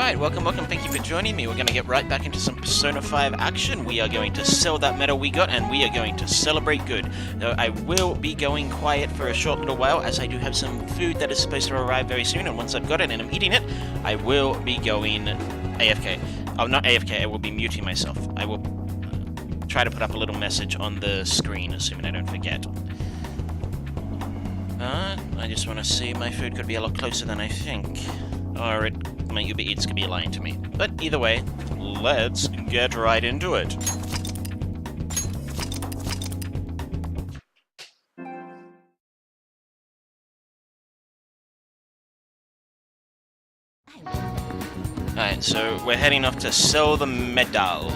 Alright, welcome, thank you for joining me. We're going to get right back into some Persona 5 action. We are going to sell that medal we got, and we are going to celebrate good. Though I will be going quiet for a short little while, as I do have some food that is supposed to arrive very soon, and once I've got it and I'm eating it, I will be going AFK. Oh, not AFK, I will be muting myself. I will try to put up a little message on the screen, assuming I don't forget. I just want to see, my food could be a lot closer than I think. Or my Uber Eats could be lying to me. But either way, let's get right into it. Alright, so we're heading off to sell the medal.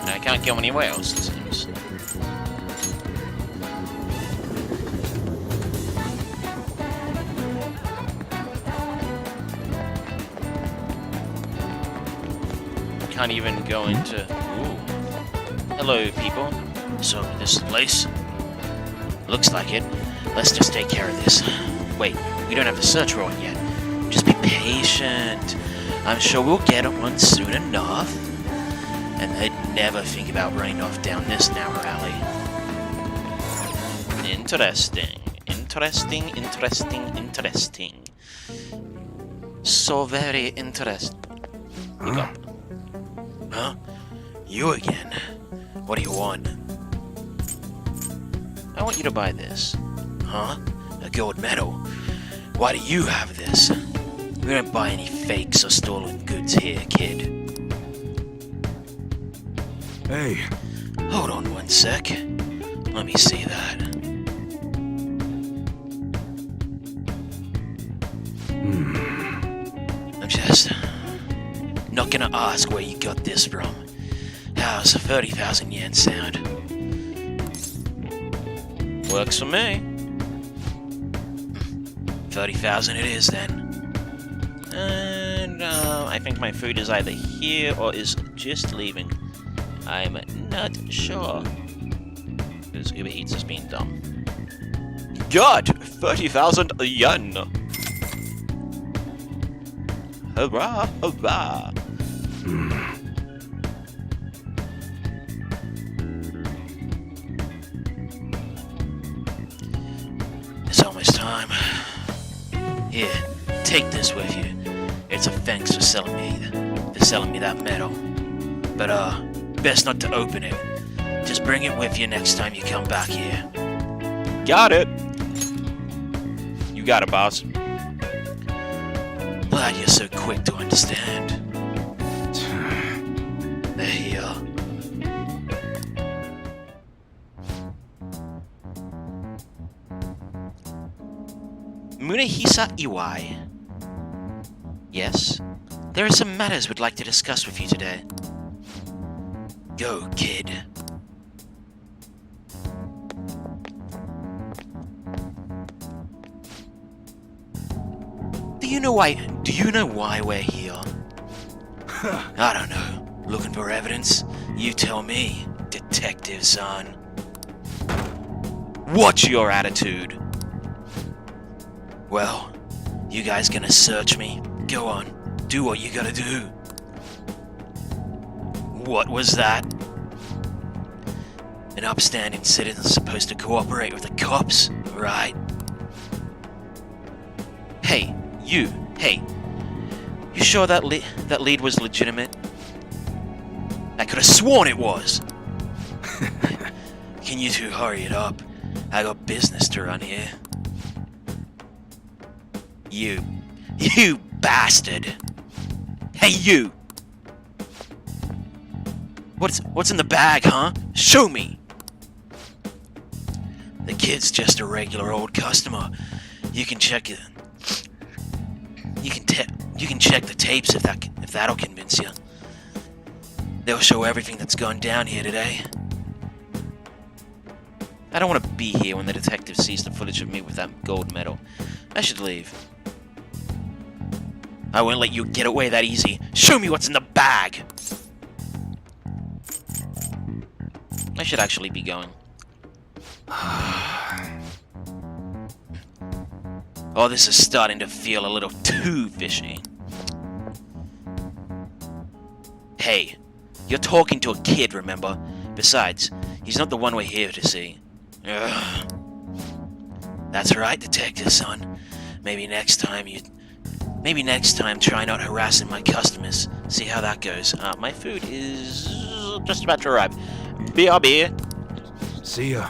I can't go anywhere else, it seems. Can't even go into... Ooh. Hello, people. So, this is the place? Looks like it. Let's just take care of this. Wait, we don't have the search warrant yet. Just be patient. I'm sure we'll get it one soon enough. And they'd never think about running off down this narrow alley. Interesting. Interesting. So very interesting. You got... Huh? You again? What do you want? I want you to buy this. Huh? A gold medal? Why do you have this? We don't buy any fakes or stolen goods here, kid. Hey. Hold on one sec. Let me see that. I'm just... not gonna ask where you got this from. How's 30,000 yen sound? Works for me. 30,000 it is then. And I think my food is either here or is just leaving. I'm not sure. Because Uber Eats is being dumb. God! 30,000 yen! Hurrah! Hurrah! It's almost time. Here, take this with you. It's a thanks for selling me that medal. But best not to open it. Just bring it with you next time you come back here. Got it. You got it, boss. Glad you're so quick to understand. There you are. Munehisa Iwai. Yes? There are some matters we'd like to discuss with you today. Go, kid. Do you know why we're here? I don't know. Looking for evidence? You tell me, Detective Son. What's your attitude? Well, you guys gonna search me? Go on, do what you gotta do. What was that? An upstanding citizen's supposed to cooperate with the cops, right? Hey, you sure that lead was legitimate? I could have sworn it was! Can you two hurry it up? I got business to run here. You bastard! Hey, you! What's in the bag, huh? Show me! The kid's just a regular old customer. You can check it. You can check the tapes if that'll convince you. They'll show everything that's gone down here today. I don't want to be here when the detective sees the footage of me with that gold medal. I should leave. I won't let you get away that easy. Show me what's in the bag! I should actually be going. Oh, this is starting to feel a little too fishy. Hey, you're talking to a kid, remember? Besides, he's not the one we're here to see. Ugh. That's right, Detective Son. Maybe next time try not harassing my customers. See how that goes. My food is just about to arrive. BRB. See ya.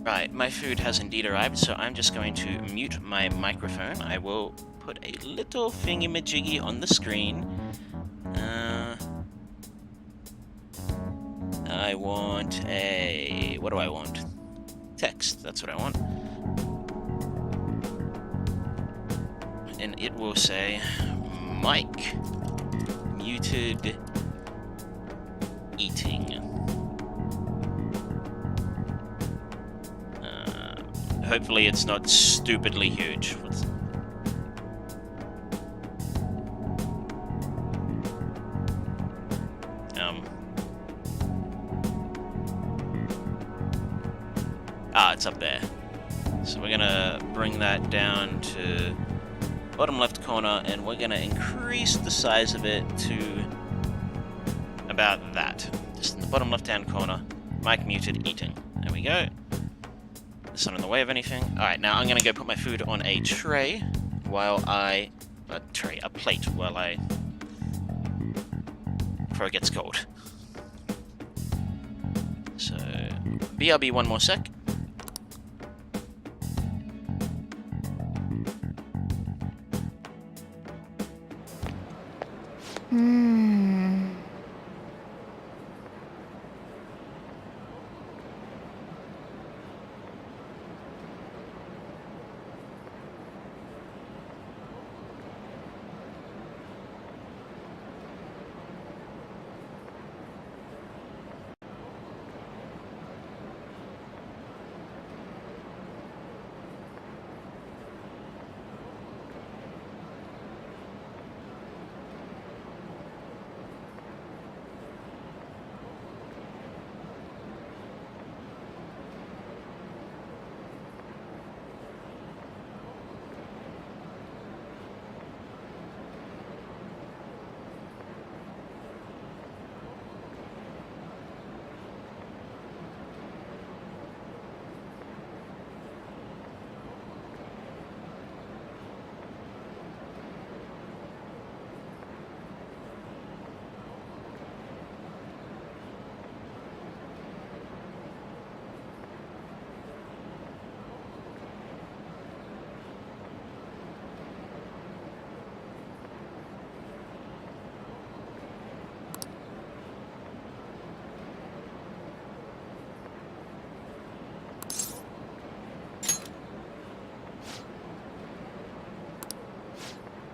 Right, my food has indeed arrived, so I'm just going to mute my microphone. I will put a little thingy-majiggy on the screen. I want a... what do I want? Text, that's what I want. And it will say, Mike, muted, eating. Hopefully it's not stupidly huge. It's up there. So we're gonna bring that down to bottom left corner, and we're gonna increase the size of it to about that. Just in the bottom left-hand corner. Mike muted, eating. There we go. It's not in the way of anything. Alright, now I'm gonna go put my food on a tray while I... a plate while I... before it gets cold. So... BRB one more sec.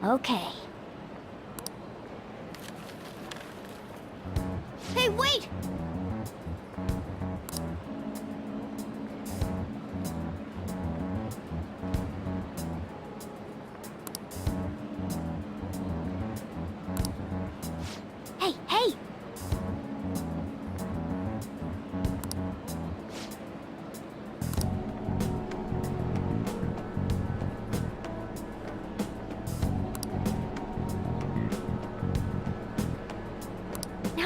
Okay. Hey, wait! Hey, hey!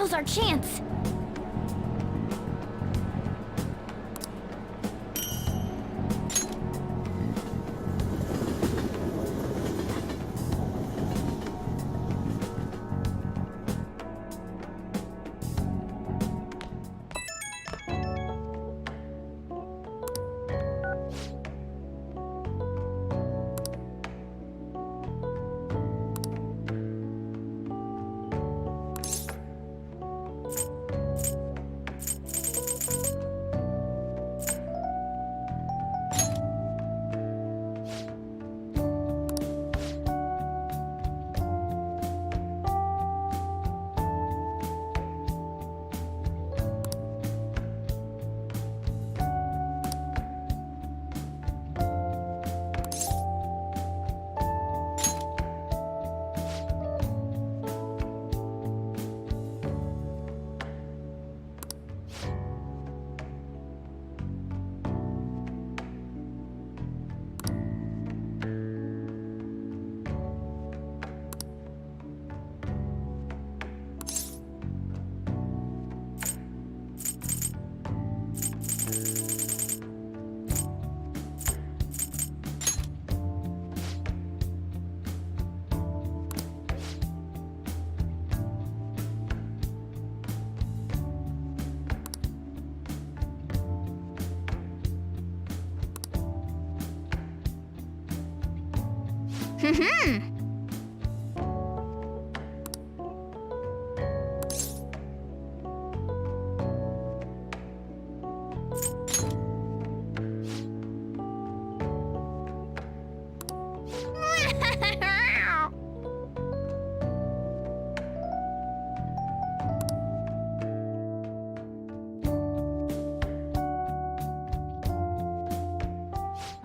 Now's our chance.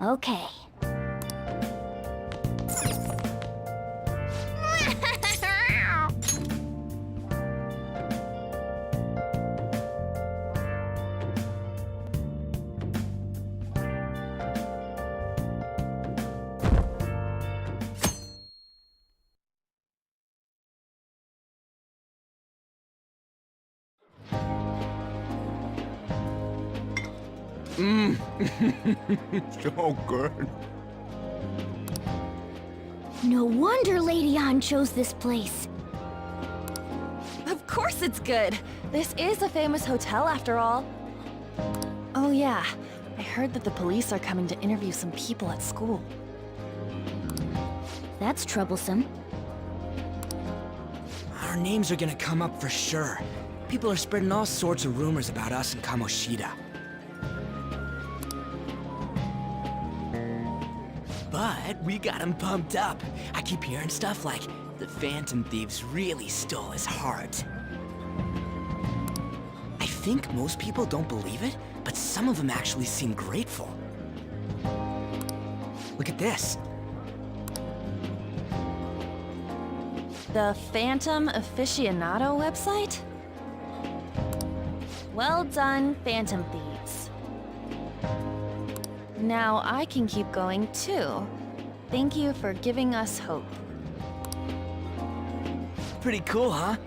Okay. So good. No wonder Lady Ann chose this place. Of course it's good! This is a famous hotel after all. Oh yeah, I heard that the police are coming to interview some people at school. That's troublesome. Our names are gonna come up for sure. People are spreading all sorts of rumors about us and Kamoshida. But we got him pumped up. I keep hearing stuff like the Phantom Thieves really stole his heart. I think most people don't believe it, but some of them actually seem grateful. Look at this. The Phantom Aficionado website? Well done, Phantom Thieves. Now I can keep going too. Thank you for giving us hope. Pretty cool, huh?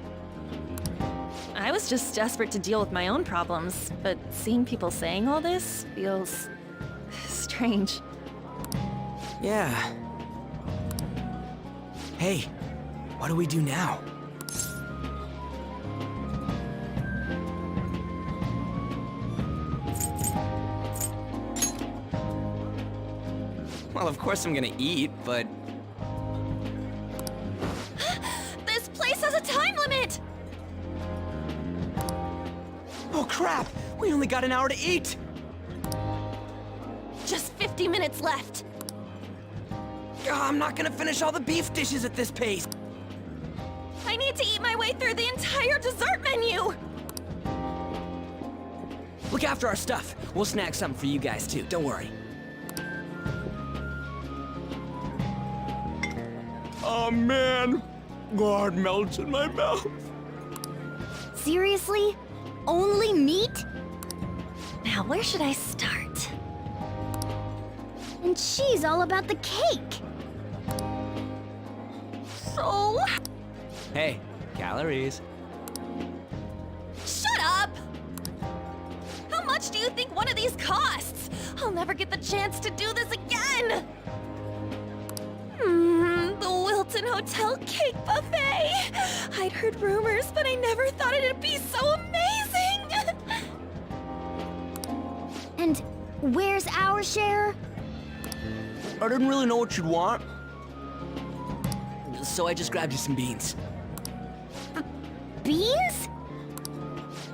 I was just desperate to deal with my own problems, but seeing people saying all this feels strange. Yeah. Hey, what do we do now? Well, of course I'm gonna eat, but... This place has a time limit! Oh crap! We only got an hour to eat! Just 50 minutes left. I'm not gonna finish all the beef dishes at this pace! I need to eat my way through the entire dessert menu! Look after our stuff. We'll snag something for you guys too, don't worry. Oh man! God melts in my mouth. Seriously? Only meat? Now, where should I start? And she's all about the cake. So... Hey, calories. you think one of these costs? I'll never get the chance to do this again! The Wilton Hotel Cake Buffet! I'd heard rumors, but I never thought it'd be so amazing! And where's our share? I didn't really know what you'd want, so I just grabbed you some beans. Beans?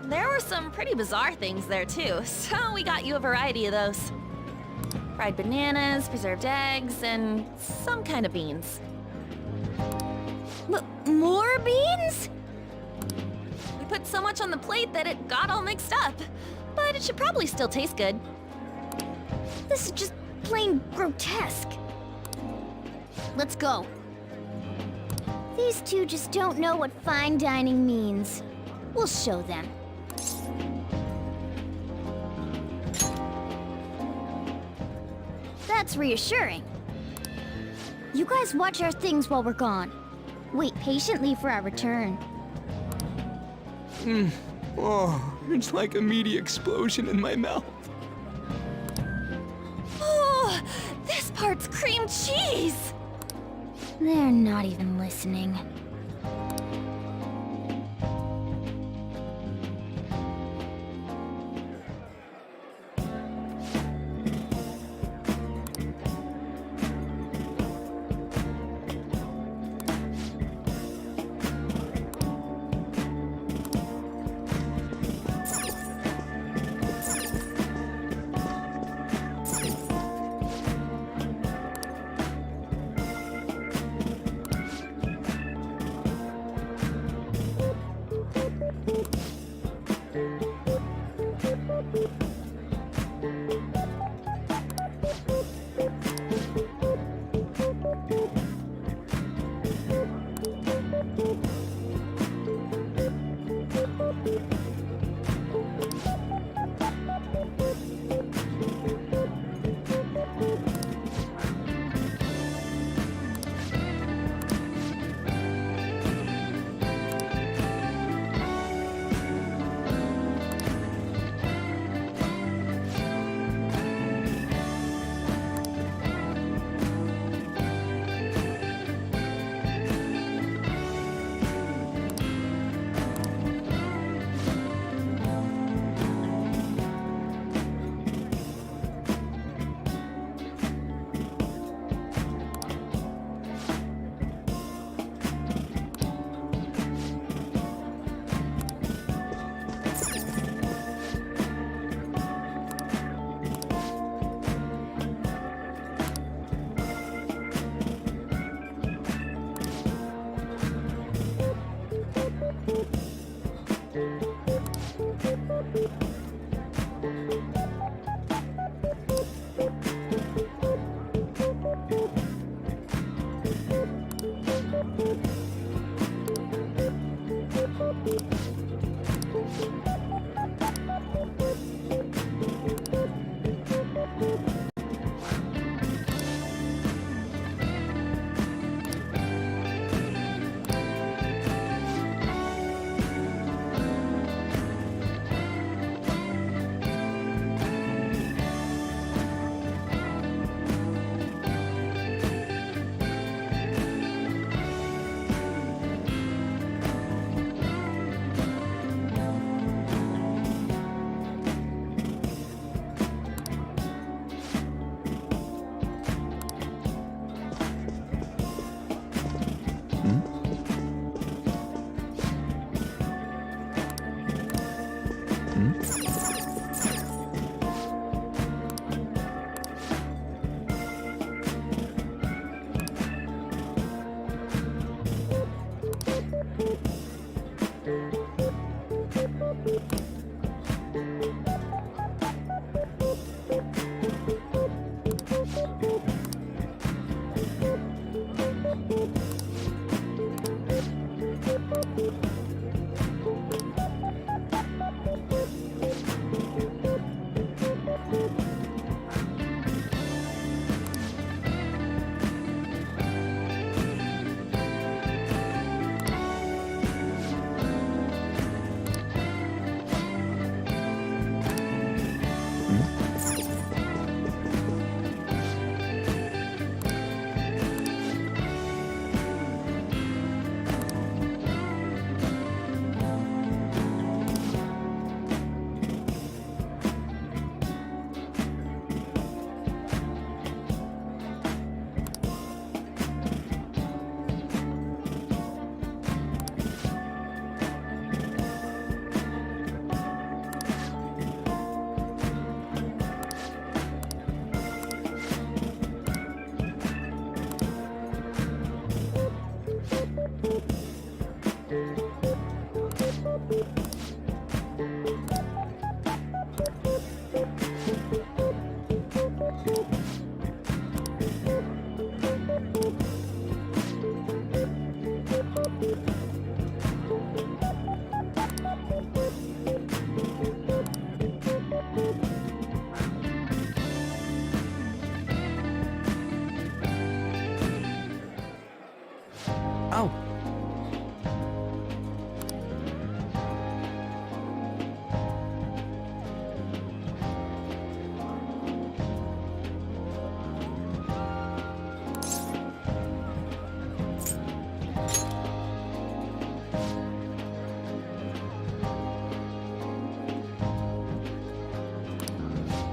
There were some pretty bizarre things there too, so we got you a variety of those. Fried bananas, preserved eggs, and some kind of beans. More beans? We put so much on the plate that it got all mixed up, but it should probably still taste good. This is just plain grotesque. Let's go. These two just don't know what fine dining means. We'll show them. That's reassuring. You guys watch our things while we're gone. Wait patiently for our return. Oh, it's like a meaty explosion in my mouth. Oh, this part's cream cheese! They're not even listening.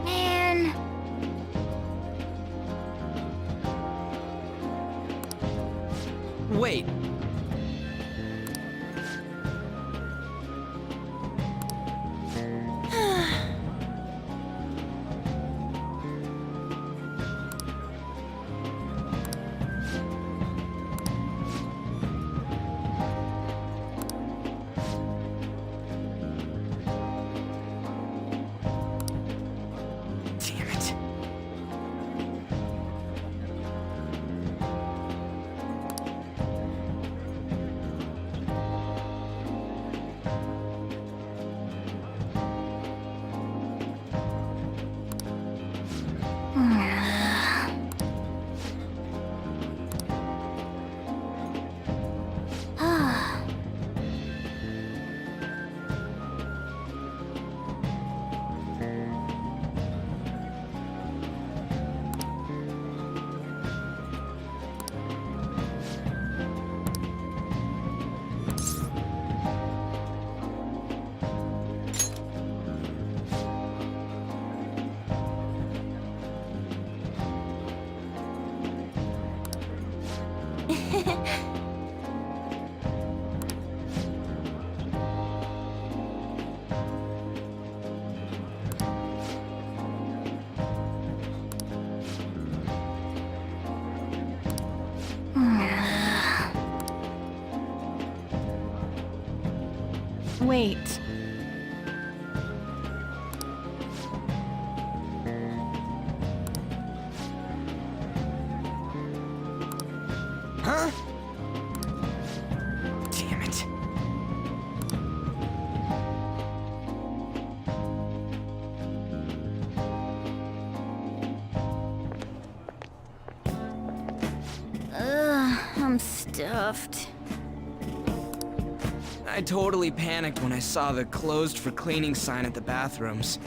Man. Wait. Damn it. Wait. Huh? Damn it. I'm stuffed. I totally panicked when I saw the closed for cleaning sign at the bathrooms.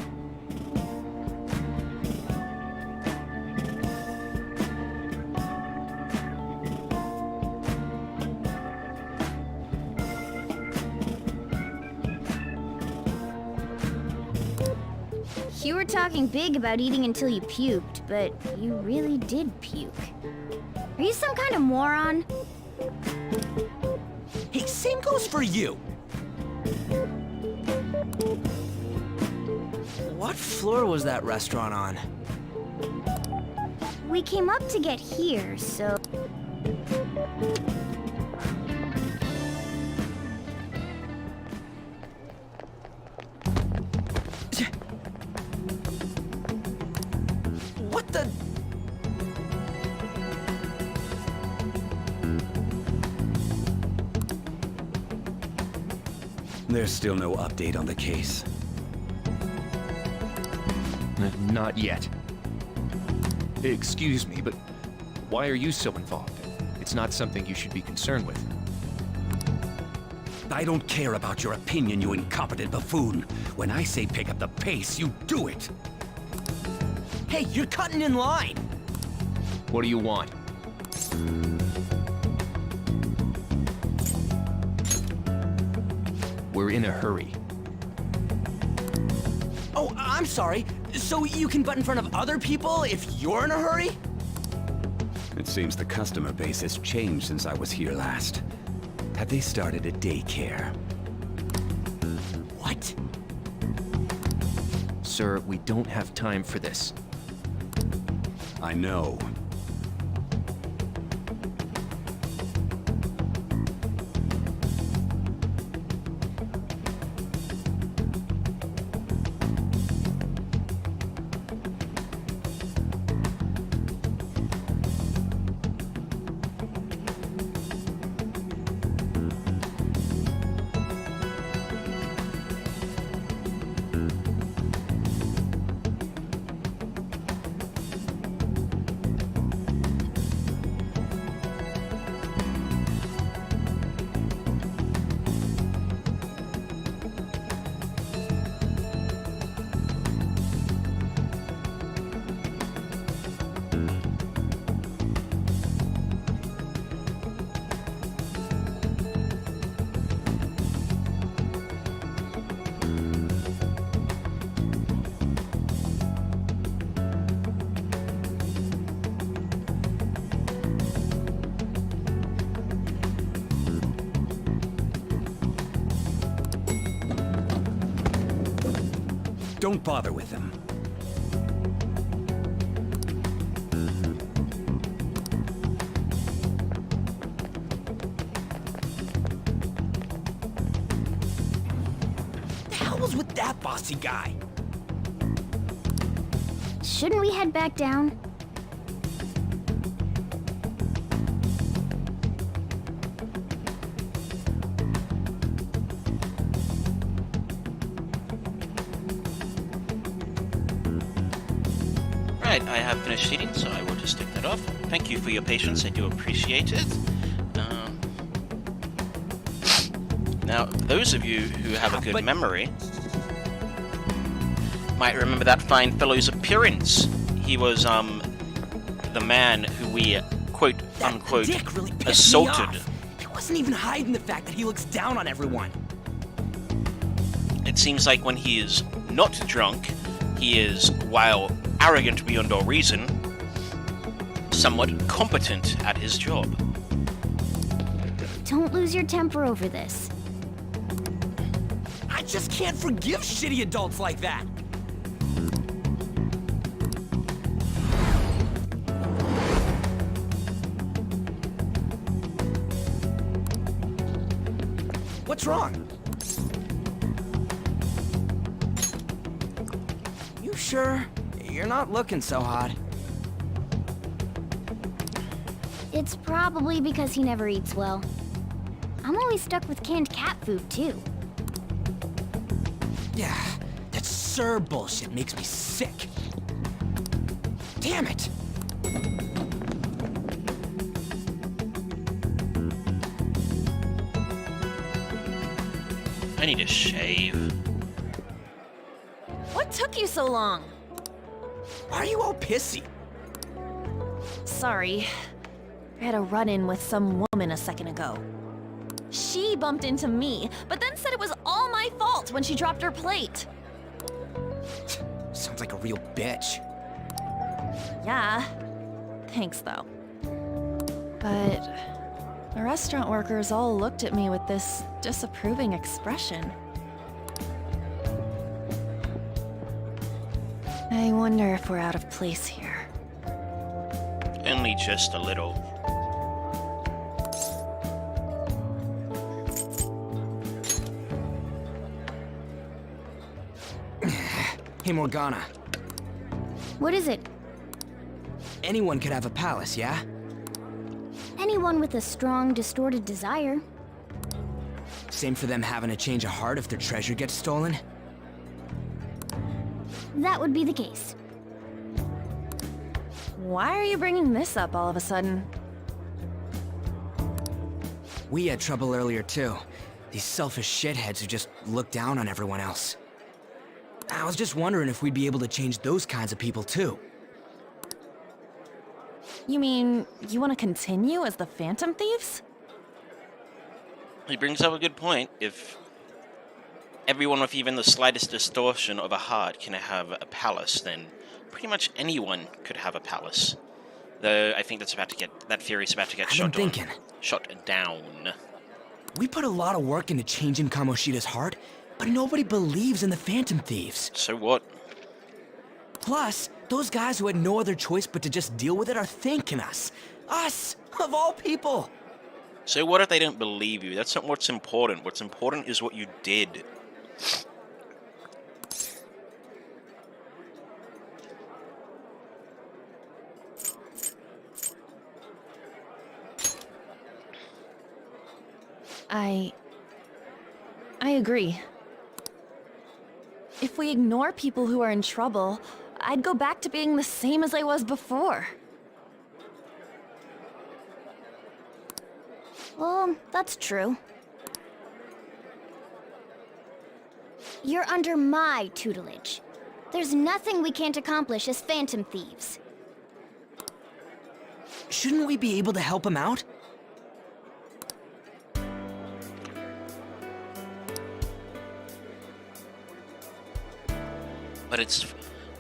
You were talking big about eating until you puked, but you really did puke. Are you some kind of moron? Hey, same goes for you. What floor was that restaurant on? We came up to get here, so... What the? There's still no update on the case. Not yet. Excuse me, but why are you so involved? It's not something you should be concerned with. I don't care about your opinion, you incompetent buffoon. When I say pick up the pace, you do it. Hey, you're cutting in line. What do you want? We're in a hurry. Oh, I'm sorry. So you can butt in front of other people if you're in a hurry? It seems the customer base has changed since I was here last. Have they started a daycare? What? Sir, we don't have time for this. I know. Don't bother with them. The hell was with that bossy guy? Shouldn't we head back down? Right, I have finished eating, so I will just take that off. Thank you for your patience, I do appreciate it. Now, those of you who have a good memory might remember that fine fellow's appearance. He was, the man who we, quote, That unquote, dick really pissed me assaulted. off. He wasn't even hiding the fact that he looks down on everyone. It seems like when he is not drunk, he is, while arrogant beyond all reason, somewhat competent at his job. Don't lose your temper over this. I just can't forgive shitty adults like that. What's wrong? You sure? You're not looking so hot. It's probably because he never eats well. I'm always stuck with canned cat food, too. Yeah, that Sir bullshit makes me sick. Damn it! I need a shave. What took you so long? Why are you all pissy? Sorry. I had a run-in with some woman a second ago. She bumped into me, but then said it was all my fault when she dropped her plate. Sounds like a real bitch. Yeah. Thanks, though. But the restaurant workers all looked at me with this disapproving expression. I wonder if we're out of place here. Only just a little. Hey, Morgana. What is it? Anyone could have a palace, yeah? Anyone with a strong, distorted desire. Same for them having a change of heart if their treasure gets stolen? That would be the case. Why are you bringing this up all of a sudden? We had trouble earlier too. These selfish shitheads who just look down on everyone else. I was just wondering if we'd be able to change those kinds of people too. You mean, you want to continue as the Phantom Thieves? He brings up a good point. If everyone with even the slightest distortion of a heart can have a palace, then pretty much anyone could have a palace. Though I think that theory's about to get shot down. We put a lot of work into changing Kamoshida's heart, but nobody believes in the Phantom Thieves. So what? Plus, those guys who had no other choice but to just deal with it are thanking us. Us, of all people. So what if they don't believe you? That's not what's important. What's important is what you did. I agree. If we ignore people who are in trouble, I'd go back to being the same as I was before. Well, that's true. You're under my tutelage. There's nothing we can't accomplish as Phantom Thieves. Shouldn't we be able to help him out?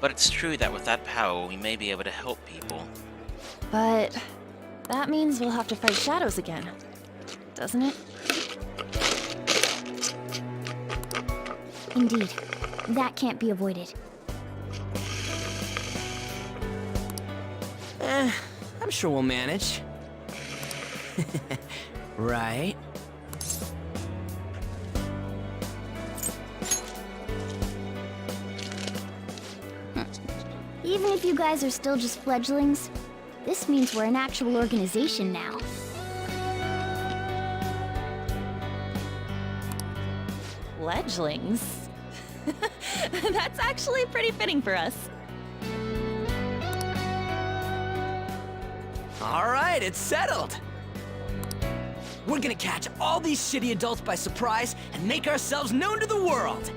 But it's true that with that power, we may be able to help people. But that means we'll have to fight shadows again, doesn't it? Indeed. that can't be avoided. I'm sure we'll manage. Right? Even if you guys are still just fledglings, this means we're an actual organization now. Fledglings? That's actually pretty fitting for us. All right, it's settled. We're gonna catch all these shitty adults by surprise and make ourselves known to the world.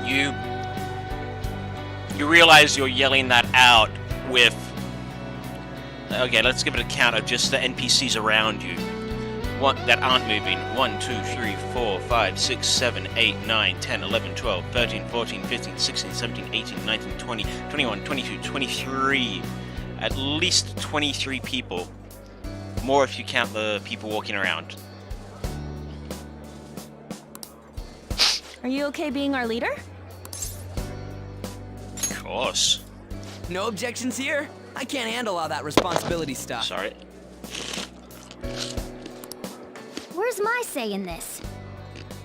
You realize you're yelling that out with... Okay, let's give it a count of just the NPCs around you. That aren't moving. 1, 2, 3, 4, 5, 6, 7, 8, 9, 10, 11, 12, 13, 14, 15, 16, 17, 18, 19, 20, 21, 22, 23. At least 23 people. More if you count the people walking around. Are you okay being our leader? Of course. No objections here? I can't handle all that responsibility stuff. Sorry. Where's my say in this?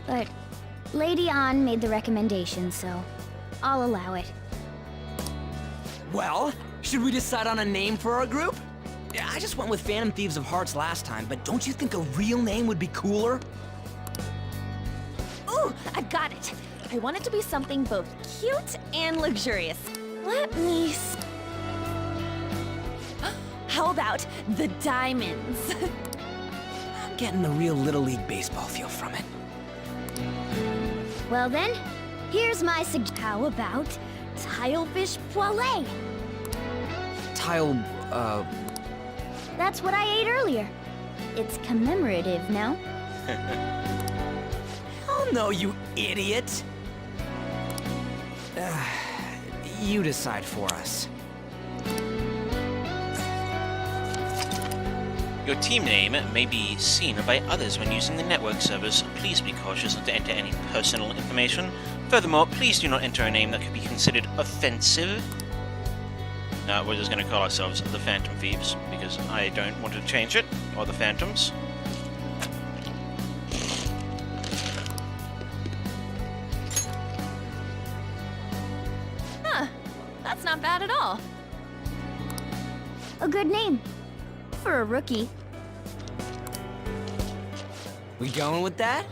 But Lady An made the recommendation, so I'll allow it. Well, should we decide on a name for our group? Yeah, I just went with Phantom Thieves of Hearts last time, but don't you think a real name would be cooler? Ooh, I've got it. I want it to be something both cute and luxurious. Let me How about the Diamonds? I'm getting the real Little League Baseball feel from it. Well then, here's my How about Tilefish Poêlée? That's what I ate earlier. It's commemorative, no? Oh no, you idiot! You decide for us. Your team name may be seen by others when using the network servers. Please be cautious not to enter any personal information. Furthermore, please do not enter a name that could be considered offensive. No, we're just going to call ourselves the Phantom Thieves, because I don't want to change it, or the Phantoms. Huh, that's not bad at all. A good name. For a rookie. We going with that?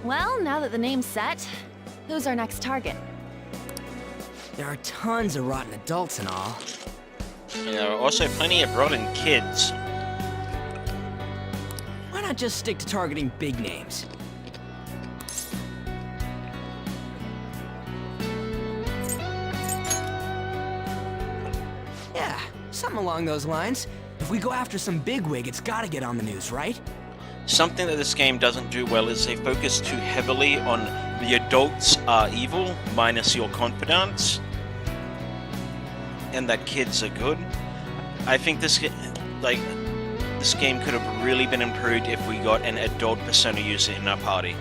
Well, now that the name's set, who's our next target? There are tons of rotten adults and all. And there are also plenty of rotten kids. Why not just stick to targeting big names? Yeah, something along those lines. If we go after some bigwig, it's gotta get on the news, right? Something that this game doesn't do well is they focus too heavily on the adults are evil, minus your confidants, and that kids are good. I think this game could have really been improved if we got an adult Persona user in our party.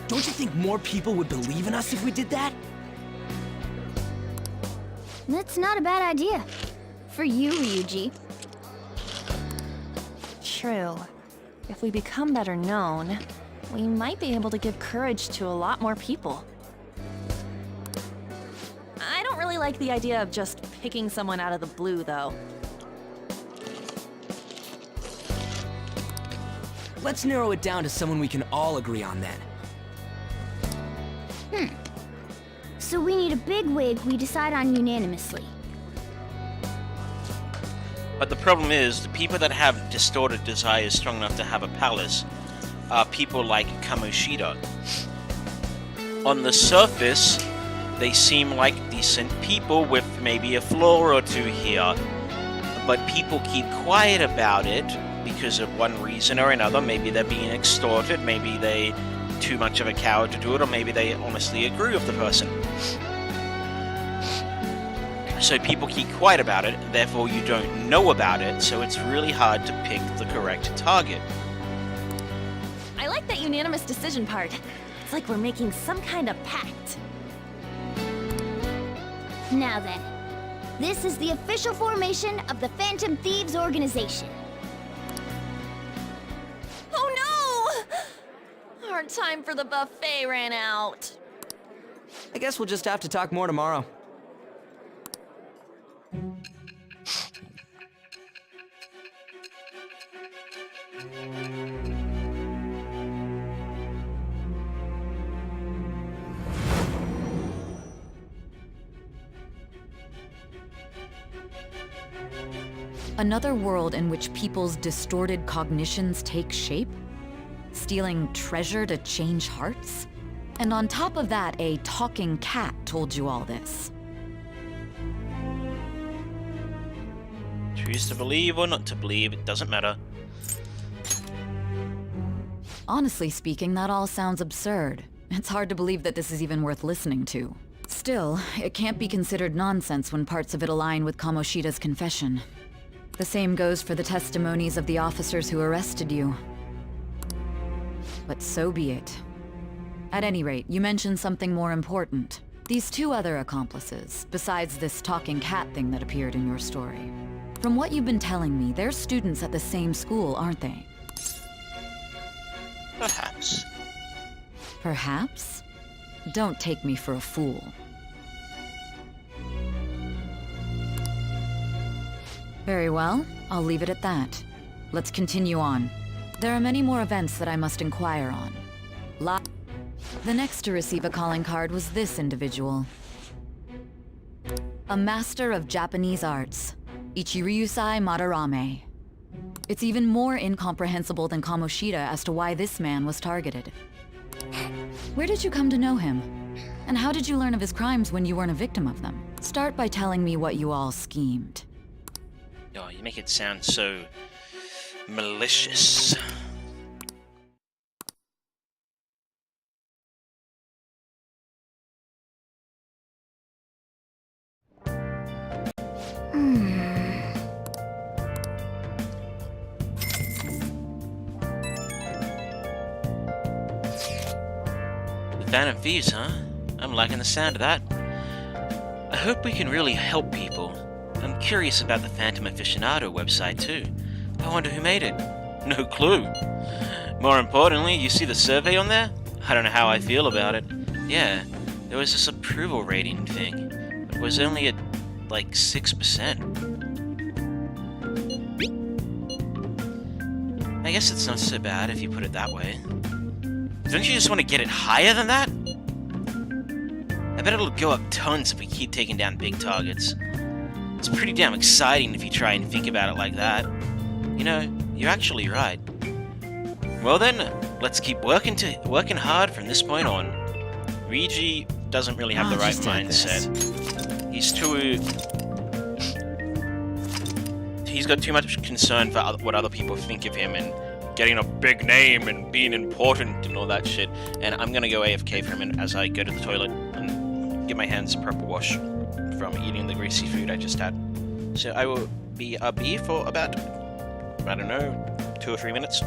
Don't you think more people would believe in us if we did that? That's not a bad idea. For you, Ryuji. True. If we become better known, we might be able to give courage to a lot more people. I don't really like the idea of just picking someone out of the blue, though. Let's narrow it down to someone we can all agree on then. So we need a bigwig we decide on unanimously. But the problem is, the people that have distorted desires strong enough to have a palace are people like Kamoshida. On the surface, they seem like decent people with maybe a flaw or two here, but people keep quiet about it because of one reason or another. Maybe they're being extorted, maybe they too much of a coward to do it, or maybe they honestly agree with the person. So people keep quiet about it, therefore you don't know about it, so it's really hard to pick the correct target. I like that unanimous decision part. It's like we're making some kind of pact. Now then, this is the official formation of the Phantom Thieves organization. Oh no! Our time for the buffet ran out. I guess we'll just have to talk more tomorrow. Another world in which people's distorted cognitions take shape? Stealing treasure to change hearts? And on top of that, a talking cat told you all this. Choose to believe or not to believe, it doesn't matter. Honestly speaking, that all sounds absurd. It's hard to believe that this is even worth listening to. Still, it can't be considered nonsense when parts of it align with Kamoshida's confession. The same goes for the testimonies of the officers who arrested you. But so be it. At any rate, you mentioned something more important. These two other accomplices, besides this talking cat thing that appeared in your story. From what you've been telling me, they're students at the same school, aren't they? Perhaps. Perhaps? Don't take me for a fool. Very well, I'll leave it at that. Let's continue on. There are many more events that I must inquire on. The next to receive a calling card was this individual. A master of Japanese arts, Ichiryusai Madarame. It's even more incomprehensible than Kamoshida as to why this man was targeted. Where did you come to know him? And how did you learn of his crimes when you weren't a victim of them? Start by telling me what you all schemed. Oh, you make it sound so malicious. The Phantom Thieves, huh? I'm liking the sound of that. I hope we can really help people. I'm curious about the Phantom Aficionado website too. I wonder who made it. No clue. More importantly, you see the survey on there? I don't know how I feel about it. Yeah, there was this approval rating thing. But it was only at, like, 6%. I guess it's not so bad if you put it that way. Don't you just want to get it higher than that? I bet it'll go up tons if we keep taking down big targets. It's pretty damn exciting if you try and think about it like that. You know, you're actually right. Well then, let's keep working hard from this point on. Ryuji doesn't really have the right mindset. He's got too much concern for what other people think of him and getting a big name and being important and all that shit. And I'm gonna go AFK for a minute as I go to the toilet and get my hands a proper wash from eating the greasy food I just had. So I will be up here for about, I don't know, 2 or 3 minutes.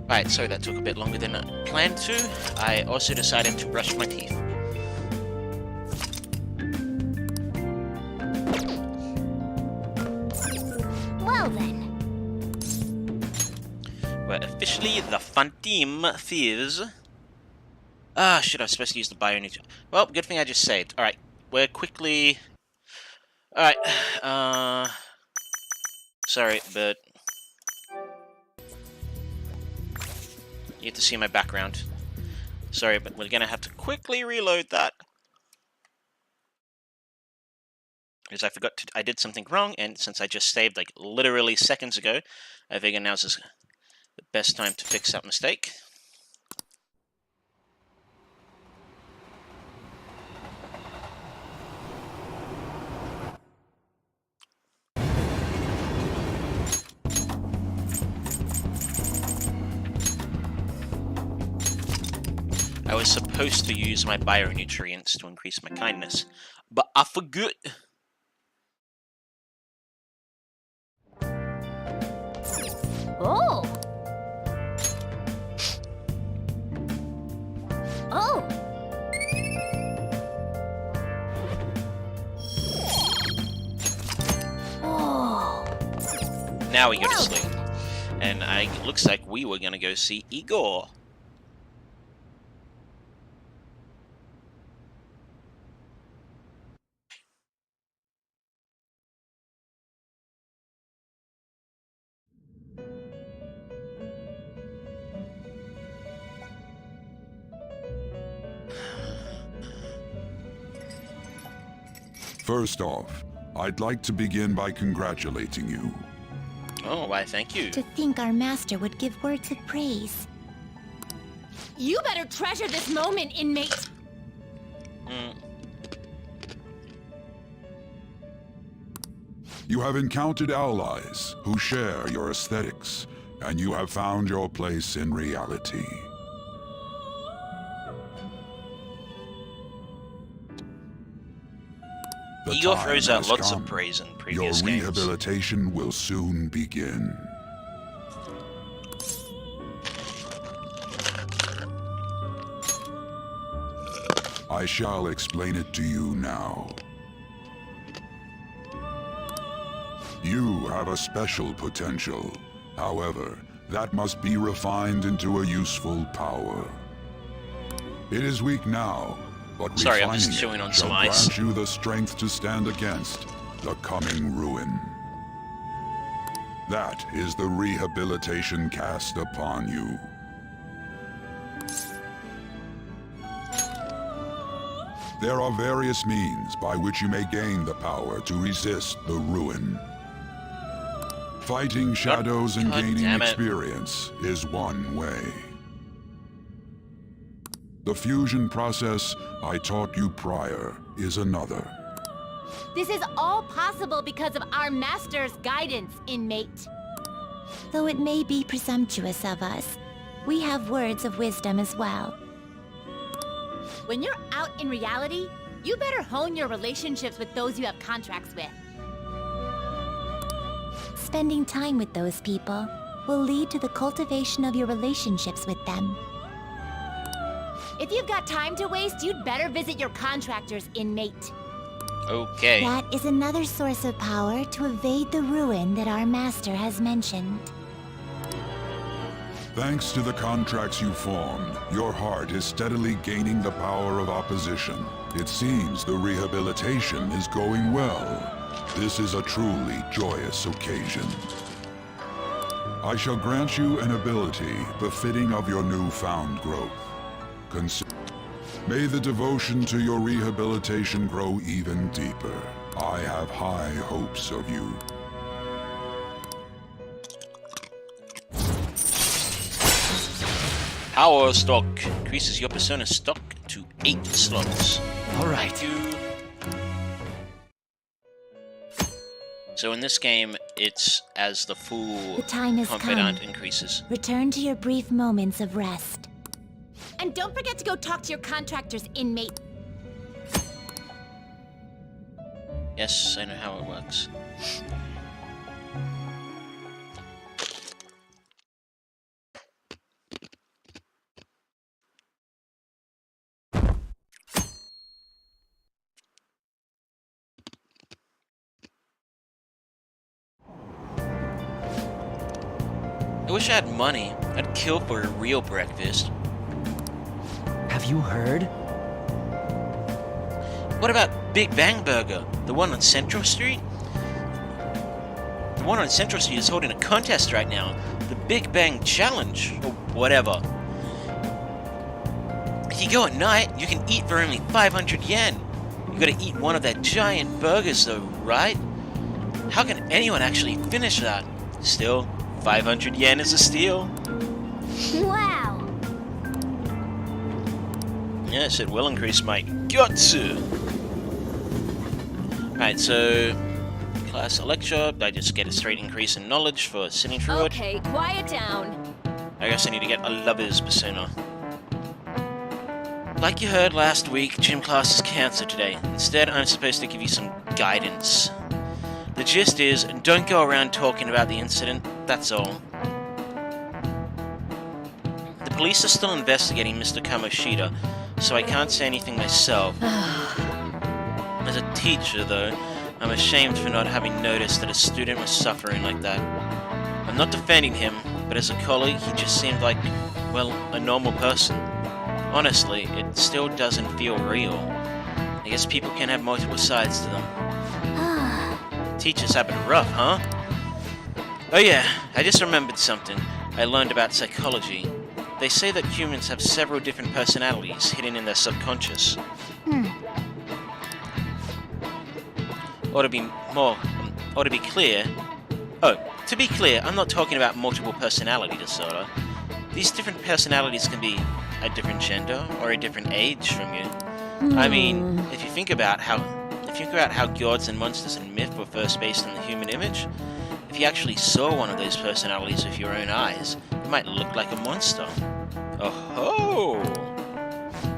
Right, so that took a bit longer than I planned to. I also decided to brush my teeth. Well then. We're officially the Phantom Thieves. Shit, I was supposed to use the bio-neutral. Well, good thing I just saved. Alright, we're quickly... Alright, sorry, but... You get to see my background. Sorry, but we're gonna have to quickly reload that. Because I forgot to... I did something wrong, and since I just saved, like, literally seconds ago, I figure now's the best time to fix that mistake. I was supposed to use my bionutrients to increase my kindness, but I forgot. Oh! Oh! Oh! Now we go to sleep. And it looks like we were gonna go see Igor. First off, I'd like to begin by congratulating you. Oh, why, thank you. To think our master would give words of praise. You better treasure this moment, inmate! You have encountered allies who share your aesthetics, and you have found your place in reality. The Igor time throws out has lots come. of praise in Your previous games. rehabilitation will soon begin. I shall explain it to you now. You have a special potential. However, that must be refined into a useful power. It is weak now, but Sorry, I'm just refining chewing it on shall some ice. grant you the strength to stand against the coming ruin. That is the rehabilitation cast upon you. There are various means by which you may gain the power to resist the ruin. Fighting shadows and God gaining damn it. experience is one way. The fusion process I taught you prior is another. This is all possible because of our master's guidance, inmate. Though it may be presumptuous of us, we have words of wisdom as well. When you're out in reality, you better hone your relationships with those you have contracts with. Spending time with those people will lead to the cultivation of your relationships with them. If you've got time to waste, you'd better visit your contractors, inmate. Okay. That is another source of power to evade the ruin that our master has mentioned. Thanks to the contracts you formed, your heart is steadily gaining the power of opposition. It seems the rehabilitation is going well. This is a truly joyous occasion. I shall grant you an ability befitting of your newfound growth. May the devotion to your rehabilitation grow even deeper. I have high hopes of you. Power stock increases your persona stock to 8 slots. Alright. So in this game, it's as the full The time has confidant come. increases. Return to your brief moments of rest. And don't forget to go talk to your contractors, inmate. Yes, I know how it works. I wish I had money. I'd kill for a real breakfast. Have you heard? What about Big Bang Burger? The one on Central Street? The one on Central Street is holding a contest right now. The Big Bang Challenge, or whatever. If you go at night, you can eat for only 500 yen. You gotta eat one of their giant burgers though, right? How can anyone actually finish that? Still, 500 yen is a steal. Wow. Yes, it will increase my gutsu. Alright, so class lecture, I just get a straight increase in knowledge for sitting through it. Okay, quiet down. I guess I need to get a lover's persona. Like you heard last week, gym class is cancelled today. Instead, I'm supposed to give you some guidance. The gist is, don't go around talking about the incident, that's all. The police are still investigating Mr. Kamoshida, so I can't say anything myself. As a teacher, though, I'm ashamed for not having noticed that a student was suffering like that. I'm not defending him, but as a colleague, he just seemed like, well, a normal person. Honestly, it still doesn't feel real. I guess people can have multiple sides to them. Teachers have it rough, huh? Oh yeah, I just remembered something. I learned about psychology. They say that humans have several different personalities hidden in their subconscious. Or to be clear, I'm not talking about multiple personality disorder. These different personalities can be a different gender or a different age from you. I mean, if you think about how gods and monsters in myth were first based on the human image, if you actually saw one of those personalities with your own eyes, it might look like a monster. Oh ho!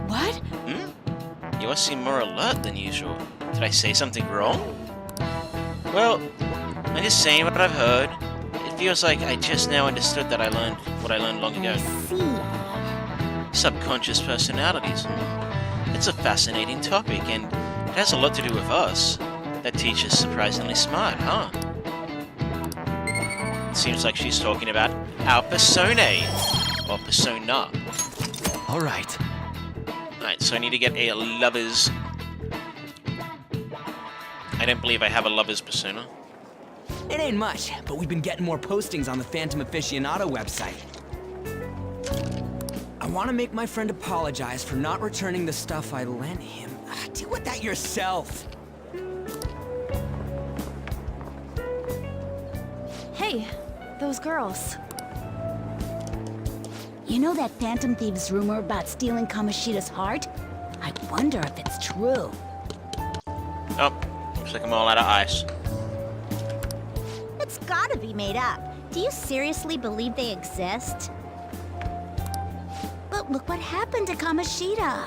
What? You all seem more alert than usual. Did I say something wrong? Well, I'm just saying what I've heard. It feels like I just now understood that I learned what I learned long ago. I see. Subconscious personalities. It's a fascinating topic, and it has a lot to do with us. That teacher's surprisingly smart, huh? It seems like she's talking about our personae. Or persona. Alright. Alright, so I need to get a lover's... I don't believe I have a lover's persona. It ain't much, but we've been getting more postings on the Phantom Aficionado website. I want to make my friend apologize for not returning the stuff I lent him. Deal with that yourself. Hey, those girls. You know that Phantom Thieves rumor about stealing Kamoshida's heart? I wonder if it's true. Oh, looks like I'm all out of ice. It's gotta be made up. Do you seriously believe they exist? But look what happened to Kamoshida.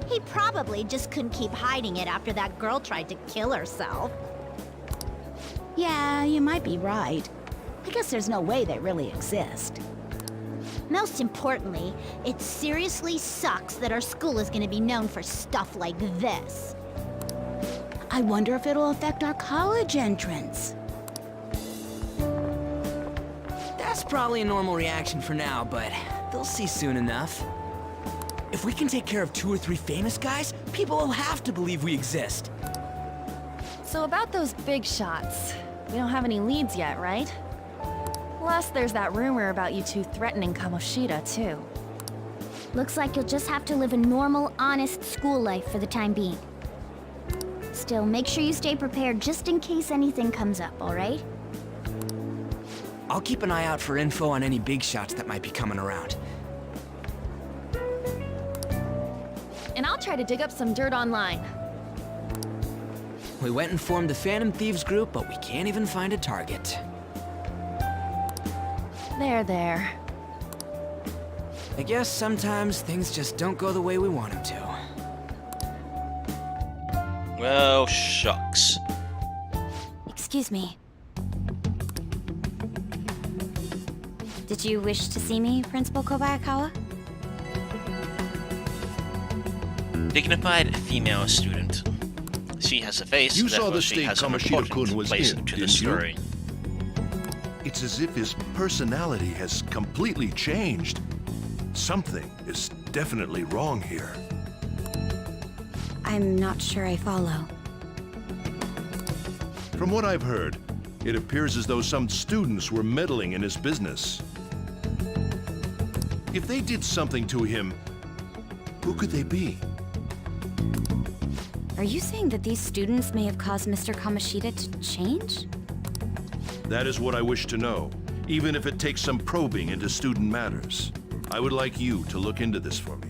He probably just couldn't keep hiding it after that girl tried to kill herself. Yeah, you might be right. I guess there's no way they really exist. Most importantly, it seriously sucks that our school is gonna be known for stuff like this. I wonder if it'll affect our college entrance. That's probably a normal reaction for now, but they'll see soon enough. If we can take care of 2 or 3 famous guys, people will have to believe we exist. So about those big shots, we don't have any leads yet, right? Plus, there's that rumor about you two threatening Kamoshida, too. Looks like you'll just have to live a normal, honest school life for the time being. Still, make sure you stay prepared just in case anything comes up, alright? I'll keep an eye out for info on any big shots that might be coming around. And I'll try to dig up some dirt online. We went and formed the Phantom Thieves group, but we can't even find a target. There. I guess sometimes things just don't go the way we want them to. Well, shucks. Excuse me. Did you wish to see me, Principal Kobayakawa? Dignified female student. She has a face, You saw therefore the she state has an Kamoshida-kun important was place in, to the didn't you? story. It's as if his personality has completely changed. Something is definitely wrong here. I'm not sure I follow. From what I've heard, it appears as though some students were meddling in his business. If they did something to him, who could they be? Are you saying that these students may have caused Mr. Kamoshida to change? That is what I wish to know, even if it takes some probing into student matters. I would like you to look into this for me.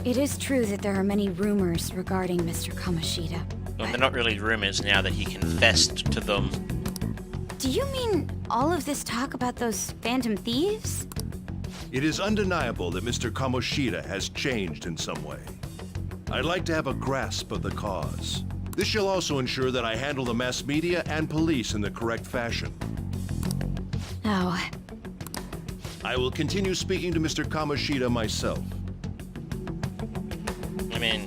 It is true that there are many rumors regarding Mr. Kamoshida. Well, they're not really rumors now that he confessed to them. Do you mean all of this talk about those phantom thieves? It is undeniable that Mr. Kamoshida has changed in some way. I'd like to have a grasp of the cause. This shall also ensure that I handle the mass media and police in the correct fashion. Oh, I will continue speaking to Mr. Kamoshida myself. I mean,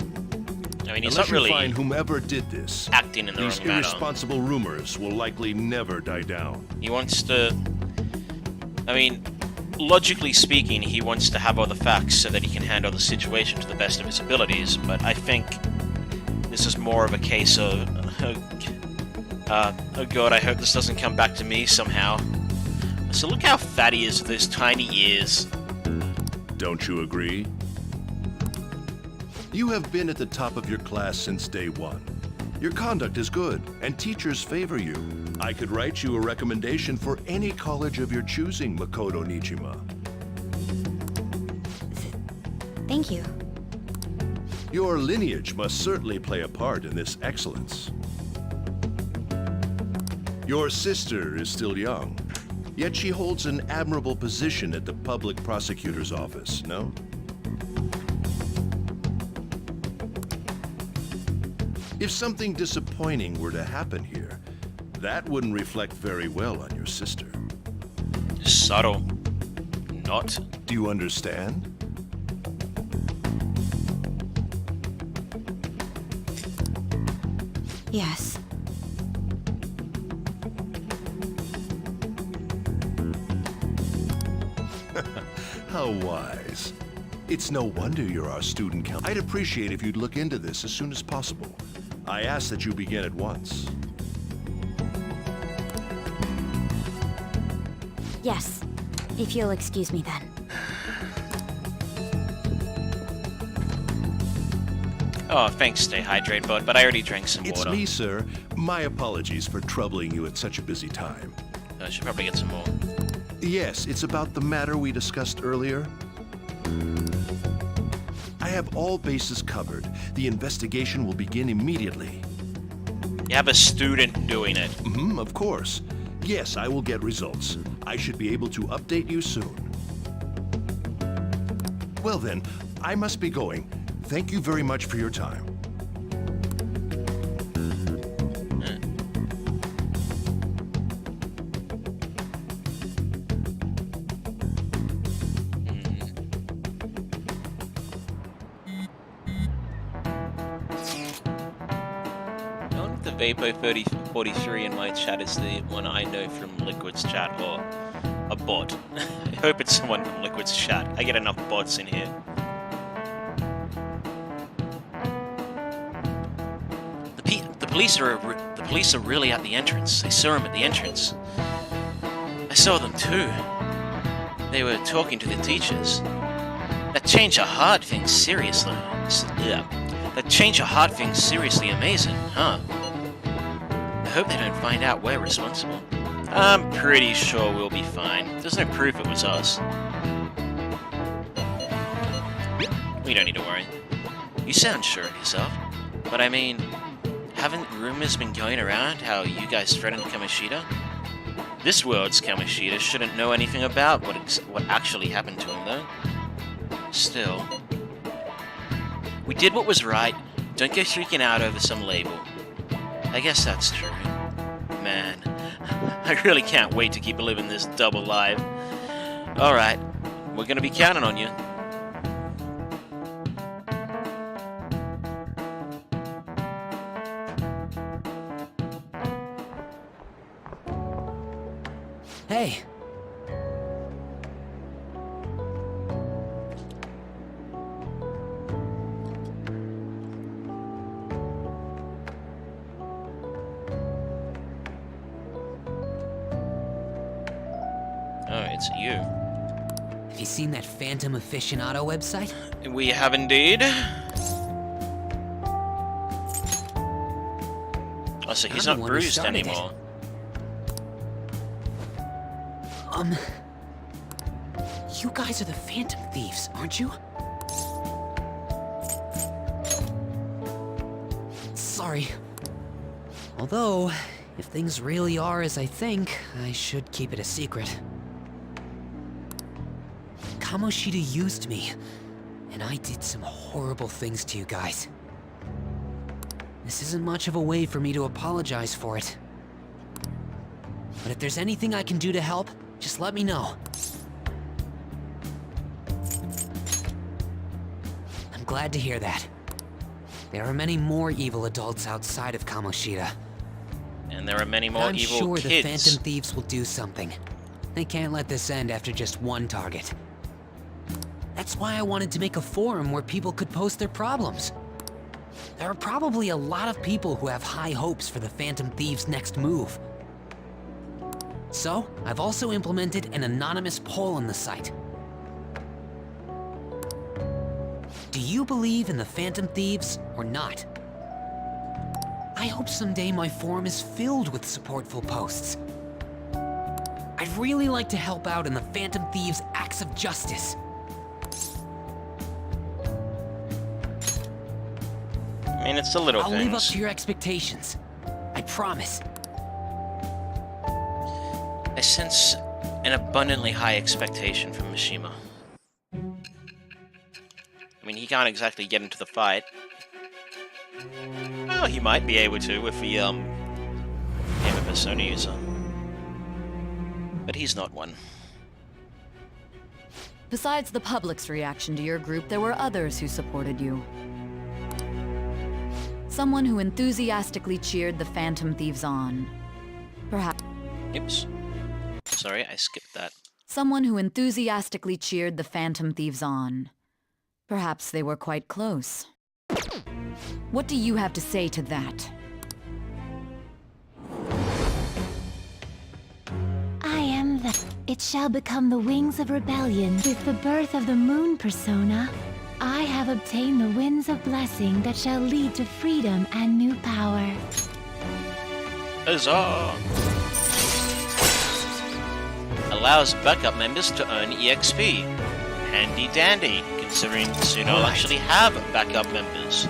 he's Unless not you really find whomever did this, acting in the these wrong manner. irresponsible rumors will likely never die down. He wants to... I mean, logically speaking, he wants to have all the facts so that he can handle the situation to the best of his abilities, but I think this is more of a case of... oh god, I hope this doesn't come back to me somehow. So look how fat he is with those tiny ears. Don't you agree? You have been at the top of your class since day one. Your conduct is good, and teachers favor you. I could write you a recommendation for any college of your choosing, Makoto Nijima. thank you. Your lineage must certainly play a part in this excellence. Your sister is still young, yet she holds an admirable position at the public prosecutor's office, no? If something disappointing were to happen here, that wouldn't reflect very well on your sister. Subtle. Not. Do you understand? Yes. How wise. It's no wonder you're our student council. I'd appreciate if you'd look into this as soon as possible. I ask that you begin at once. Yes. If you'll excuse me then. Oh, thanks, stay hydrated, bud, but I already drank some It's water. me, sir. My apologies for troubling you at such a busy time. I should probably get some more. Yes, it's about the matter we discussed earlier. I have all bases covered. The investigation will begin immediately. You have a student doing it. Of course. Yes, I will get results. I should be able to update you soon. Well then, I must be going. Thank you very much for your time. The Vapo 3043 in my chat is the one I know from Liquid's chat, or a bot. I hope it's someone from Liquid's chat. I get enough bots in here. The police are really at the entrance. I saw them at the entrance. I saw them too. They were talking to the teachers. That change of heart thing seriously. Yeah. That change of heart thing seriously amazing, huh? I hope they don't find out we're responsible. I'm pretty sure we'll be fine. There's no proof it was us. We don't need to worry. You sound sure of yourself. But I mean, haven't rumors been going around how you guys threatened Kamoshida? This world's Kamoshida shouldn't know anything about what actually happened to him, though. Still. We did what was right. Don't go freaking out over some label. I guess that's true. Man, I really can't wait to keep living this double life. Alright, we're gonna be counting on you. Hey. Oh, it's you. Have you seen that Phantom Aficionado website? We have indeed. Oh, so he's I'm not the one who bruised started it. anymore. You guys are the Phantom Thieves, aren't you? Sorry. Although, if things really are as I think, I should keep it a secret. Kamoshida used me, and I did some horrible things to you guys. This isn't much of a way for me to apologize for it. But if there's anything I can do to help, just let me know. I'm glad to hear that. There are many more evil adults outside of Kamoshida. And there are many more I'm evil sure kids. the Phantom Thieves will do something. They can't let this end after just one target. That's why I wanted to make a forum where people could post their problems. There are probably a lot of people who have high hopes for the Phantom Thieves' next move. So, I've also implemented an anonymous poll on the site. Do you believe in the Phantom Thieves or not? I hope someday my forum is filled with supportful posts. I'd really like to help out in the Phantom Thieves' acts of justice. I mean, it's the little I'll things. live up to your expectations. I promise. I sense an abundantly high expectation from Mishima. I mean, he can't exactly get into the fight. Well, he might be able to if he became a Persona user. But he's not one. Besides the public's reaction to your group, there were others who supported you. Someone who enthusiastically cheered the Phantom Thieves on. Perhaps... Oops. Sorry, I skipped that. Someone who enthusiastically cheered the Phantom Thieves on. Perhaps they were quite close. What do you have to say to that? I am the... It shall become the wings of rebellion. With the birth of the moon persona, I have obtained the winds of blessing that shall lead to freedom and new power. Huzzah! Allows backup members to earn EXP. Handy dandy, considering soon I'll actually have backup members.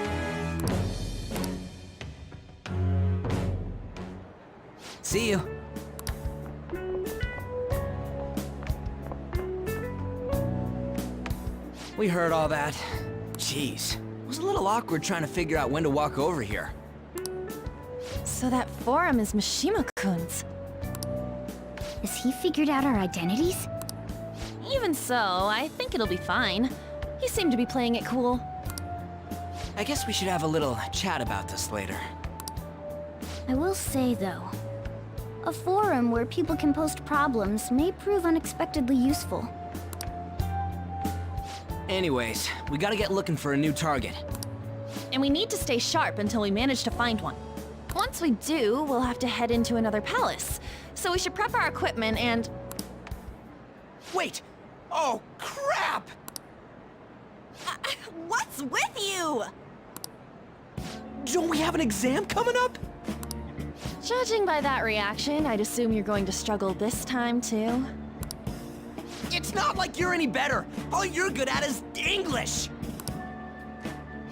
See you. We heard all that. Jeez. It was a little awkward trying to figure out when to walk over here. So that forum is Mishima-kun's. Has he figured out our identities? Even so, I think it'll be fine. He seemed to be playing it cool. I guess we should have a little chat about this later. I will say, though, a forum where people can post problems may prove unexpectedly useful. Anyways, we gotta get looking for a new target. And we need to stay sharp until we manage to find one. Once we do, we'll have to head into another palace. So we should prep our equipment and... Wait! Oh, crap! What's with you? Don't we have an exam coming up? Judging by that reaction, I'd assume you're going to struggle this time, too. It's not like you're any better. All you're good at is English.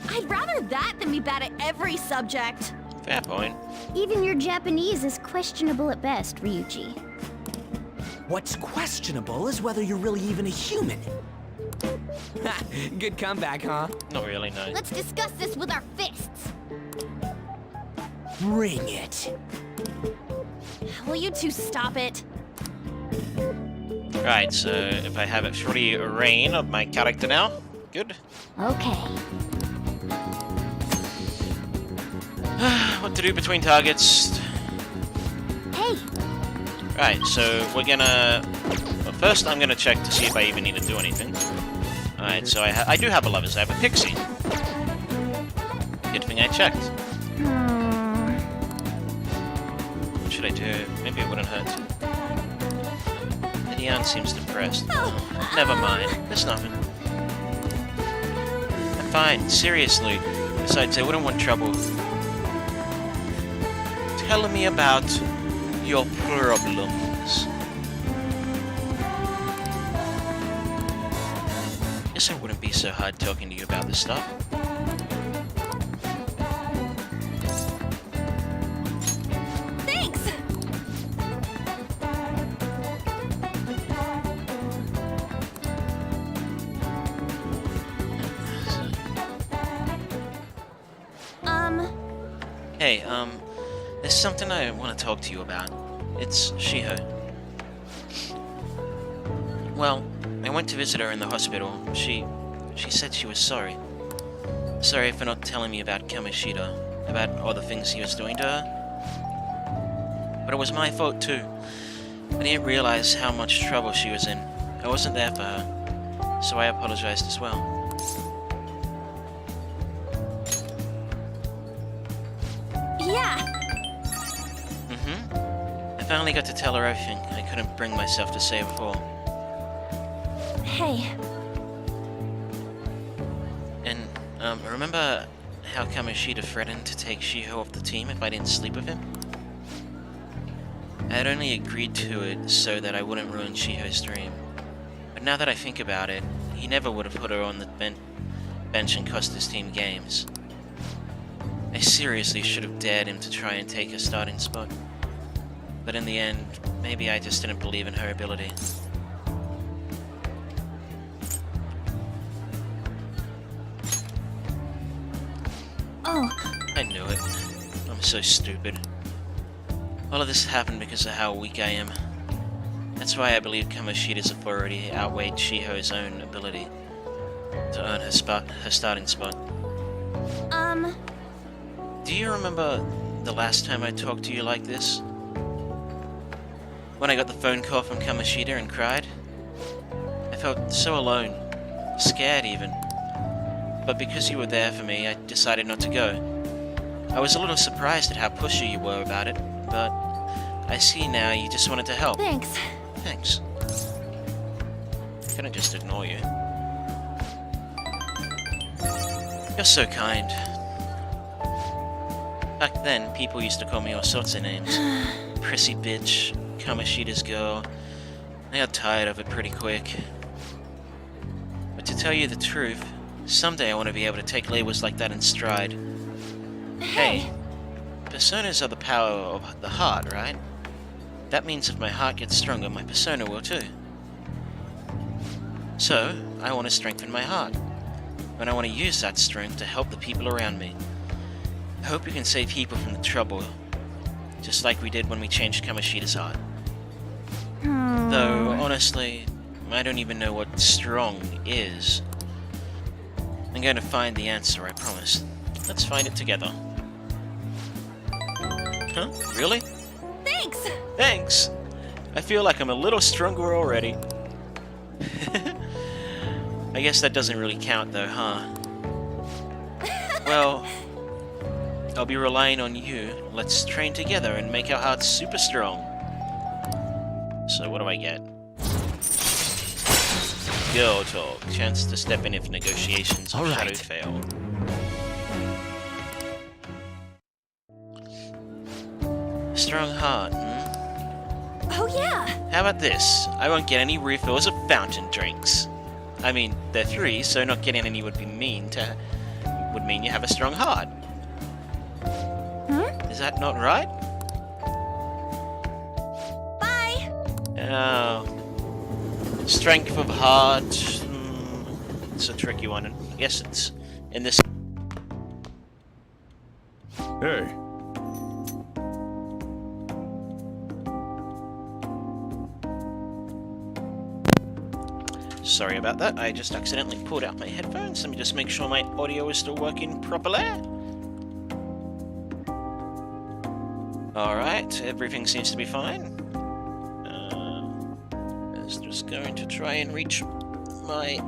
I'd rather that than be bad at every subject. Fair point. Even your Japanese is questionable at best, Ryuji. What's questionable is whether you're really even a human. Good comeback, huh? Not really, no. Let's discuss this with our fists. Bring it. Will you two stop it? Right, so if I have it free reign of my character now, good. Okay. What to do between targets? Hey! Right, so we're gonna... Well, first I'm gonna check to see if I even need to do anything. Alright, so I do have a lovers. I have a pixie. Good thing I checked. What should I do? Maybe it wouldn't hurt. Dion seems depressed. Never mind. There's nothing. I'm fine. Seriously. Besides, I wouldn't want trouble. Tell me about your problems. Guess it wouldn't be so hard talking to you about this stuff. Thanks! Hey, there's something I want to talk to you about. It's Shiho. Well, I went to visit her in the hospital. She said she was sorry. Sorry for not telling me about Kamoshida, about all the things he was doing to her. But it was my fault too. I didn't realize how much trouble she was in. I wasn't there for her, so I apologized as well. Yeah! I finally got to tell her everything I couldn't bring myself to say before. Hey. And, remember how Kamoshida threatened to take Shiho off the team if I didn't sleep with him? I had only agreed to it so that I wouldn't ruin Shiho's dream. But now that I think about it, he never would have put her on the bench and cost his team games. I seriously should have dared him to try and take a starting spot. But in the end, maybe I just didn't believe in her ability. Oh. I knew it. I'm so stupid. All of this happened because of how weak I am. That's why I believe Kamoshida's authority outweighed Shiho's own ability to earn her starting spot. Do you remember the last time I talked to you like this? When I got the phone call from Kamoshida and cried? I felt so alone, scared even. But because you were there for me, I decided not to go. I was a little surprised at how pushy you were about it, but I see now you just wanted to help. Thanks. Thanks. Couldn't just ignore you. You're so kind. Back then, people used to call me all sorts of names. Prissy bitch, Kamoshida's girl. I got tired of it pretty quick. But to tell you the truth, someday I want to be able to take labels like that in stride. Hey, personas are the power of the heart, right? That means if my heart gets stronger, my persona will too. So, I want to strengthen my heart. And I want to use that strength to help the people around me. I hope we can save people from the trouble, just like we did when we changed Kamoshida's heart. Though, honestly, I don't even know what strong is. I'm going to find the answer, I promise. Let's find it together. Huh? Really? Thanks! Thanks! I feel like I'm a little stronger already. I guess that doesn't really count though, huh? Well, I'll be relying on you. Let's train together and make our hearts super strong. So what do I get? Girl talk. Chance to step in if negotiations or shadow fail. Strong heart, Oh yeah! How about this? I won't get any refills of fountain drinks. I mean, they're free, so not getting any would mean you have a strong heart. Is that not right? Bye! Oh. Strength of heart. It's a tricky one. I guess it's in this. Hey. Sorry about that. I just accidentally pulled out my headphones. Let me just make sure my audio is still working properly. Alright, everything seems to be fine. Just going to try and reach my...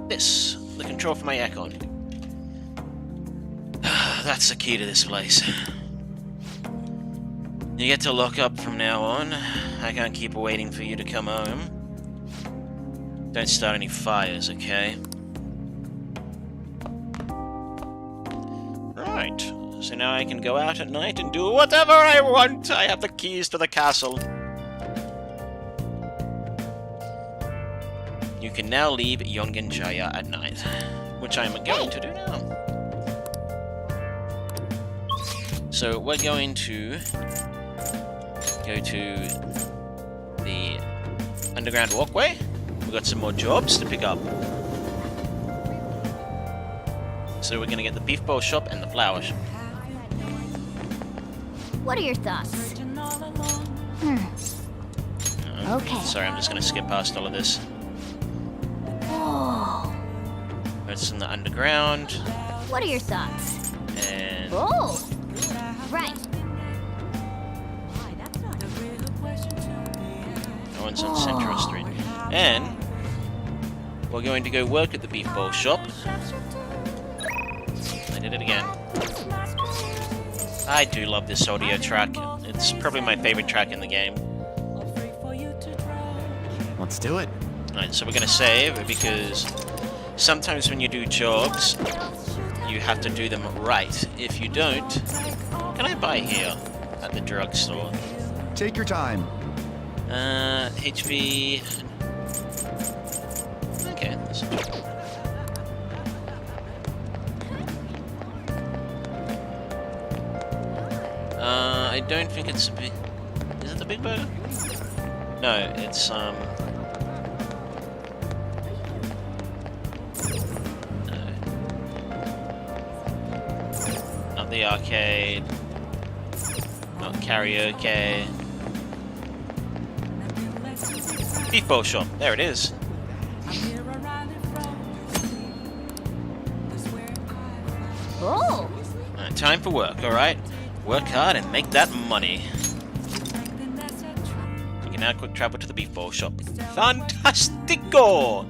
This. The control for my aircon. That's the key to this place. You get to lock up from now on. I can't keep waiting for you to come home. Don't start any fires, okay? Right. So now I can go out at night and do whatever I want! I have the keys to the castle. You can now leave Yongenjaya at night, which I'm going to do now. So we're going to go to the underground walkway. We've got some more jobs to pick up. So we're going to get the beef bowl shop and the flower shop. What are your thoughts? Okay. Sorry, I'm just going to skip past all of this. Oh. It's in the underground. What are your thoughts? And... Oh! Right. That one's on Central Street. And... we're going to go work at the beef bowl shop. I did it again. I do love this audio track. It's probably my favorite track in the game. Let's do it. Alright, so we're going to save, because sometimes when you do jobs, you have to do them right. If you don't... Can I buy here at the drugstore? Take your time. HP... Okay, that's I don't think it's a big... Is it the Big Burger? No, it's, No. Not the arcade. Not karaoke. Beef bowl shop. There it is. Oh! Time for work, alright? Work hard and make that money. You can now quick travel to the beef bowl shop. Fantastico!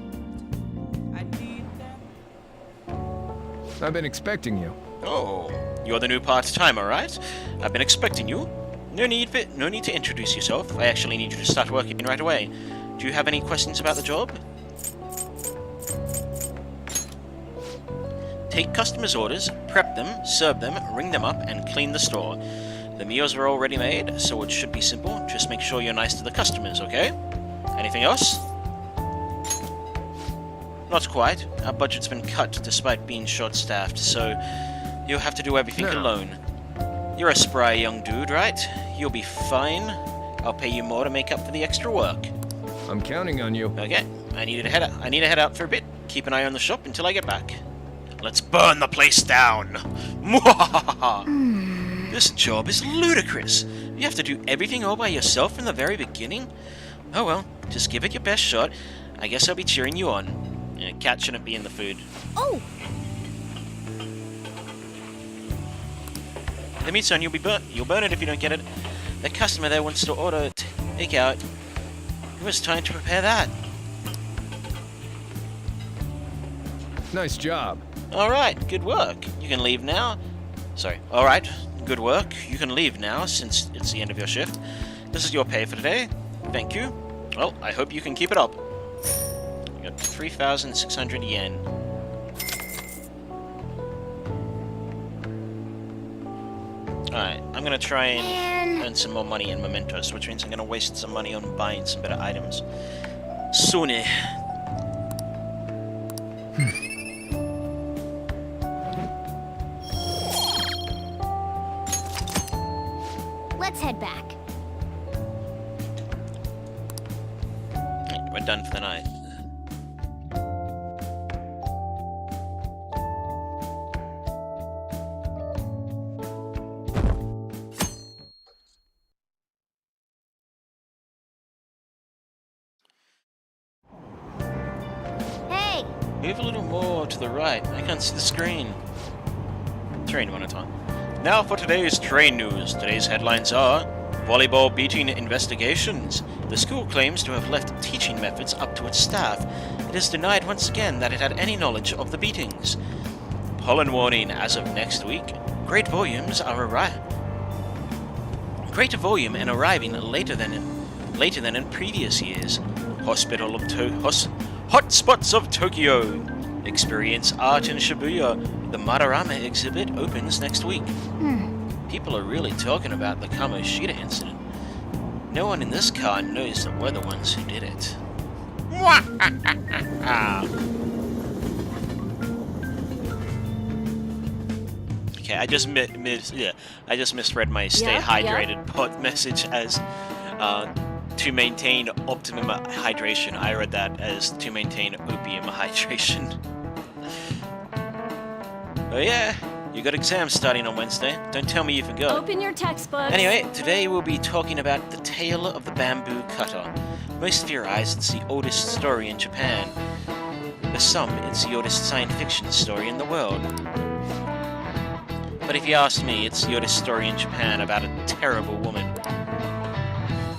I've been expecting you. Oh, you're the new part-timer, right? I've been expecting you. No need to introduce yourself. I actually need you to start working right away. Do you have any questions about the job? Take customers' orders, prep them, serve them, ring them up, and clean the store. The meals are already made, so it should be simple. Just make sure you're nice to the customers, okay? Anything else? Not quite. Our budget's been cut despite being short-staffed, so you'll have to do everything alone. You're a spry young dude, right? You'll be fine. I'll pay you more to make up for the extra work. I'm counting on you. Okay, I need to head out for a bit. Keep an eye on the shop until I get back. Let's burn the place down! This job is ludicrous. You have to do everything all by yourself from the very beginning? Oh well, just give it your best shot. I guess I'll be cheering you on. Cat shouldn't be in the food. Oh! The meat's on, you'll burn it if you don't get it. The customer there wants to order takeout. It was time to prepare that. Nice job. Alright, good work. You can leave now. Sorry. Alright, good work. You can leave now, since it's the end of your shift. This is your pay for today. Thank you. Well, I hope you can keep it up. You got 3,600 yen. Alright, I'm gonna try and earn some more money in mementos, which means I'm gonna waste some money on buying some better items. Sune. Let's head back. We're done for the night. Hey! Move a little more to the right. I can't see the screen. Train one at a time. Now for today's train news. Today's headlines are... volleyball beating investigations. The school claims to have left teaching methods up to its staff. It has denied once again that it had any knowledge of the beatings. Pollen warning as of next week. Greater volume and arriving later than in previous years. Hotspots of Tokyo. Experience art in Shibuya. The Madarame exhibit opens next week. People are really talking about the Kamoshida incident. No one in this car knows that we're the ones who did it. Okay, I just misread my stay hydrated pot message as to maintain optimum hydration. I read that as to maintain opium hydration. Oh yeah, you got exams starting on Wednesday. Don't tell me you forgot. Open your textbooks. Anyway, today we'll be talking about The Tale of the Bamboo Cutter. Most theorize it's the oldest story in Japan. For some, it's the oldest science fiction story in the world. But if you ask me, it's the oldest story in Japan about a terrible woman.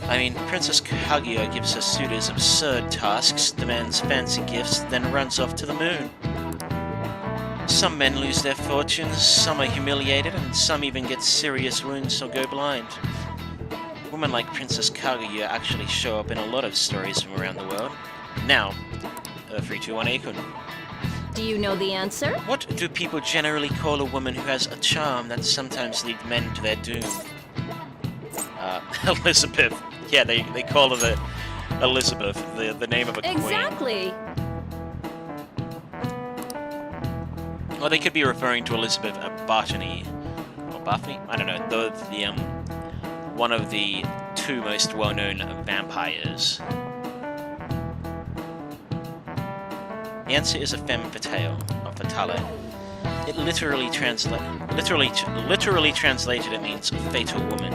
I mean, Princess Kaguya gives her suitors absurd tasks, demands fancy gifts, then runs off to the moon. Some men lose their fortunes, some are humiliated, and some even get serious wounds or go blind. Women like Princess Kaguya actually show up in a lot of stories from around the world. Now, 321A-kun. Do you know the answer? What do people generally call a woman who has a charm that sometimes leads men to their doom? Elizabeth. Yeah, they call her the Elizabeth, the name of a queen. Exactly. Or they could be referring to Elizabeth Bartany, or Buffy. I don't know. The one of the two most well-known vampires. The answer is a femme fatale, or fatale. It literally translated, it means fatal woman.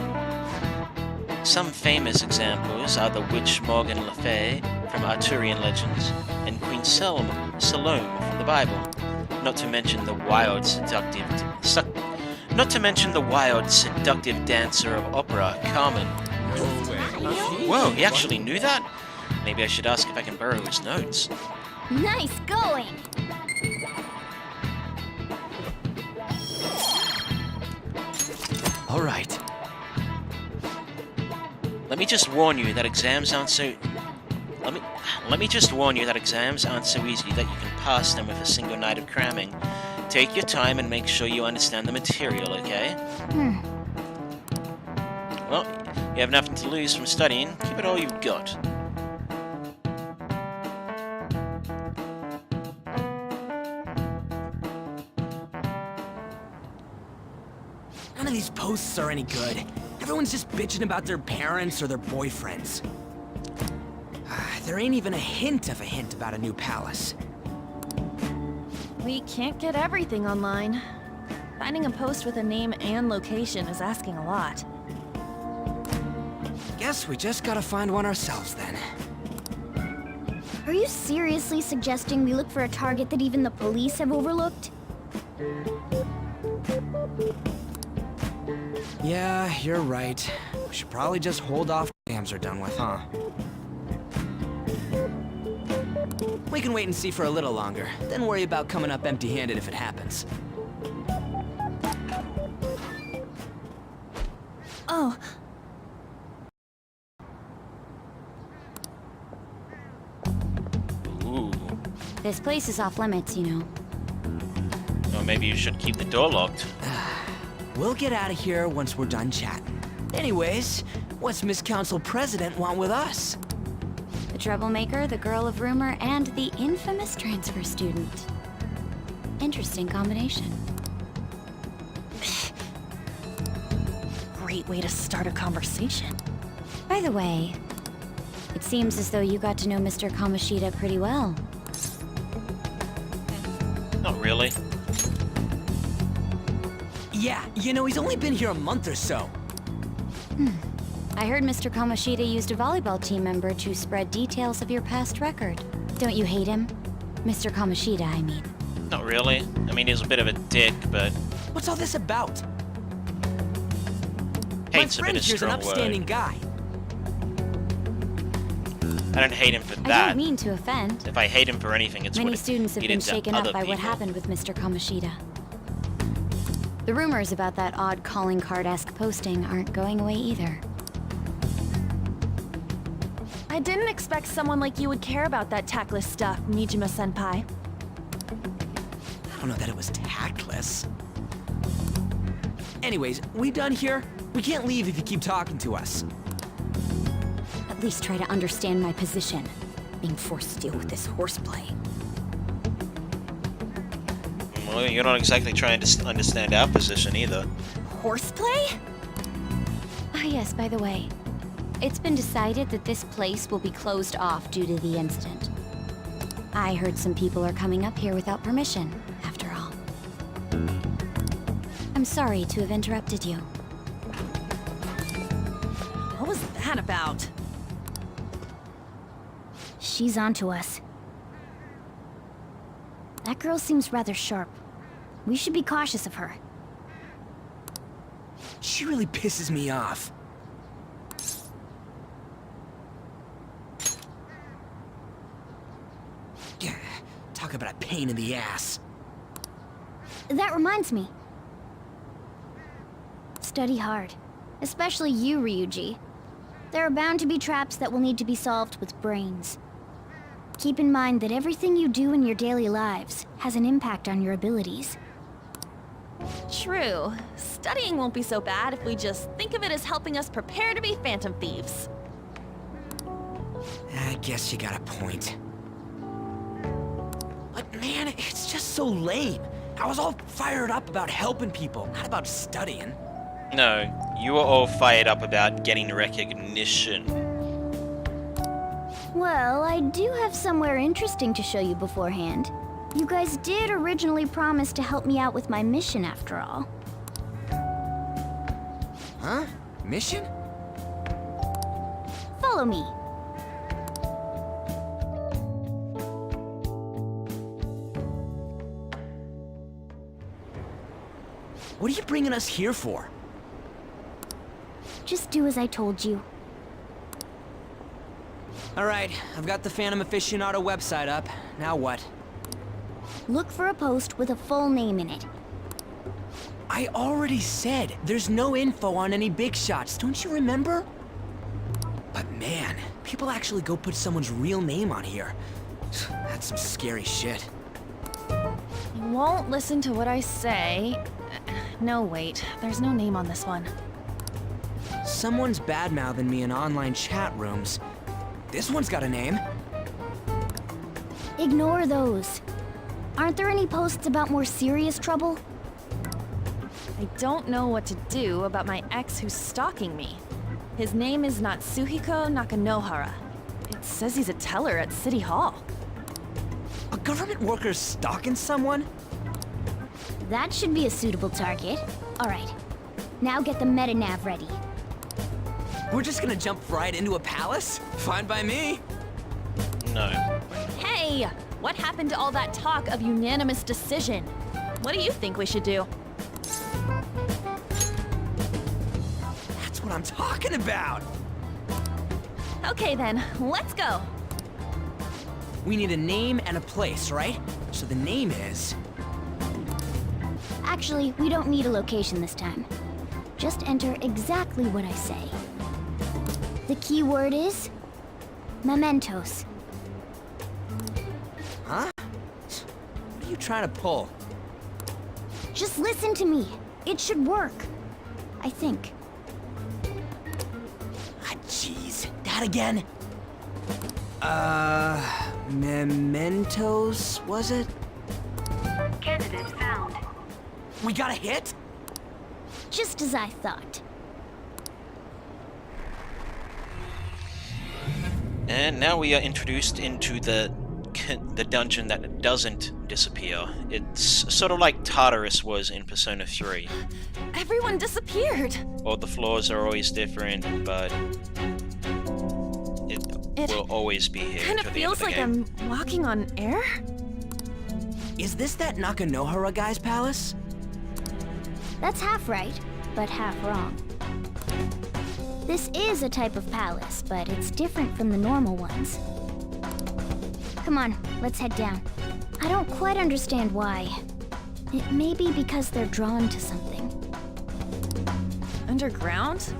Some famous examples are the witch Morgan Le Fay from Arthurian legends and Queen Salome from the Bible. Not to mention the wild seductive dancer of opera, Carmen. Whoa, he actually knew that? Maybe I should ask if I can borrow his notes. Nice going! All right. Let me just warn you that exams aren't so... Let me just warn you that exams aren't so easy that you can pass them with a single night of cramming. Take your time and make sure you understand the material, okay? Well, you have nothing to lose from studying. Keep it all you've got. None of these posts are any good. Everyone's just bitching about their parents or their boyfriends. There ain't even a hint about a new palace. We can't get everything online. Finding a post with a name and location is asking a lot. Guess we just gotta find one ourselves then. Are you seriously suggesting we look for a target that even the police have overlooked? Yeah, you're right. We should probably just hold off till exams are done with, huh? We can wait and see for a little longer, then worry about coming up empty-handed if it happens. Oh. Ooh. This place is off limits, you know. Or maybe you should keep the door locked. We'll get out of here once we're done chatting. Anyways, what's Miss Council President want with us? The troublemaker, the girl of rumor, and the infamous transfer student. Interesting combination. Great way to start a conversation. By the way, it seems as though you got to know Mr. Kamoshida pretty well. Not really. Yeah, you know, he's only been here a month or so. I heard Mr. Kamoshida used a volleyball team member to spread details of your past record. Don't you hate him? Mr. Kamoshida, I mean. Not really. I mean, he's a bit of a dick, but... What's all this about? Hate's a bit friend of here's an strong upstanding word. guy. I don't hate him for I that. don't mean to offend. If I hate him for anything, it's Many what students have he been did to shaken up other by what people. happened with Mr. Kamoshida. The rumors about that odd calling card-esque posting aren't going away either. I didn't expect someone like you would care about that tactless stuff, Nijima-senpai. I don't know that it was tactless. Anyways, we done here? We can't leave if you keep talking to us. At least try to understand my position. Being forced to deal with this horseplay. Well, you're not exactly trying to understand our position either. Horseplay? Ah yes, by the way. It's been decided that this place will be closed off due to the incident. I heard some people are coming up here without permission, after all. I'm sorry to have interrupted you. What was that about? She's onto us. That girl seems rather sharp. We should be cautious of her. She really pisses me off. Yeah, talk about a pain in the ass. That reminds me. Study hard. Especially you, Ryuji. There are bound to be traps that will need to be solved with brains. Keep in mind that everything you do in your daily lives has an impact on your abilities. True. Studying won't be so bad if we just think of it as helping us prepare to be phantom thieves. I guess you got a point. But man, it's just so lame. I was all fired up about helping people, not about studying. No, you were all fired up about getting recognition. Well, I do have somewhere interesting to show you beforehand. You guys did originally promise to help me out with my mission after all. Huh? Mission? Follow me. What are you bringing us here for? Just do as I told you. Alright, I've got the Phantom Aficionado website up. Now what? Look for a post with a full name in it. I already said, there's no info on any big shots, don't you remember? But man, people actually go put someone's real name on here. That's some scary shit. You won't listen to what I say. No, wait. There's no name on this one. Someone's bad-mouthing me in online chat rooms. This one's got a name. Ignore those. Aren't there any posts about more serious trouble? I don't know what to do about my ex who's stalking me. His name is Natsuhiko Nakanohara. It says he's a teller at City Hall. A government worker's stalking someone? That should be a suitable target. Alright. Now get the metanav ready. We're just gonna jump right into a palace? Fine by me. No. Hey! What happened to all that talk of unanimous decision? What do you think we should do? That's what I'm talking about! Okay then, let's go! We need a name and a place, right? So the name is... Actually, we don't need a location this time. Just enter exactly what I say. The key word is... mementos. Huh? What are you trying to pull? Just listen to me. It should work. I think. Ah, jeez. That again? Mementos, was it? Candidate found. We got a hit? Just as I thought. And now we are introduced into the dungeon that doesn't disappear. It's sort of like Tartarus was in Persona 3. Everyone disappeared! All the floors are always different, but it will always be here Kind until of the end of feels the like game. I'm walking on air? Is this that Nakanohara guy's palace? That's half right, but half wrong. This is a type of palace, but it's different from the normal ones. Come on, let's head down. I don't quite understand why. It may be because they're drawn to something. Underground?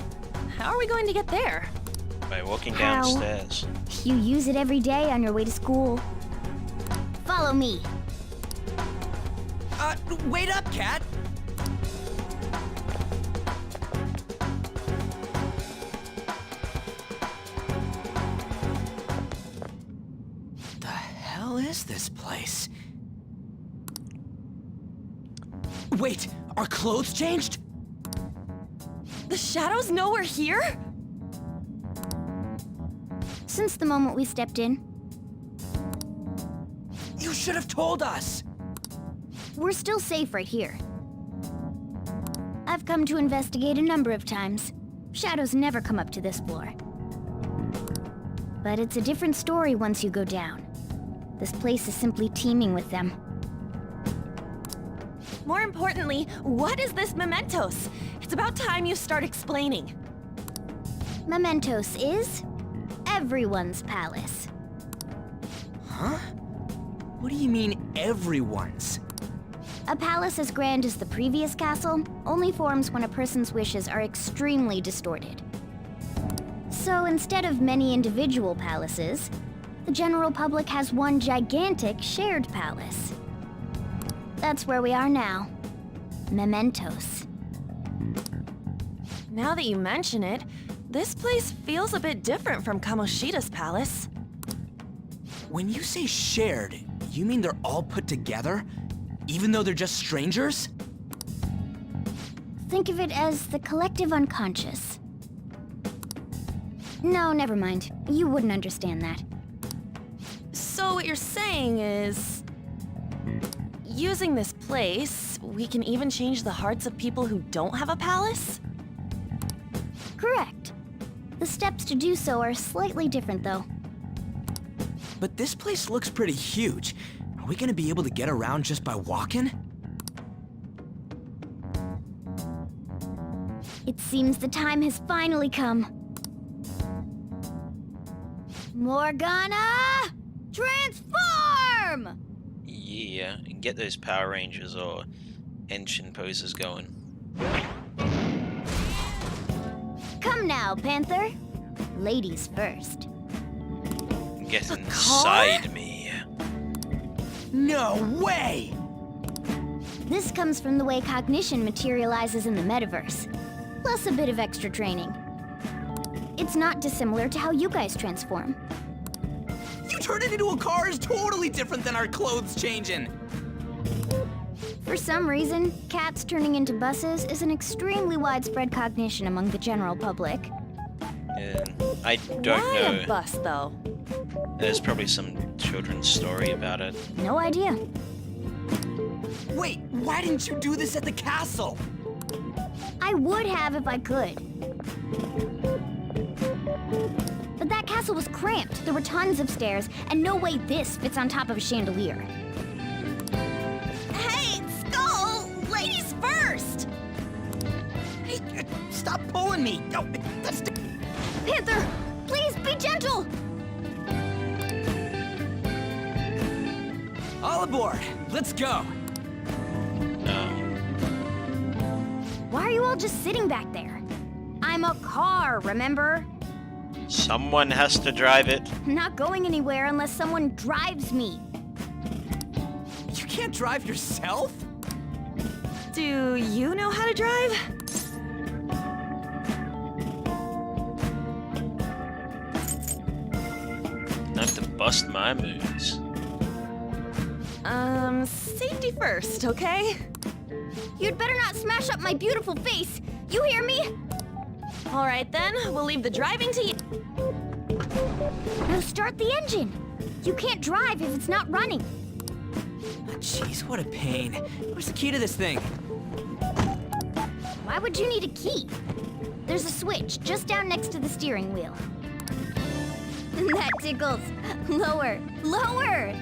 How are we going to get there? By walking How? downstairs. You use it every day on your way to school. Follow me. Wait up, Cat! The hell is this place? Wait, our clothes changed? The shadows know we're here? Since the moment we stepped in, You should have told us! we're still safe right here. I've come to investigate a number of times. Shadows never come up to this floor. But it's a different story once you go down. This place is simply teeming with them. More importantly, what is this Mementos? It's about time you start explaining. Mementos is everyone's palace. Huh? What do you mean, everyone's? A palace as grand as the previous castle only forms when a person's wishes are extremely distorted. So instead of many individual palaces, the general public has one gigantic shared palace. That's where we are now. Mementos. Now that you mention it, this place feels a bit different from Kamoshida's palace. When you say shared, you mean they're all put together? Even though they're just strangers? Think of it as the collective unconscious. No, never mind. You wouldn't understand that. So what you're saying is... using this place, we can even change the hearts of people who don't have a palace? Correct. The steps to do so are slightly different, though. But this place looks pretty huge. Are we gonna be able to get around just by walking? It seems the time has finally come. Morgana! Transform! Yeah, and get those Power Rangers or Engine poses going. Come now, Panther. Ladies first. Get inside me. No way! This comes from the way cognition materializes in the metaverse, plus a bit of extra training. It's not dissimilar to how you guys transform. You turned it into a car is totally different than our clothes changing. For some reason, cats turning into buses is an extremely widespread cognition among the general public. I don't Why know. a bus, though? There's probably some children's story about it. No idea. Wait, why didn't you do this at the castle? I would have if I could. But that castle was cramped. There were tons of stairs, and no way this fits on top of a chandelier. Hey, Skull! Ladies first! Hey, stop pulling me! No, that's... Panther, please be gentle! All aboard! Let's go! No. Why are you all just sitting back there? I'm a car, remember? Someone has to drive it. I'm not going anywhere unless someone drives me. You can't drive yourself? Do you know how to drive? Not to bust my moves. Safety first, okay? You'd better not smash up my beautiful face. You hear me? All right then, we'll leave the driving to you. Now start the engine. You can't drive if it's not running. Jeez, what a pain. Where's the key to this thing? Why would you need a key? There's a switch just down next to the steering wheel. That tickles. Lower, lower!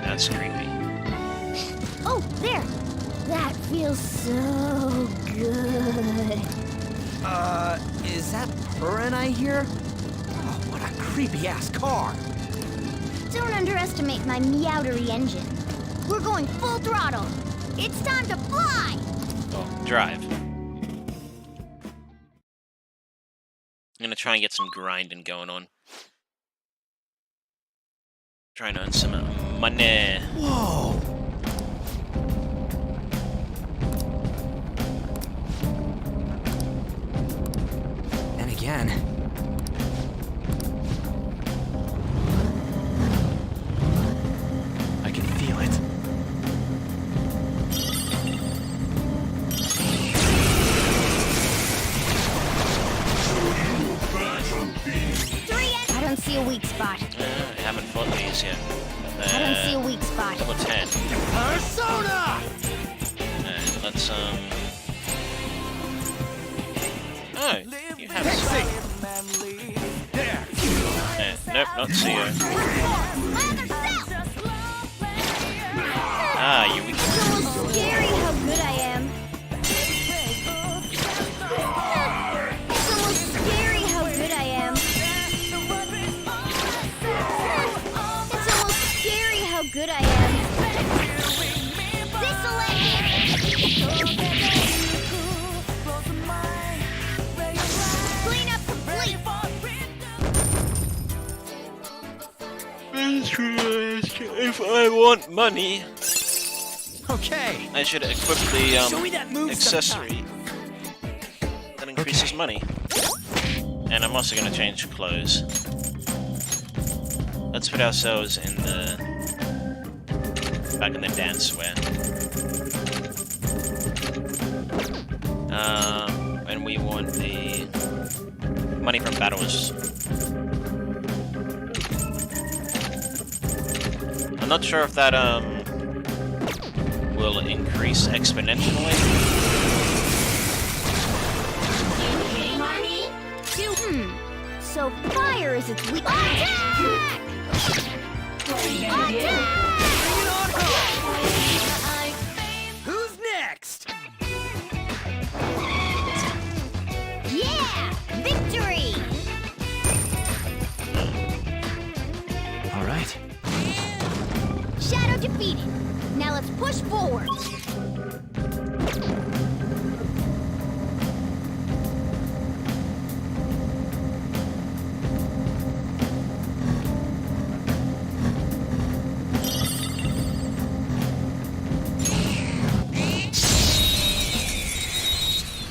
That's creepy. Oh, there! That feels so good. Is that Purin I hear? Oh, what a creepy-ass car. Don't underestimate my meowdery engine. We're going full throttle. It's time to fly! Oh, drive. I'm gonna try and get some grinding going on. Trying to earn some money. Whoa! And again. I can feel it. I don't see a weak spot. I haven't fought these yet. I don't see a weak spot. Level 10. Persona! Let's Oh, you have nope, not CEO. Ah, you weak. It's almost scary how good I am. It's almost scary how good I am. It's almost scary how good I am. This'll end it. Clean up complete. If I want money, Okay. I should equip the Show me that move accessory that increases money. And I'm also gonna change clothes. Let's put ourselves in the back in the dance wear. And we want the money from battles. I'm not sure if that will increase exponentially. So fire is its weak. Attack! Attack! Who's next? Yeah! Victory! All right. Shadow defeated. Now let's push forward.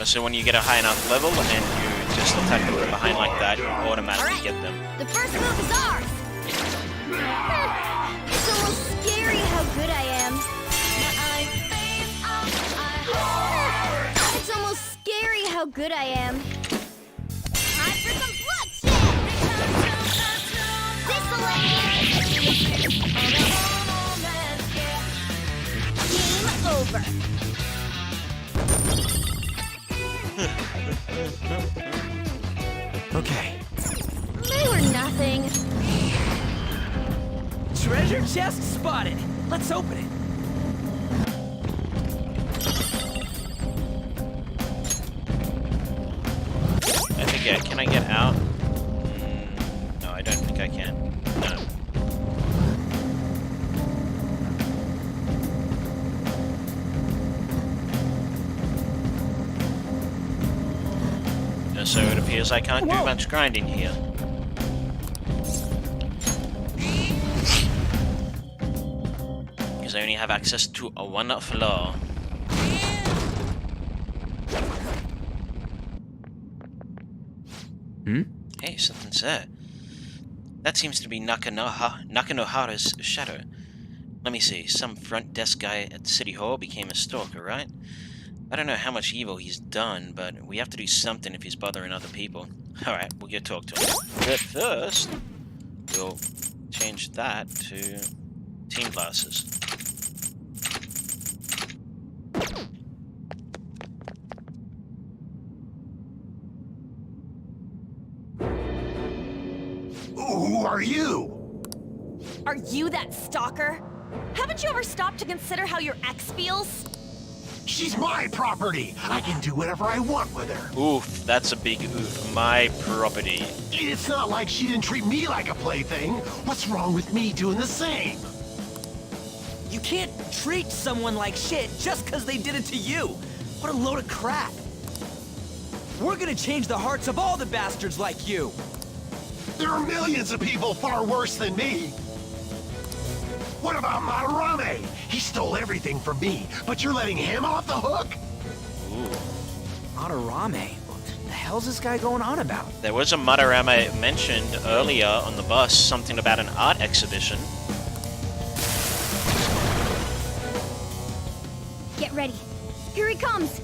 So when you get a high enough level and you just attack them from behind like that, you automatically get them. The first move is ours. It's almost scary how good I am. It's almost scary how good I am. Time for some bloodshed! This'll end it. Game over. Okay. They were nothing. Treasure chest spotted. Let's open it. I think, yeah, can I get out? No, I don't think I can. No. So it appears I can't do much grinding here. Because I only have access to a one floor. Hey, something's there. That seems to be Nakanohara's shadow. Let me see, some front desk guy at City Hall became a stalker, right? I don't know how much evil he's done, but we have to do something if he's bothering other people. Alright, we'll go talk to him. But first, we'll change that to team classes. Who are you? Are you that stalker? Haven't you ever stopped to consider how your ex feels? She's my property. I can do whatever I want with her. Oof, that's a big oof. My property. It's not like she didn't treat me like a plaything. What's wrong with me doing the same? You can't treat someone like shit just because they did it to you. What a load of crap. We're gonna change the hearts of all the bastards like you. There are millions of people far worse than me. What about Madarame? He stole everything from me, but you're letting him off the hook? Madarame? What the hell's this guy going on about? There was a Madarame mentioned earlier on the bus, something about an art exhibition. Get ready. Here he comes.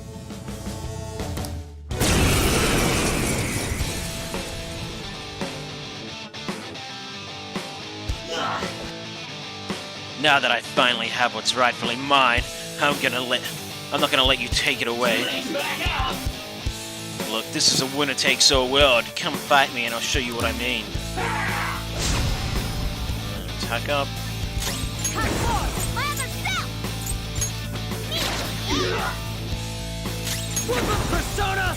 Now that I finally have what's rightfully mine, I'm not gonna let you take it away. Look, this is a winner takes all world. Come fight me and I'll show you what I mean. Tuck up. Persona!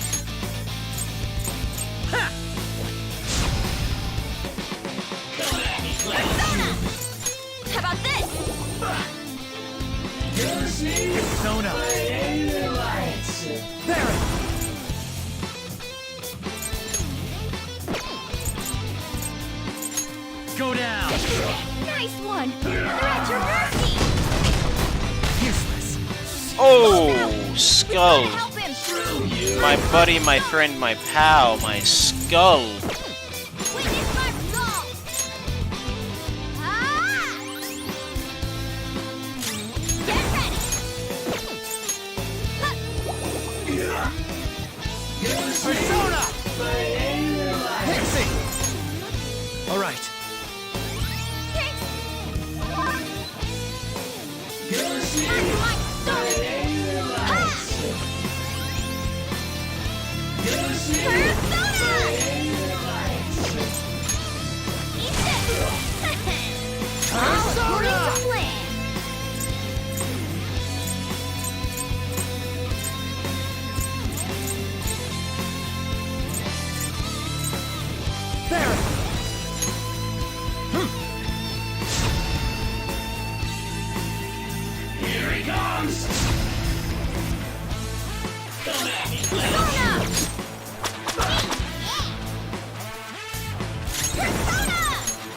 Ha! How about this? Persona! Baron! Go down! Nice one. They're at your mercy. Useless. Oh, skull. Help him. My buddy, my friend, my pal, my skull. Witness my skull. Ah! Get ready. Persona! Pixie! All right.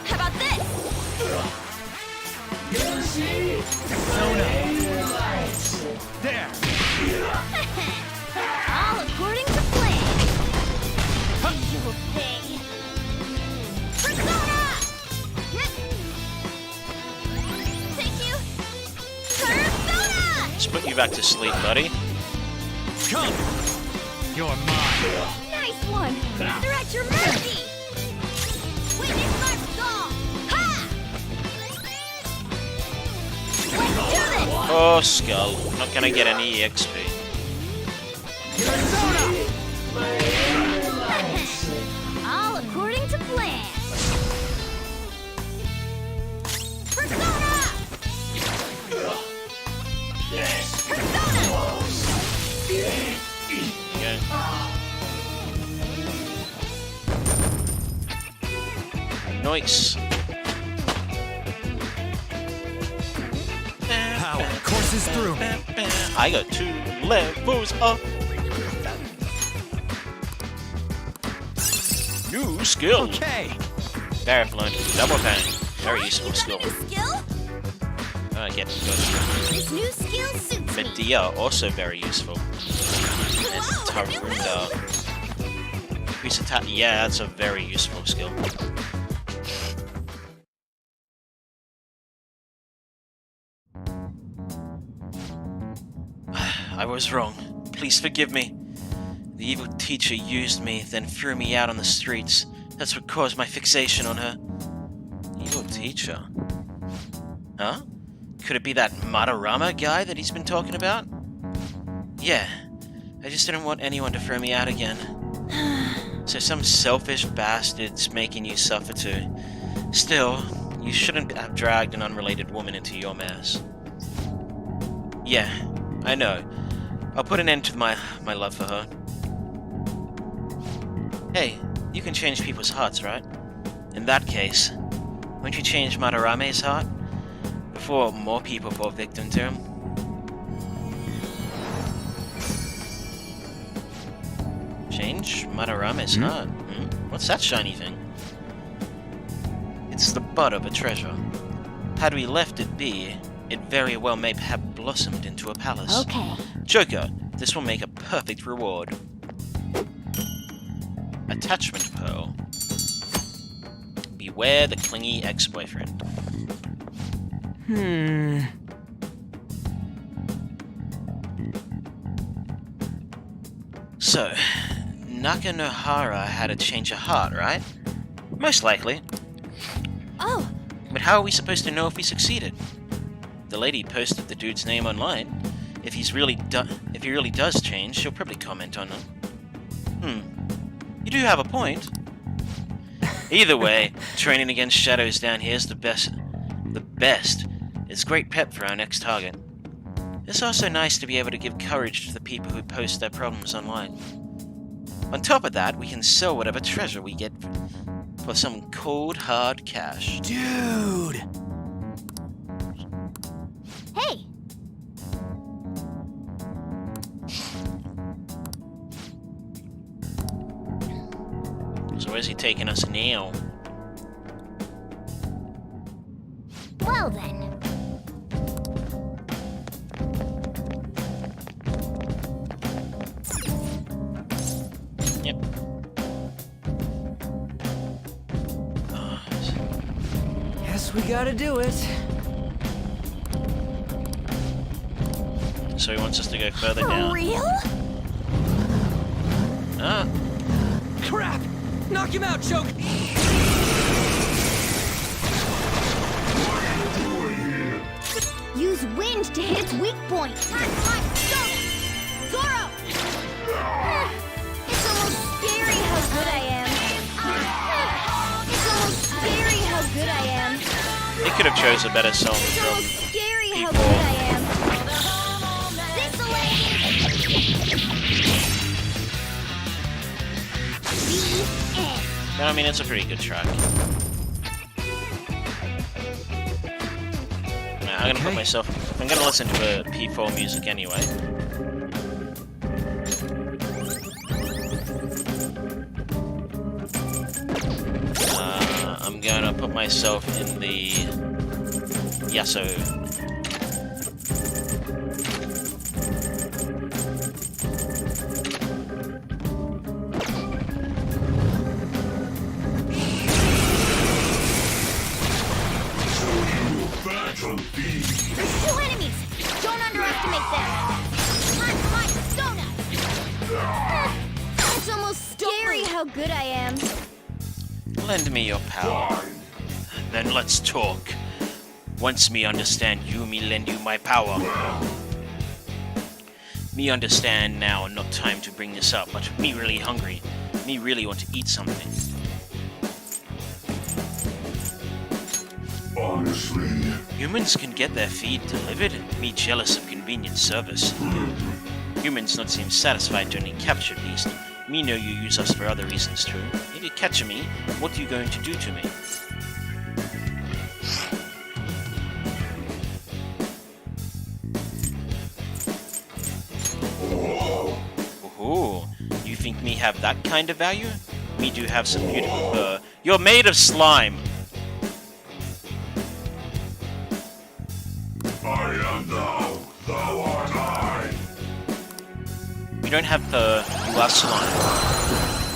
How about this? There! All according to plan. You will pay. Persona! Thank you. Persona! Let's put you back to sleep, buddy. Come! You're mine! Nice one. They're at your mercy. Witness my skull. Ha! Let's do this. Oh, skull. Not gonna get any EXP. All according to plan. Persona! Okay. Nice. Power courses through me. I got 2 levels up. New skill. Okay. Barrett learned double bang. Very useful You got skill. a new skill? Get good. This new skill suits me. Medea, also very useful. And Whoa, have you Tarunda. Increase attack. Yeah, that's a very useful skill. I was wrong. Please forgive me. The evil teacher used me, then threw me out on the streets. That's what caused my fixation on her. Evil teacher? Huh? Could it be that Madarame guy that he's been talking about? Yeah. I just didn't want anyone to throw me out again. So some selfish bastard's making you suffer too. Still, you shouldn't have dragged an unrelated woman into your mess. Yeah, I know. I'll put an end to my love for her. Hey, you can change people's hearts, right? In that case, won't you change Madarame's heart? Before more people fall victim to him? Change Madarame's heart? What's that shiny thing? It's the bud of a treasure. Had we left it be, it very well may have blossomed into a palace. Okay. Joker, this will make a perfect reward. Attachment pearl. Beware the clingy ex-boyfriend. So, Nakanohara had to change her heart, right? Most likely. Oh, But how are we supposed to know if we succeeded? The lady posted the dude's name online. If he really does change, she'll probably comment on him. You do have a point. Either way, training against shadows down here is the best. It's great prep for our next target. It's also nice to be able to give courage to the people who post their problems online. On top of that, we can sell whatever treasure we get for some cold, hard cash. Dude! Hey! So where's he taking us now? Well then. Yep. Guess we gotta do it. So he wants us to go further For down. real? Ah, Crap! Knock him out, Choke! Use wind to hit its weak point. Zoro! It's almost scary how good I am. It's almost scary how good I am. he could have chose a better song It's from almost scary how P4. good I am. The end. But I mean, it's a pretty good track. Now, I'm gonna put myself. I'm gonna listen to the P4 music anyway. I'm gonna put myself in the Yaso. There's two enemies! Don't underestimate them! My Sona! It's almost scary how good I am. Lend me your power. Then let's talk. Once me understand you, me lend you my power. Me understand now, not time to bring this up, but me really hungry. Me really want to eat something. Honestly, Humans can get their feed delivered. Me jealous of convenient service. Humans not seem satisfied to only capture beast. Me know you use us for other reasons too. If you capture me, what you going to do to me? Oh, you think me have that kind of value? Me do have some beautiful fur. You're made of slime. I am thou, thou art I. You don't have fur, you are slime.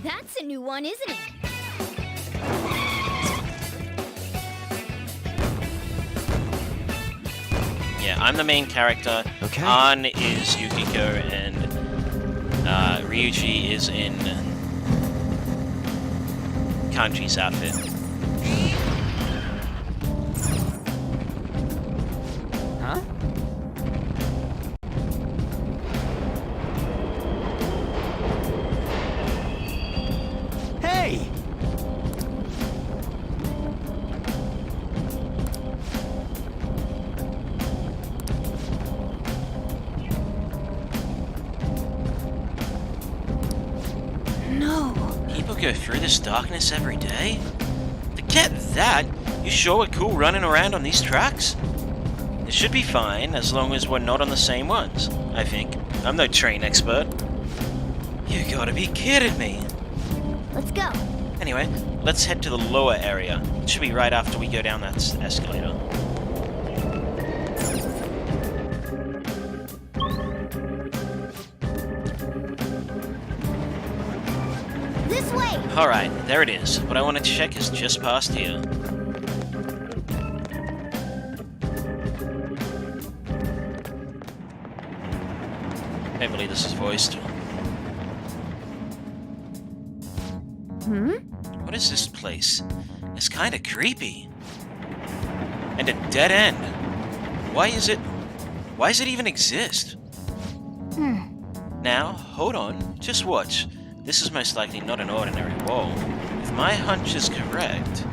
That's a new one, isn't it? Yeah, I'm the main character. Okay. An is Yukiko, and Ryuji is in Kanji's outfit. Huh? Hey! go through this darkness every day? Forget that! You sure we're cool running around on these tracks? It should be fine, as long as we're not on the same ones, I think. I'm no train expert. You gotta be kidding me! Let's go. Anyway, let's head to the lower area. It should be right after we go down that escalator. This way! Alright, there it is. What I want to check is just past here. Can't believe this is voiced. What is this place? It's kinda creepy. And a dead end. Why does it even exist? Now, hold on, just watch. This is most likely not an ordinary wall. If my hunch is correct...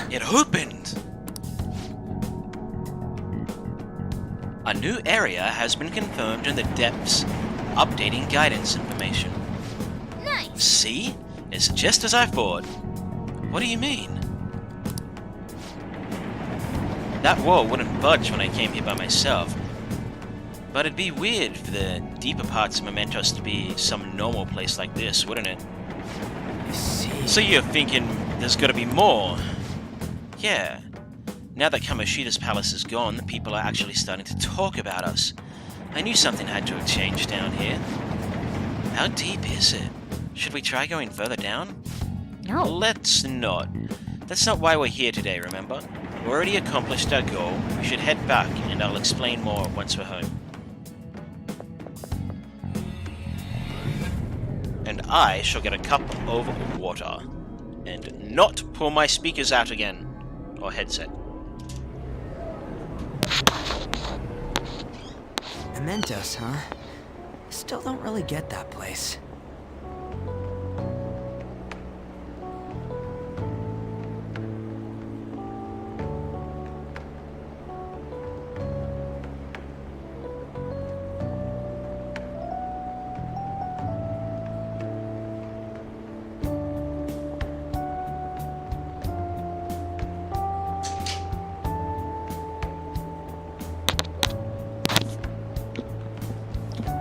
It opened! A new area has been confirmed in the depths, updating guidance information. Nice! See? It's just as I thought. What do you mean? That wall wouldn't budge when I came here by myself. But it'd be weird for the deeper parts of Mementos to be some normal place like this, wouldn't it? I see. So you're thinking there's gotta be more? Yeah. Now that Kamoshida's palace is gone, the people are actually starting to talk about us. I knew something had to have changed down here. How deep is it? Should we try going further down? No. Let's not. That's not why we're here today, remember? We already accomplished our goal. We should head back, and I'll explain more once we're home. And I shall get a cup of water. And not pull my speakers out again. Or headset. Mementos, huh? Still don't really get that place.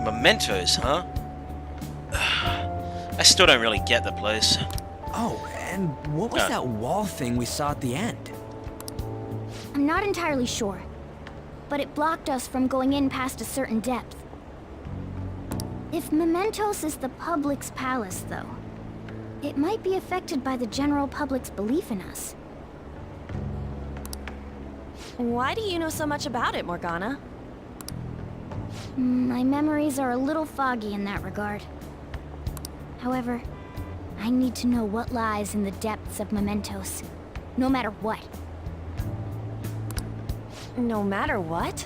Mementos, huh? I still don't really get the place. Oh, and what was that wall thing we saw at the end? I'm not entirely sure, but it blocked us from going in past a certain depth. If Mementos is the public's palace, though, it might be affected by the general public's belief in us. Why do you know so much about it, Morgana? My memories are a little foggy in that regard. However, I need to know what lies in the depths of Mementos, no matter what. No matter what?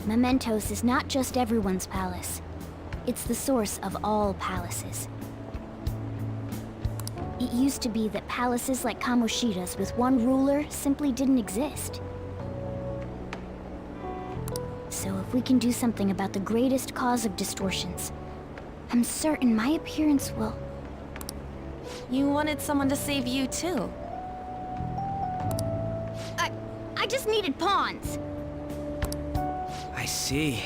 Mementos is not just everyone's palace. It's the source of all palaces. It used to be that palaces like Kamoshida's with one ruler simply didn't exist. So if we can do something about the greatest cause of distortions, I'm certain my appearance will... You wanted someone to save you, too. I just needed pawns. I see.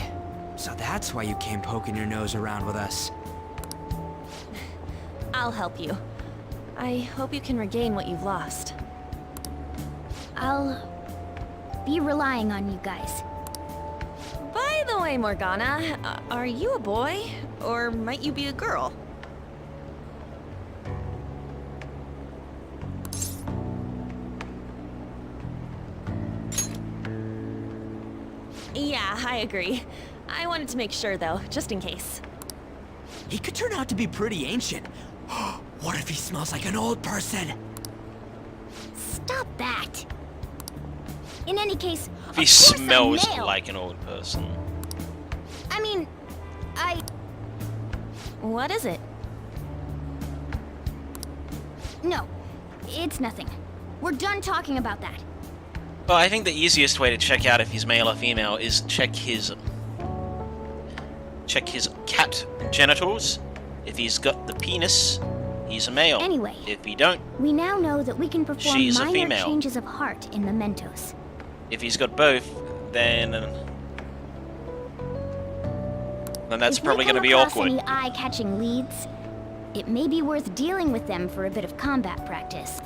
So that's why you came poking your nose around with us. I'll help you. I hope you can regain what you've lost. I'll be relying on you guys. By the way, Morgana, are you a boy? Or might you be a girl? Yeah, I agree. I wanted to make sure, though, just in case. He could turn out to be pretty ancient. What if he smells like an old person? Stop that! In any case, If he smells like an old person. I mean, What is it? No, it's nothing. We're done talking about that. Well, I think the easiest way to check out if he's male or female is check his cat genitals. If he's got the penis, he's a male. Anyway, if he don't, we now know that we can perform she's a minor female. changes of heart in mementos. If he's got both, then that's probably going to be awkward. If we come across any eye-catching leads, it may be worth dealing with them for a bit of combat practice.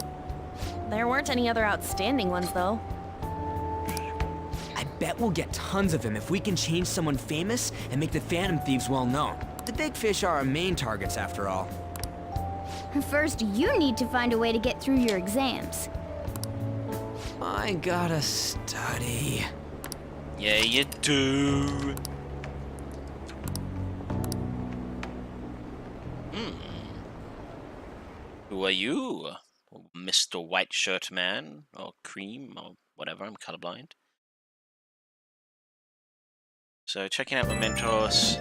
There weren't any other outstanding ones, though. I bet we'll get tons of them if we can change someone famous and make the Phantom Thieves well known. The big fish are our main targets, after all. First, you need to find a way to get through your exams. I gotta study. Yeah, you do. Who are you, Mr. White Shirt Man, or Cream, or whatever? I'm colorblind. So, checking out Mementos.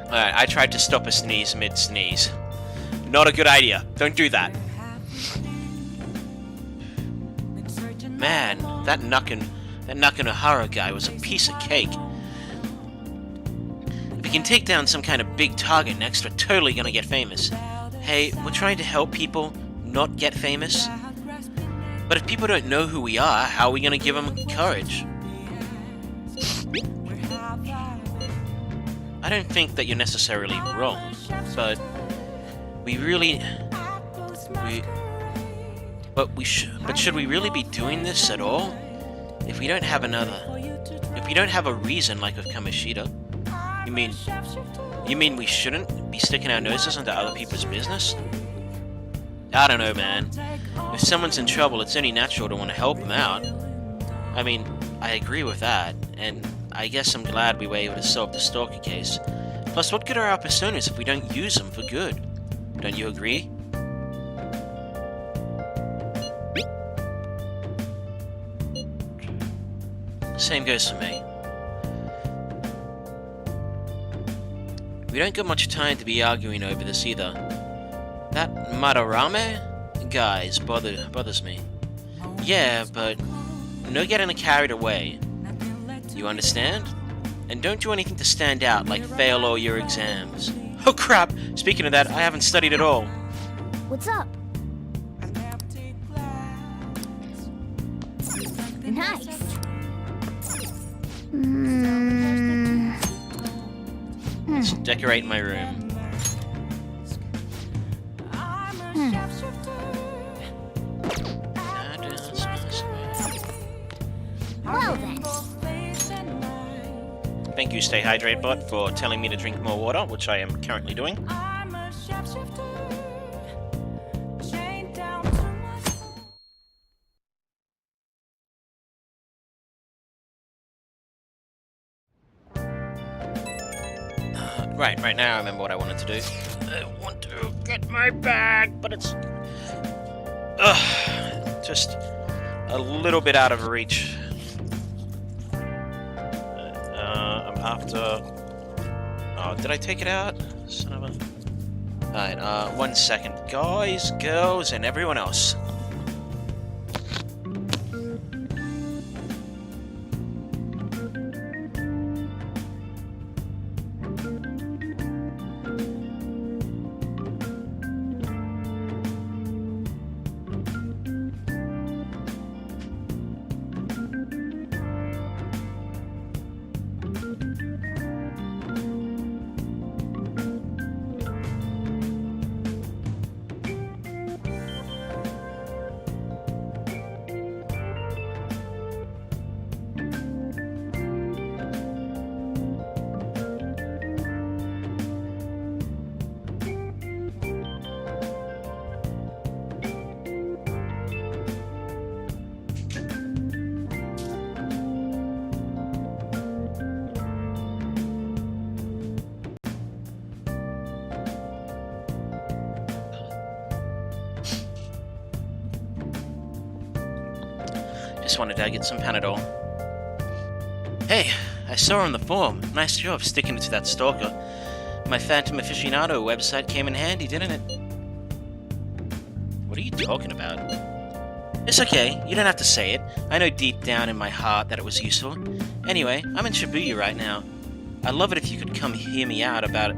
Alright, I tried to stop a sneeze mid-sneeze. Not a good idea. Don't do that. Man, that Nakanohara guy was a piece of cake. If we can take down some kind of big target next, we're totally gonna get famous. Hey, we're trying to help people not get famous. But if people don't know who we are, how are we gonna give them courage? I don't think that you're necessarily wrong, but But should we really be doing this at all? If we don't have a reason like with Kamoshida, you mean we shouldn't be sticking our noses into other people's business? I don't know, man. If someone's in trouble, it's only natural to want to help them out. I mean, I agree with that, and I guess I'm glad we were able to solve the Stalker case. Plus, what good are our personas if we don't use them for good? Don't you agree? Same goes for me. We don't got much time to be arguing over this either. That Madarame guys bothers me. Yeah, but no getting carried away. You understand? And don't do anything to stand out, like fail all your exams. Oh crap! Speaking of that, I haven't studied at all. What's up? Nice. Let's decorate my room. Well then. Thank you, Stay Hydrated Bot, for telling me to drink more water, which I am currently doing. Right now I remember what I wanted to do. I want to get my bag, but it's just a little bit out of reach. I'm after... Oh, did I take it out? Son of a... Alright, 1 second. Guys, girls, and everyone else. just wanted to get some Panadol. Hey, I saw on the forum. Nice job sticking it to that stalker. My Phantom Aficionado website came in handy, didn't it? What are you talking about? It's okay, you don't have to say it. I know deep down in my heart that it was useful. Anyway, I'm in Shibuya right now. I'd love it if you could come hear me out about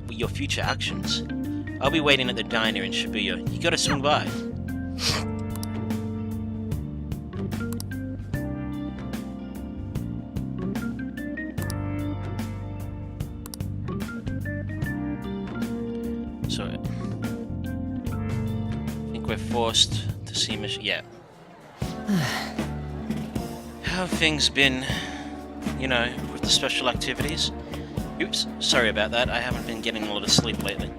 your future actions. I'll be waiting at the diner in Shibuya. You gotta swing by. So, I think we're forced to see yeah. How have things been, you know, with the special activities? Oops, sorry about that. I haven't been getting a lot of sleep lately.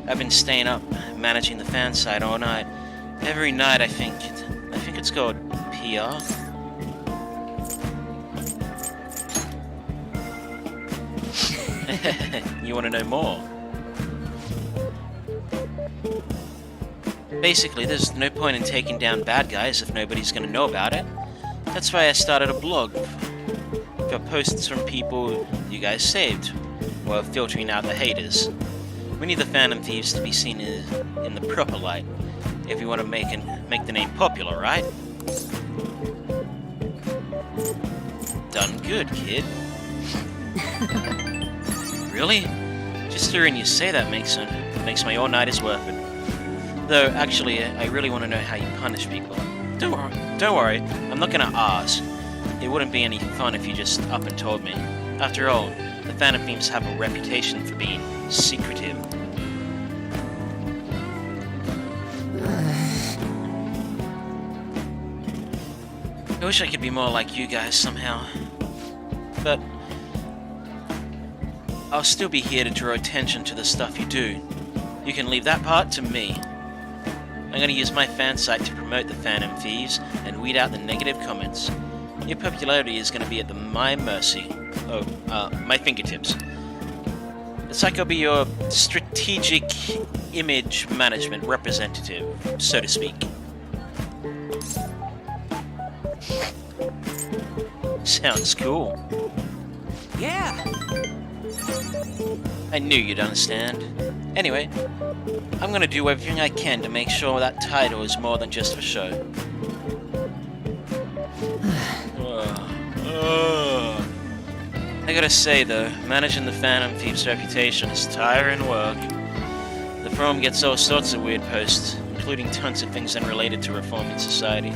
I've been staying up, managing the fan site all night. Every night, I think it's called PR. You want to know more? Basically, there's no point in taking down bad guys if nobody's gonna know about it. That's why I started a blog for posts from people you guys saved, while filtering out the haters. We need the Phantom Thieves to be seen in the proper light, if we want to make the name popular, right? Done good, kid. Really? Just hearing you say that makes my all-nighters worth it. Though, actually, I really want to know how you punish people. Don't worry, I'm not gonna ask. It wouldn't be any fun if you just up and told me. After all, the Phantom Thieves have a reputation for being secretive. I wish I could be more like you guys somehow. But I'll still be here to draw attention to the stuff you do. You can leave that part to me. I'm gonna use my fan site to promote the Phantom Thieves and weed out the negative comments. Your popularity is gonna be at my mercy. My fingertips. It's like I'll be your strategic image management representative, so to speak. Sounds cool. Yeah! I knew you'd understand. Anyway, I'm gonna do everything I can to make sure that title is more than just for show. I gotta say though, managing the Phantom Thieves' reputation is tiring work. The forum gets all sorts of weird posts, including tons of things unrelated to reforming society.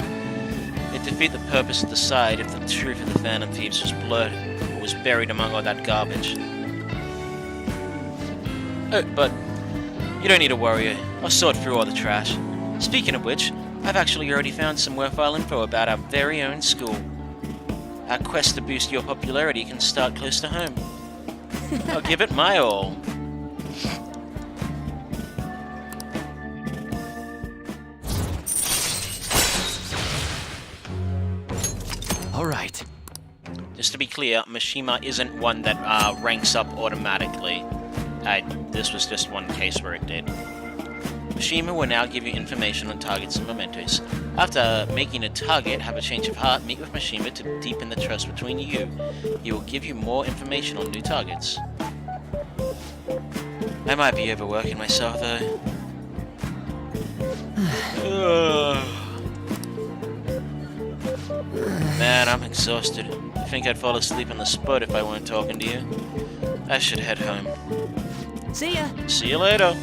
It'd defeat the purpose of the site if the truth of the Phantom Thieves was blurred or was buried among all that garbage. Oh, but you don't need to worry, I'll sort through all the trash. Speaking of which, I've actually already found some worthwhile info about our very own school. Our quest to boost your popularity can start close to home. I'll give it my all. Alright. Just to be clear, Mishima isn't one that ranks up automatically. This was just one case where it did. Mishima will now give you information on targets and mementos. After making a target have a change of heart, meet with Mishima to deepen the trust between you. He will give you more information on new targets. I might be overworking myself though. Man, I'm exhausted. I think I'd fall asleep on the spot if I weren't talking to you. I should head home. See ya! See you later!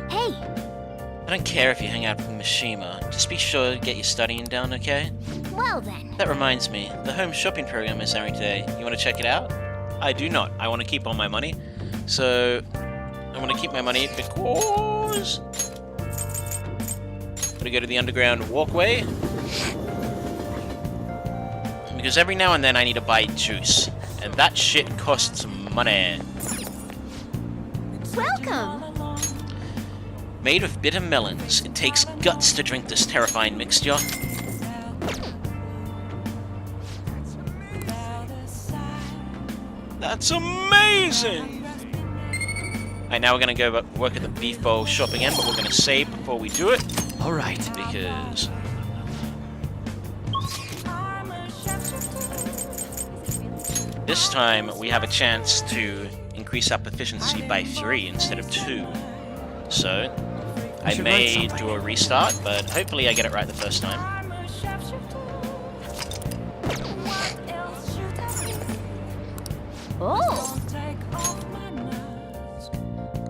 Hey! I don't care if you hang out with Mishima. Just be sure to get your studying done, okay? Well then. That reminds me, the home shopping program is airing today. You want to check it out? I do not. I want to keep all my money. So, I want to keep my money because... I'm gonna go to the underground walkway. Because every now and then I need to buy juice. And that shit costs money. Welcome! Made of bitter melons, it takes guts to drink this terrifying mixture. That's amazing! Alright, now we're gonna go work at the beef bowl shop again, but we're gonna save before we do it. Alright. Because... this time we have a chance to increase our proficiency by 3 instead of 2. So, I may do a restart, but hopefully I get it right the first time. Oh!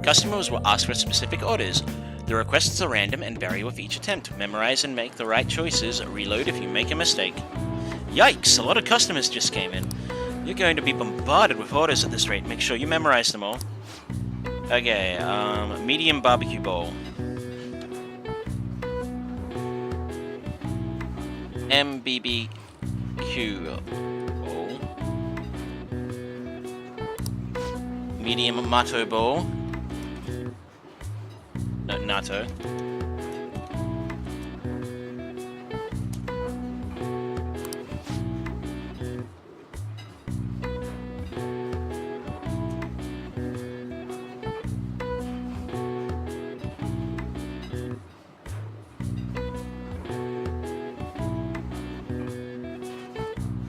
Customers will ask for specific orders. The requests are random and vary with each attempt. Memorize and make the right choices. Reload if you make a mistake. Yikes! A lot of customers just came in. You're going to be bombarded with orders at this rate. Make sure you memorize them all. Okay, medium barbecue bowl. MBBQ bowl. Medium matto bowl. No, natto.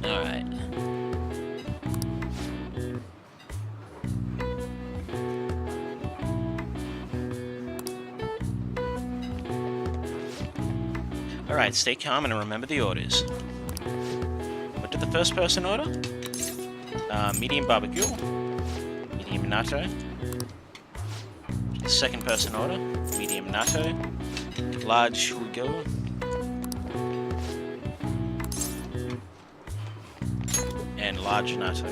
Alright. Alright, stay calm and remember the orders. What did the first person order? Medium barbecue. Medium natto. The second person order? Medium natto. Large hugo. And large natto.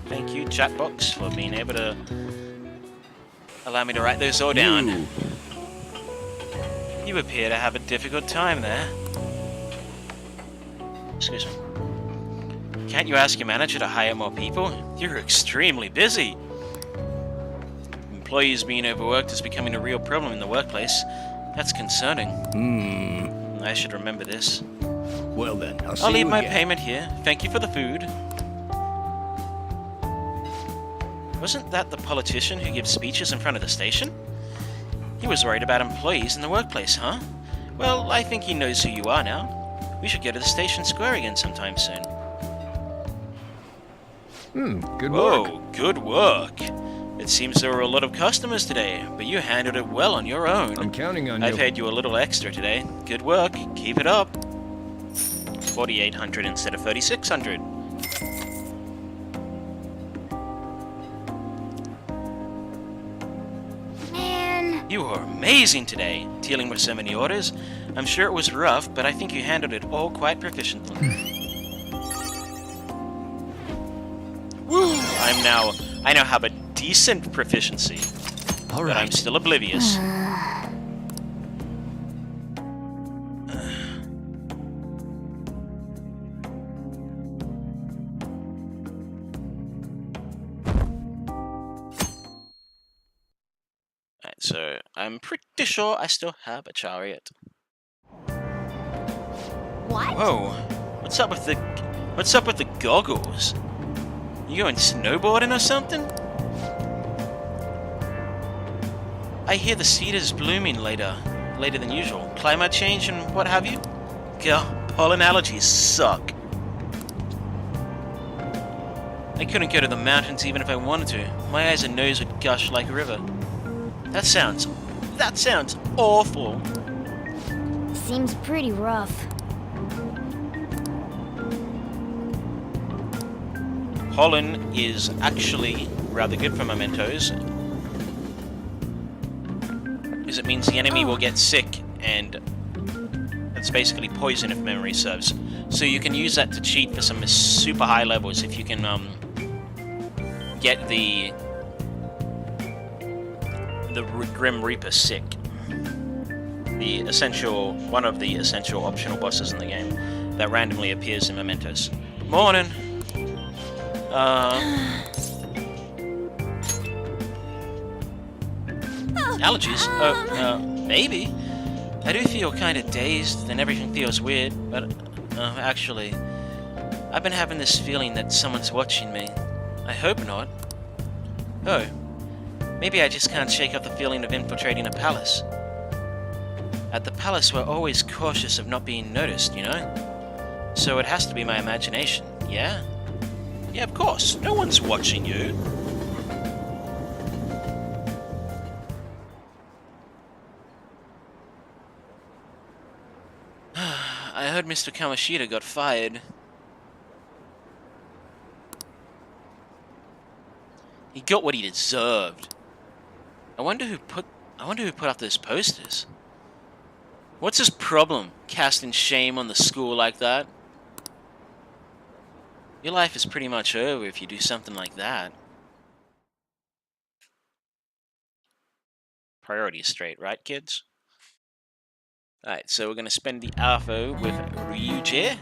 Thank you, chatbox, for being able to allow me to write those all down. You appear to have a difficult time there. Excuse me. Can't you ask your manager to hire more people? You're extremely busy. Employees being overworked is becoming a real problem in the workplace. That's concerning. I should remember this. Well then, I'll leave my payment here. Thank you for the food. Wasn't that the politician who gives speeches in front of the station? He was worried about employees in the workplace, huh? Well, I think he knows who you are now. We should go to the station square again sometime soon. Good work. Whoa, good work. It seems there were a lot of customers today, but you handled it well on your own. I'm counting on you. I've paid you a little extra today. Good work. Keep it up. 4,800 instead of 3,600. Man. You were amazing today, dealing with so many orders. I'm sure it was rough, but I think you handled it all quite proficiently. Woo! I now have a decent proficiency, but I'm still oblivious. Alright, so I'm pretty sure I still have a chariot. What? Whoa! What's up with the goggles? You going snowboarding or something? I hear the cedar's blooming later than usual. Climate change and what have you? God, pollen allergies suck. I couldn't go to the mountains even if I wanted to. My eyes and nose would gush like a river. That sounds awful. Seems pretty rough. Pollen is actually rather good for mementos, because it means the enemy will get sick, and that's basically poison if memory serves. So you can use that to cheat for some super high levels if you can get the Grim Reaper sick. One of the essential optional bosses in the game that randomly appears in mementos. Morning. Allergies? Maybe. I do feel kind of dazed and everything feels weird, but actually, I've been having this feeling that someone's watching me. I hope not. Oh, maybe I just can't shake off the feeling of infiltrating a palace. At the palace, we're always cautious of not being noticed, you know? So it has to be my imagination, yeah? Yeah, of course. No one's watching you. I heard Mr. Kamoshida got fired. He got what he deserved. I wonder who put up those posters. What's his problem, casting shame on the school like that? Your life is pretty much over if you do something like that. Priorities straight, right, kids? Alright, so we're gonna spend the alpha with Ryuji.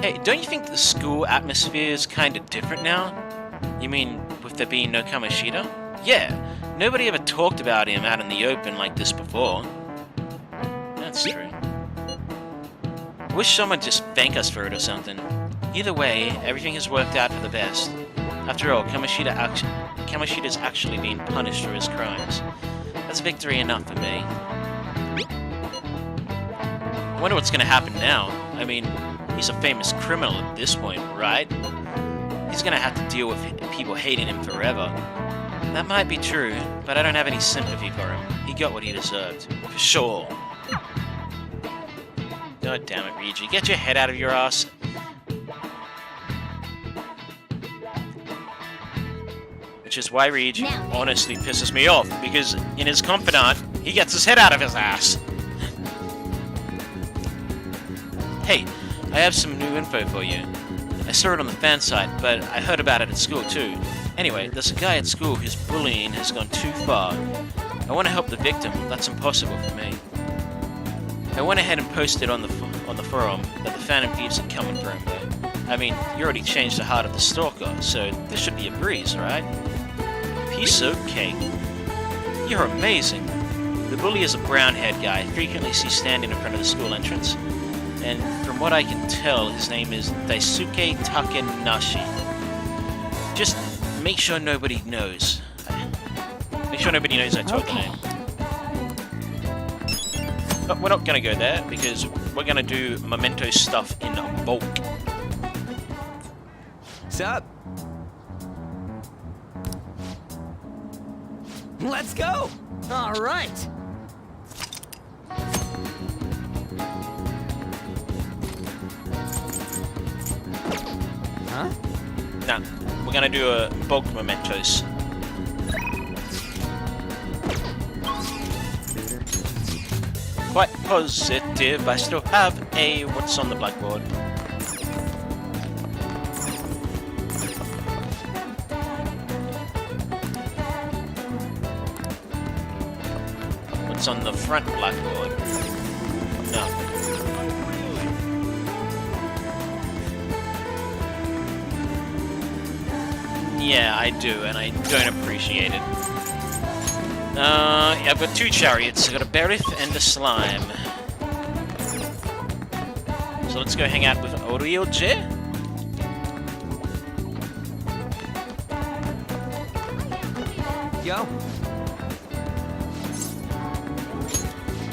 Hey, don't you think the school atmosphere is kind of different now? You mean, with there being no Kamoshida? Yeah, nobody ever talked about him out in the open like this before. That's true. I wish someone would just thank us for it or something. Either way, everything has worked out for the best. After all, Kamoshida's actually being punished for his crimes. That's victory enough for me. I wonder what's gonna happen now. I mean, he's a famous criminal at this point, right? He's gonna have to deal with people hating him forever. That might be true, but I don't have any sympathy for him. He got what he deserved, for sure. God damn it, Ryuji. Get your head out of your ass. Which is why Ryuji honestly pisses me off, because in his confidant, he gets his head out of his ass. Hey, I have some new info for you. I saw it on the fan site, but I heard about it at school too. Anyway, there's a guy at school whose bullying has gone too far. I want to help the victim, that's impossible for me. I went ahead and posted on the forum that the Phantom Thieves are coming for him though. I mean, you already changed the heart of the stalker, so this should be a breeze, right? Piece of cake. You're amazing. The bully is a brown-haired guy I frequently see standing in front of the school entrance. And from what I can tell, his name is Daisuke Takenashi. Just make sure nobody knows. Make sure nobody knows I told the name. But we're not gonna go there, because we're gonna do memento stuff in bulk. Sup? Let's go! All right! Huh? Nah, we're gonna do a bulk mementos. Quite positive, I still have a what's on the blackboard. What's on the front blackboard? No. Yeah, I do, and I don't appreciate it. Yeah, I've got two chariots. I've got a Berith and a Slime. So let's go hang out with Ryuji. Yo.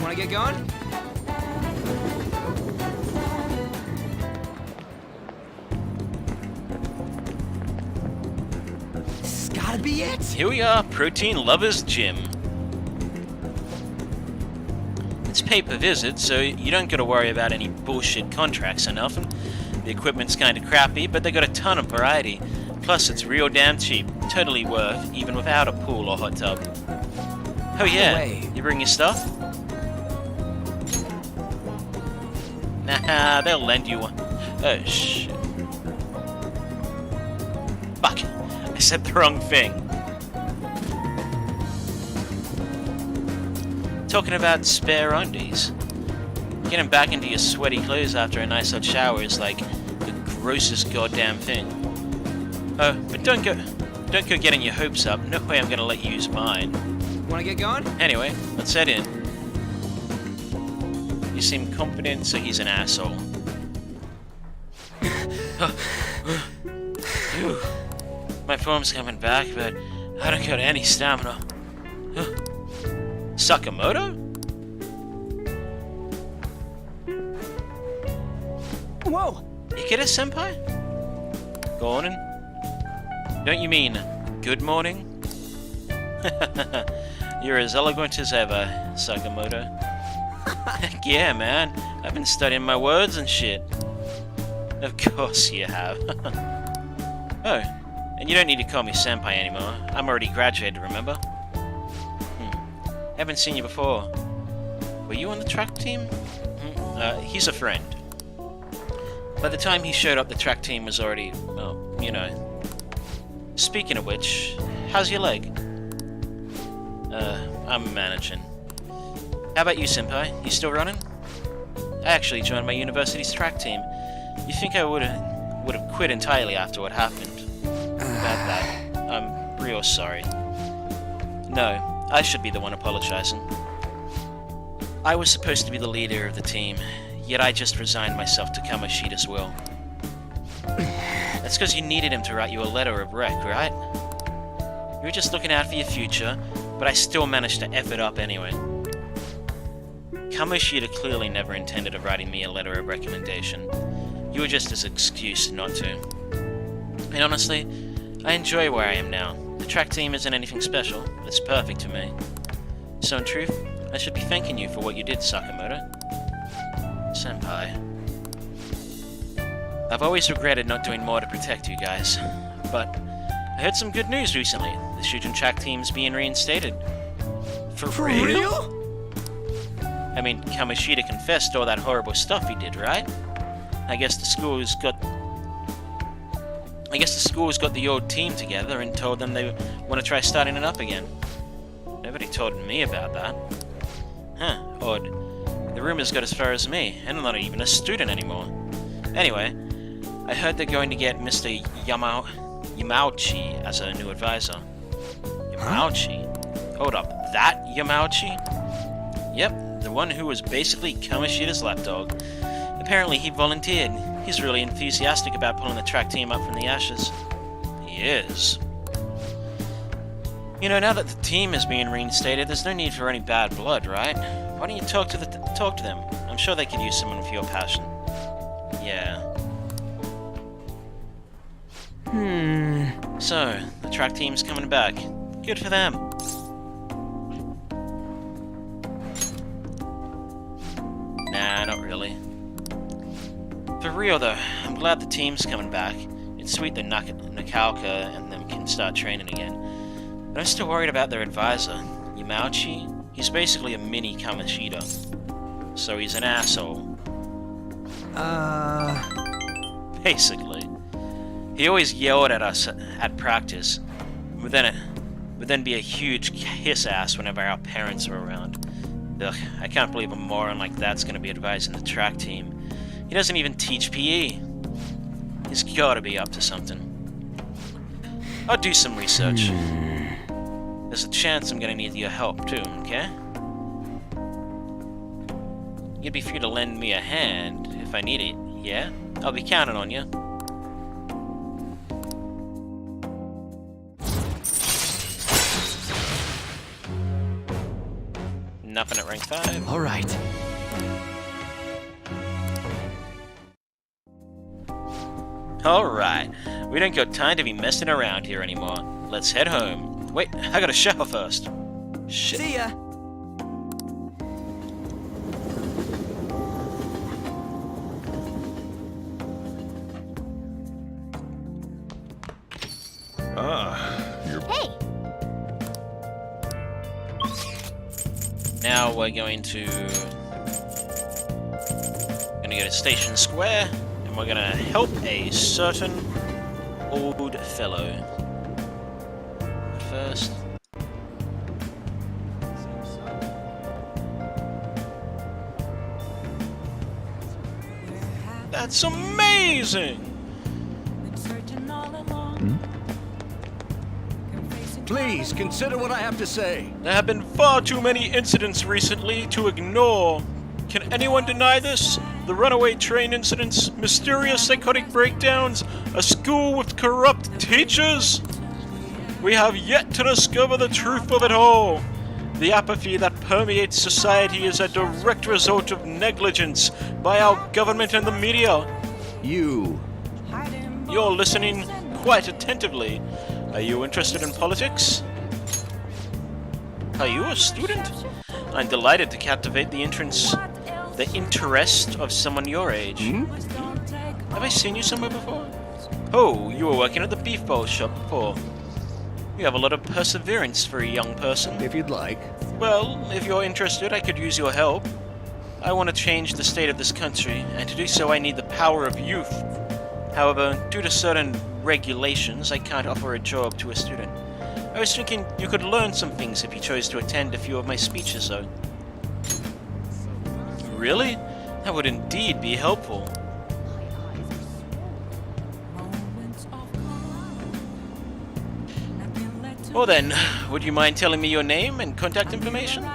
Wanna get going? This has gotta be it! Here we are, Protein Lovers Gym. It's pay-per-visit, so you don't gotta worry about any bullshit contracts or nothing. The equipment's kinda crappy, but they got a ton of variety. Plus, it's real damn cheap. Totally worth, even without a pool or hot tub. Oh yeah, you bring your stuff? Nah, they'll lend you one. Oh shit. Fuck, I said the wrong thing. Talking about spare undies. Getting back into your sweaty clothes after a nice hot shower is like the grossest goddamn thing. Oh, but don't go getting your hopes up. No way I'm gonna let you use mine. Wanna get going? Anyway, let's head in. You seem confident, so he's an asshole. Phew. My form's coming back, but I don't got any stamina. Sakamoto? Whoa! Ikeda-senpai? Gordon? Don't you mean good morning? You're as eloquent as ever, Sakamoto. Heck yeah, man. I've been studying my words and shit. Of course you have. Oh, and you don't need to call me senpai anymore. I'm already graduated, remember? Haven't seen you before. Were you on the track team? He's a friend. By the time he showed up, the track team was already, well, you know. Speaking of which, how's your leg? I'm managing. How about you, senpai? You still running? I actually joined my university's track team. You think I would have quit entirely after what happened? About that. I'm real sorry. No, I should be the one apologizing. I was supposed to be the leader of the team, yet I just resigned myself to Kamoshida's will. That's because you needed him to write you a letter of rec, right? You were just looking out for your future, but I still managed to F it up anyway. Kamoshida clearly never intended of writing me a letter of recommendation. You were just his excuse not to. And honestly, I enjoy where I am now. The track team isn't anything special, but it's perfect for me. So in truth, I should be thanking you for what you did, Sakamoto. Senpai. I've always regretted not doing more to protect you guys, but I heard some good news recently. The Shujin track team's being reinstated. For real? I mean, Kamoshida confessed all that horrible stuff he did, right? I guess the school's got the old team together and told them they want to try starting it up again. Nobody told me about that. Huh, odd. The rumors got as far as me, and I'm not even a student anymore. Anyway, I heard they're going to get Mr. Yamauchi as a new advisor. Yamauchi? Hold up, that Yamauchi? Yep, the one who was basically Kamoshida's lapdog. Apparently he volunteered. He's really enthusiastic about pulling the track team up from the ashes. He is. You know, now that the team is being reinstated, there's no need for any bad blood, right? Why don't you talk to them? I'm sure they could use someone with your passion. Yeah. So, the track team's coming back. Good for them. Nah, not really. For real though, I'm glad the team's coming back. It's sweet that Nakalka and them can start training again. But I'm still worried about their advisor, Yamauchi. He's basically a mini Kamoshida. So he's an asshole. Basically. He always yelled at us at practice, but then be a huge kiss ass whenever our parents were around. Ugh, I can't believe a moron like that's gonna be advising the track team. He doesn't even teach PE. He's gotta be up to something. I'll do some research. There's a chance I'm gonna need your help too, okay? You'd be free to lend me a hand if I need it, yeah? I'll be counting on you. Nothing at rank 5. All right. Alright, we don't got time to be messing around here anymore. Let's head home. Wait, I gotta shower first. Shit. See ya. Hey! Now we're going to go to Station Square, and we're gonna help a certain old fellow. But first, that's amazing! Please, consider what I have to say. There have been far too many incidents recently to ignore. Can anyone deny this? The runaway train incidents, mysterious psychotic breakdowns, a school with corrupt teachers? We have yet to discover the truth of it all. The apathy that permeates society is a direct result of negligence by our government and the media. You're listening quite attentively. Are you interested in politics? Are you a student? I'm delighted to captivate the interest of someone your age. Have I seen you somewhere before? Oh, you were working at the beef bowl shop before. You have a lot of perseverance for a young person. If you'd like. Well, if you're interested, I could use your help. I want to change the state of this country, and to do so I need the power of youth. However, due to certain regulations, I can't offer a job to a student. I was thinking you could learn some things if you chose to attend a few of my speeches, though. Really? That would indeed be helpful. Well then, would you mind telling me your name and contact information?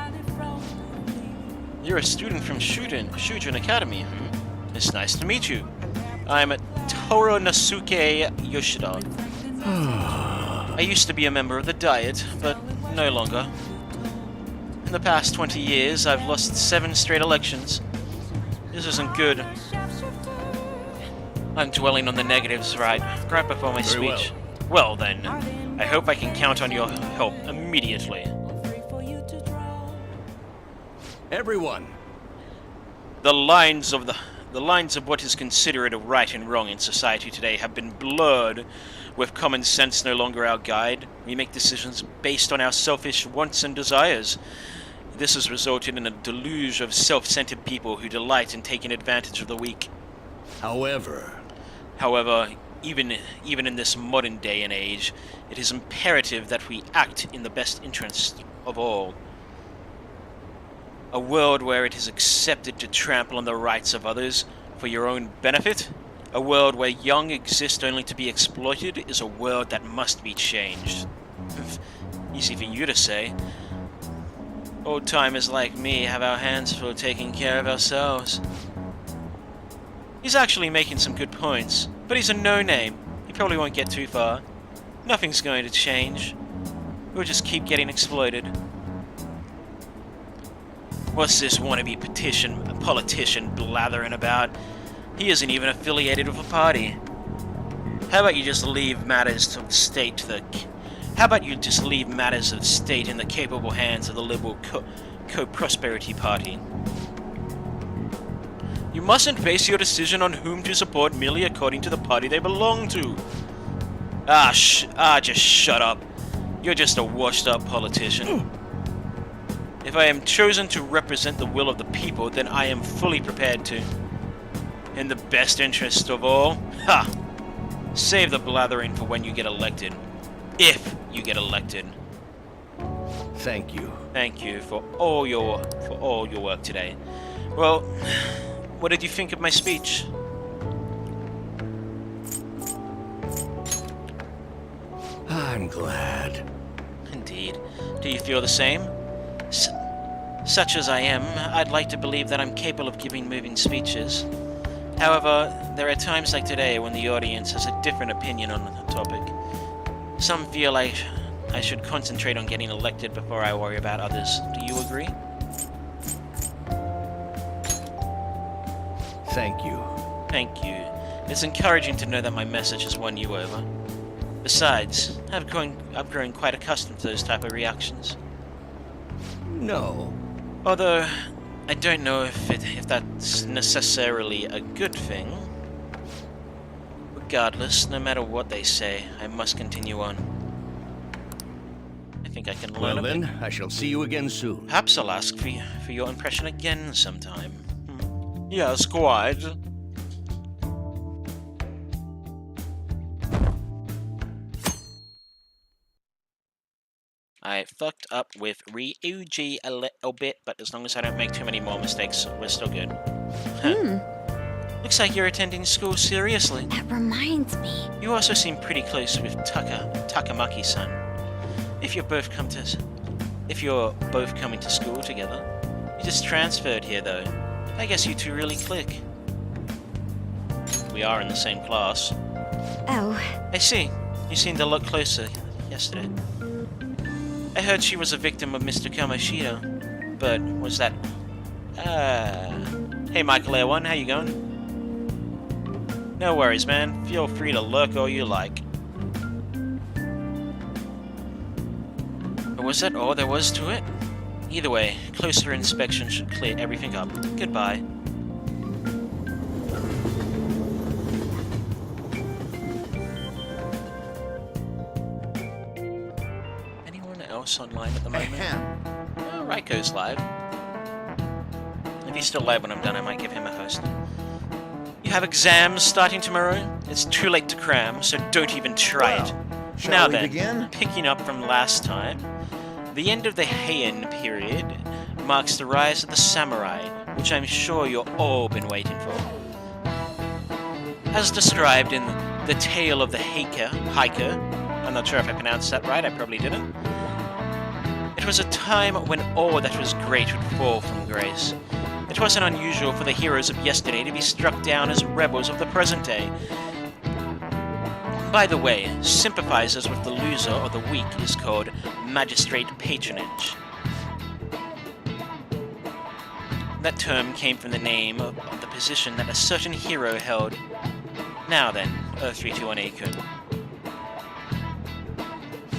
You're a student from Shujin Academy. It's nice to meet you. I'm Toronasuke Yoshida. I used to be a member of the Diet, but no longer. In the past 20 years, I've lost 7 straight elections. This isn't good. I'm dwelling on the negatives right before my speech. Well then, I hope I can count on your help immediately. Everyone! The lines of what is considered a right and wrong in society today have been blurred, with common sense no longer our guide. We make decisions based on our selfish wants and desires. This has resulted in a deluge of self-centered people who delight in taking advantage of the weak. However, even in this modern day and age, it is imperative that we act in the best interest of all. A world where it is accepted to trample on the rights of others for your own benefit, a world where young exist only to be exploited, is a world that must be changed. Easy for you to say. Old-timers like me have our hands full taking care of ourselves. He's actually making some good points, but he's a no-name. He probably won't get too far. Nothing's going to change. We'll just keep getting exploited. What's this wannabe politician blathering about? He isn't even affiliated with a party. How about you just leave matters of state in the capable hands of the Liberal Co-Prosperity Party? You mustn't base your decision on whom to support merely according to the party they belong to. Just shut up. You're just a washed-up politician. If I am chosen to represent the will of the people, then I am fully prepared to. In the best interest of all, save the blathering for when you get elected. If you get elected. thank you. Thank you for all your work today. Well, what did you think of my speech? I'm glad. Indeed. Do you feel the same? Such as I am, I'd like to believe that I'm capable of giving moving speeches. However, there are times like today when the audience has a different opinion on the topic. Some feel like I should concentrate on getting elected before I worry about others. Do you agree? Thank you. Thank you. It's encouraging to know that my message has won you over. Besides, I've grown quite accustomed to those type of reactions. No. Although, I don't know if that's necessarily a good thing. Regardless, no matter what they say, I must continue on. I think I can learn Well a bit. then, I shall see you again soon. Perhaps I'll ask for your impression again sometime. Yes, quite. I fucked up with Ryuji a little bit, but as long as I don't make too many more mistakes, we're still good. Looks like you're attending school seriously. That reminds me. You also seem pretty close with Takamaki-san. If you're both coming to school together. You just transferred here, though. I guess you two really click. We are in the same class. Oh. I see. You seemed a lot closer yesterday. I heard she was a victim of Mr. Kamoshida, but was that... Hey, Michael Air 1, how you going? No worries, man. Feel free to lurk all you like. But was that all there was to it? Either way, closer inspection should clear everything up. Goodbye. Anyone else online at the moment? Oh, Raiko's live. If he's still live when I'm done, I might give him a host. You have exams starting tomorrow? It's too late to cram, so don't even try it. Now then, picking up from last time, the end of the Heian period marks the rise of the samurai, which I'm sure you've all been waiting for. As described in The Tale of the Hiker, I'm not sure if I pronounced that right, I probably didn't. It was a time when all that was great would fall from grace. It wasn't unusual for the heroes of yesterday to be struck down as rebels of the present day. By the way, sympathizers with the loser or the weak is called magistrate patronage. That term came from the name of the position that a certain hero held. Now then, Earth-321A-kun.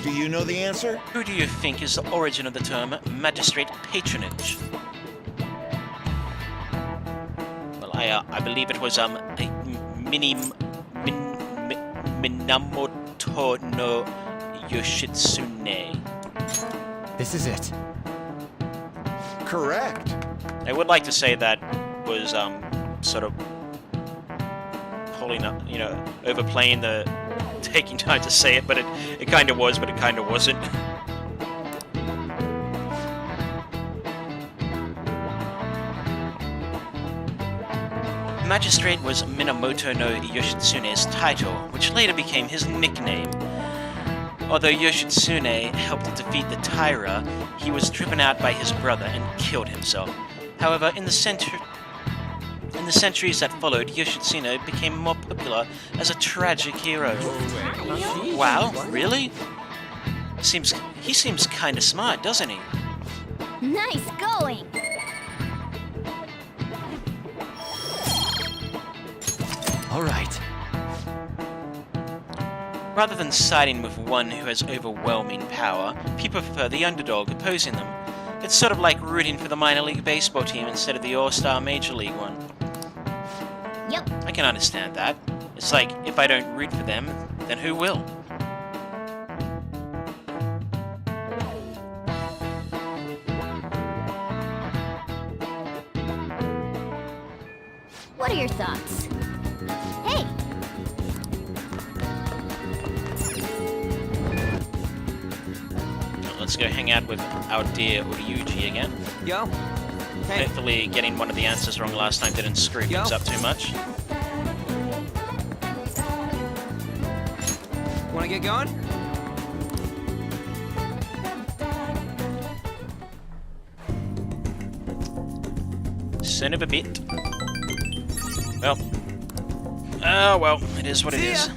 Do you know the answer? Who do you think is the origin of the term magistrate patronage? Well, I believe it was Minamoto no Yoshitsune. This is it. Correct. I would like to say that was sort of pulling up, overplaying the taking time to say it, but it kind of was, but it kind of wasn't. Magistrate was Minamoto no Yoshitsune's title, which later became his nickname. Although Yoshitsune helped defeat the Taira, he was driven out by his brother and killed himself. However, in the centuries that followed, Yoshitsune became more popular as a tragic hero. Wow, really? He seems kinda smart, doesn't he? Nice going! All right. Rather than siding with one who has overwhelming power, people prefer the underdog opposing them. It's sort of like rooting for the minor league baseball team instead of the all-star major league one. Yep. I can understand that. It's like, if I don't root for them, then who will? What are your thoughts? Hey! Let's go hang out with our dear Ryuji again. Yo. Hey. Hopefully getting one of the answers wrong last time didn't screw things up too much. Wanna get going? Son of a bit. Well. Oh well, it is what it is.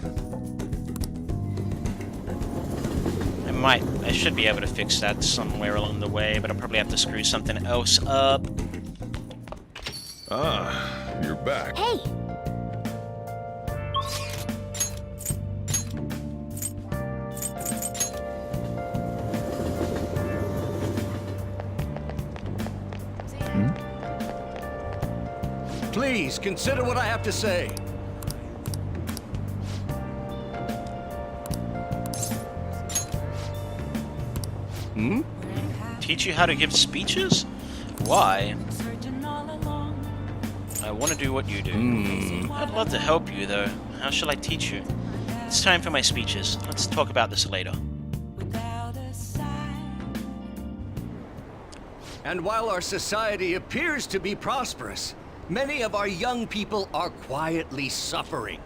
I should be able to fix that somewhere along the way, but I'll probably have to screw something else up. Ah, you're back. Hey! Please, consider what I have to say. Teach you how to give speeches? Why? I want to do what you do. I'd love to help you, though. How shall I teach you? It's time for my speeches. Let's talk about this later. And while our society appears to be prosperous, many of our young people are quietly suffering.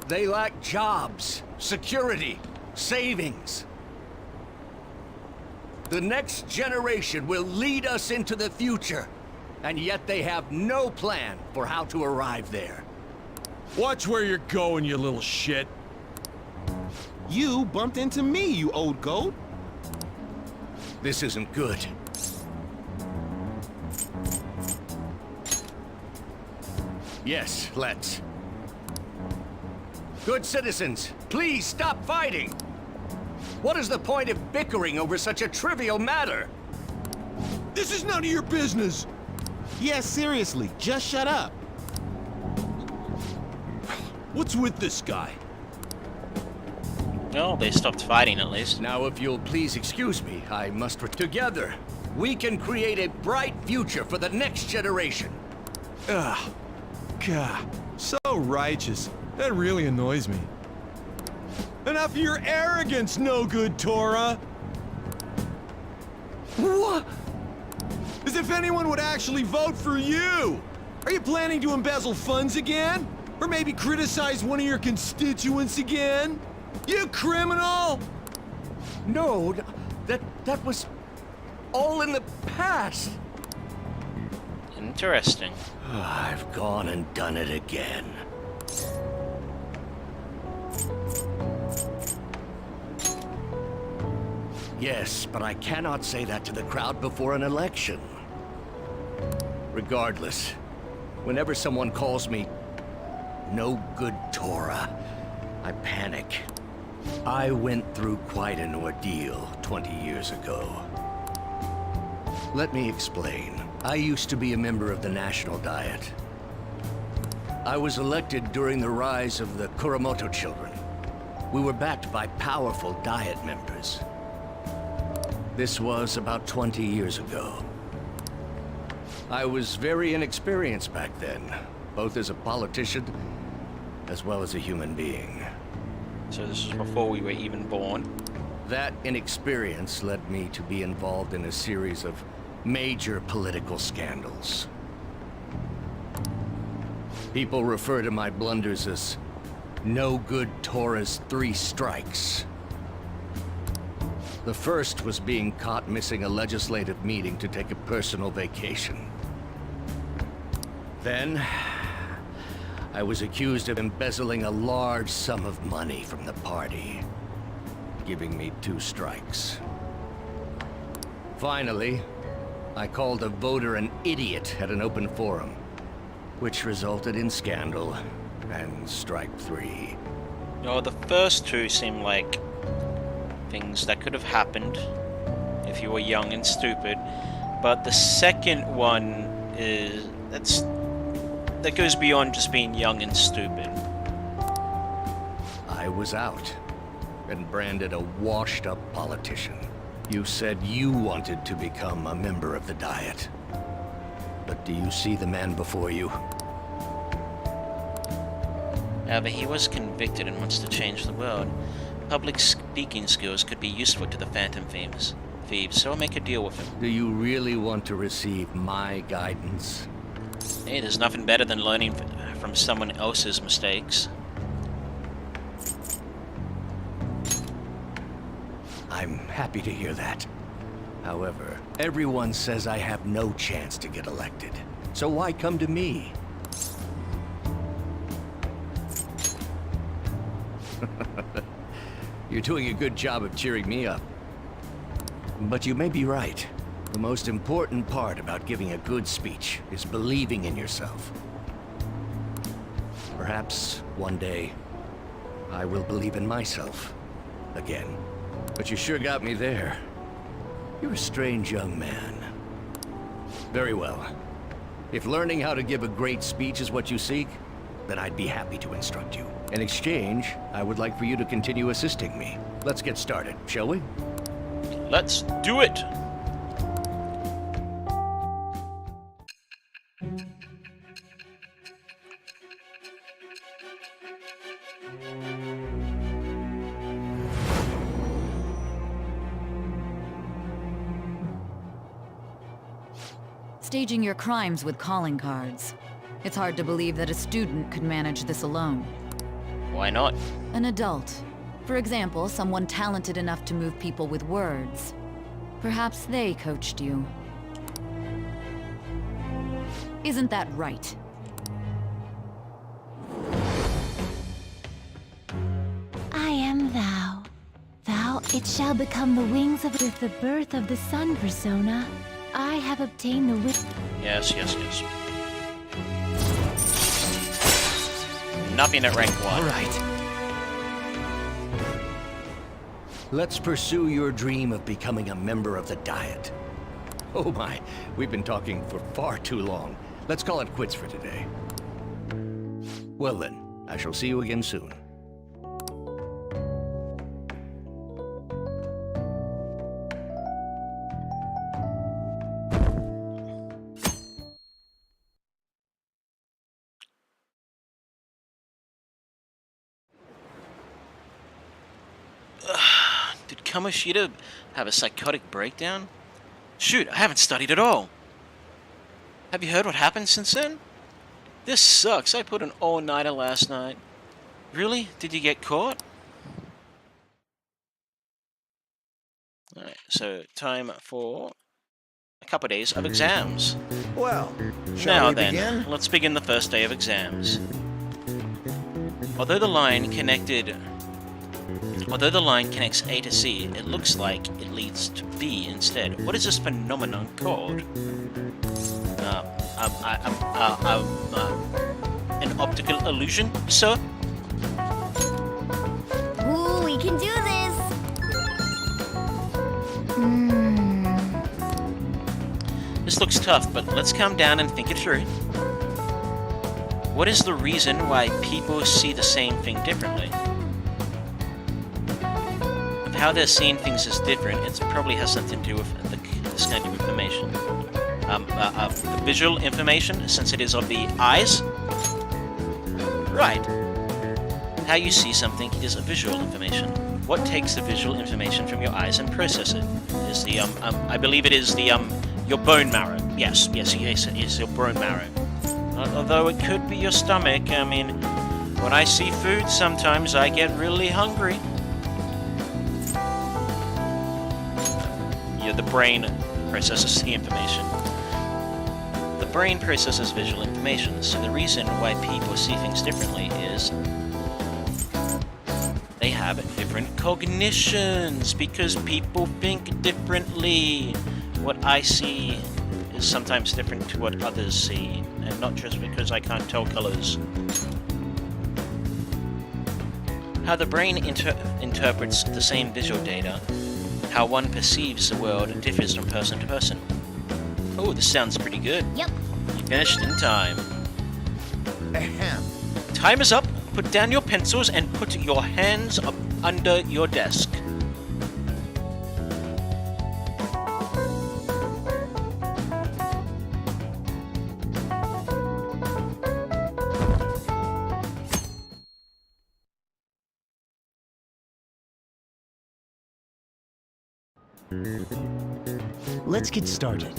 They lack jobs, security, savings. The next generation will lead us into the future, and yet they have no plan for how to arrive there. Watch where you're going, you little shit. You bumped into me, you old goat. This isn't good. Yes, let's. Good citizens, please stop fighting! What is the point of bickering over such a trivial matter? This is none of your business! Yeah, seriously, just shut up. What's with this guy? Well, they stopped fighting at least. Now, if you'll please excuse me, I must... Together, we can create a bright future for the next generation. Ugh. God, so righteous. That really annoys me. Enough of your arrogance, no good Tora! What? As if anyone would actually vote for you! Are you planning to embezzle funds again? Or maybe criticize one of your constituents again? You criminal! No, that was all in the past. Interesting. I've gone and done it again. Yes, but I cannot say that to the crowd before an election. Regardless, whenever someone calls me no good Tora, I panic. I went through quite an ordeal 20 years ago. Let me explain. I used to be a member of the National Diet. I was elected during the rise of the Kuramoto children. We were backed by powerful Diet members. This was about 20 years ago. I was very inexperienced back then, both as a politician as well as a human being. So this was before we were even born. That inexperience led me to be involved in a series of major political scandals. People refer to my blunders as no good Tora's 3 strikes. The first was being caught missing a legislative meeting to take a personal vacation. Then, I was accused of embezzling a large sum of money from the party, giving me 2 strikes. Finally, I called a voter an idiot at an open forum, which resulted in scandal and strike 3. Oh, the first 2 seem like things that could have happened if you were young and stupid, but the second one is that goes beyond just being young and stupid. I was out and branded a washed-up politician. You said you wanted to become a member of the Diet. But do you see the man before you? However, he was convicted and wants to change the world. Public speaking skills could be useful to the Phantom Thieves, so I'll make a deal with him. Do you really want to receive my guidance? Hey, there's nothing better than learning from someone else's mistakes. I'm happy to hear that. However, everyone says I have no chance to get elected. So why come to me? You're doing a good job of cheering me up. But you may be right. The most important part about giving a good speech is believing in yourself. Perhaps one day, I will believe in myself again. But you sure got me there. You're a strange young man. Very well. If learning how to give a great speech is what you seek, then I'd be happy to instruct you. In exchange, I would like for you to continue assisting me. Let's get started, shall we? Let's do it! Staging your crimes with calling cards. It's hard to believe that a student could manage this alone. Why not? An adult. For example, someone talented enough to move people with words. Perhaps they coached you. Isn't that right? I am thou. Thou, it shall become the wings of with the birth of the sun persona. I have obtained the Yes. Nothing at rank 1. All right. Let's pursue your dream of becoming a member of the Diet. Oh my, we've been talking for far too long. Let's call it quits for today. Well then, I shall see you again soon. Did Kamoshida have a psychotic breakdown? Shoot, I haven't studied at all. Have you heard what happened since then? This sucks. I put an all-nighter last night. Really? Did you get caught? Alright, so time for a couple of days of exams. Well, shall Now we then, begin? let's begin the first day of exams. Although the line connects A to C, it looks like it leads to B instead. What is this phenomenon called? An optical illusion, sir? Ooh, we can do this! This looks tough, but let's calm down and think it through. What is the reason why people see the same thing differently? If how they're seeing things is different, it probably has something to do with this kind of information. The visual information, since it is of the eyes? Right. How you see something is a visual information. What takes the visual information from your eyes and process it? Is the, I believe it is the, your bone marrow. Yes, it is your bone marrow. Although it could be your stomach. I mean, when I see food, sometimes I get really hungry. Yeah, the brain processes the information. The brain processes visual information, so the reason why people see things differently is they have different cognitions, because people think differently. What I see is sometimes different to what others see, and not just because I can't tell colors. How the brain interprets the same visual data, how one perceives the world differs from person to person. Oh, this sounds pretty good. Yep. You finished in time. Ahem. Time is up. Put down your pencils and put your hands up under your desk. Let's get started.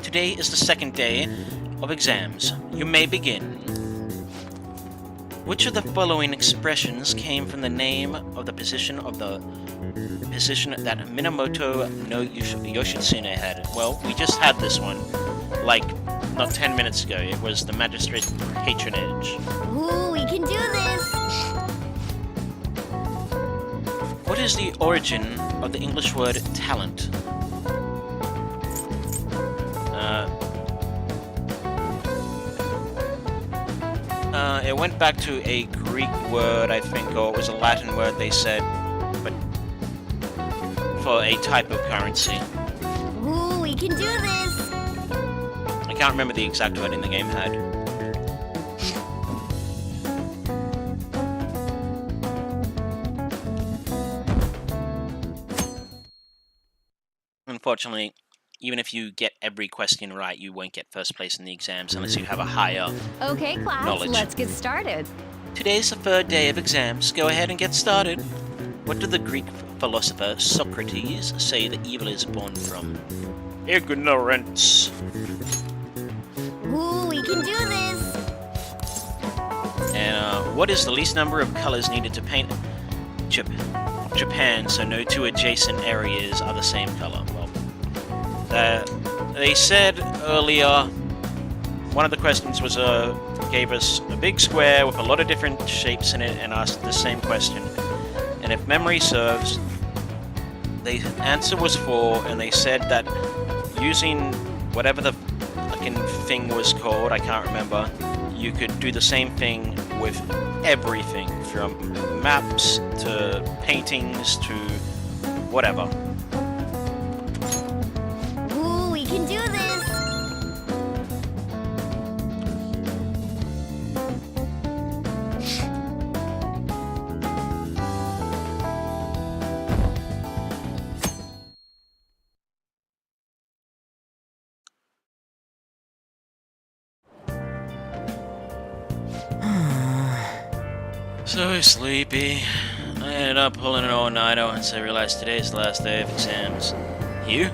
Today is the second day of exams. You may begin. Which of the following expressions came from the name of the position that Minamoto no Yoshitsune had? Well, we just had this one, like, not 10 minutes ago. It was the magistrate patronage. Ooh, we can do this! What is the origin of the English word talent? It went back to a Greek word, I think, or it was a Latin word they said, but for a type of currency. Ooh, we can do this! I can't remember the exact wording the game had. Unfortunately, even if you get every question right, you won't get first place in the exams unless you have a higher Okay, class, knowledge. let's get started. Today's the third day of exams. Go ahead and get started. What did the Greek philosopher Socrates say that evil is born from? Ignorance. Ooh, we can do this! And what is the least number of colors needed to paint Japan so no two adjacent areas are the same color? Well, They said earlier, one of the questions was gave us a big square with a lot of different shapes in it and asked the same question. And if memory serves, the answer was 4, and they said that using whatever the fucking thing was called, I can't remember, you could do the same thing with everything, from maps to paintings to whatever. Ooh, we can do this! So sleepy. I ended up pulling an all-nighter once I realized today's the last day of exams. You?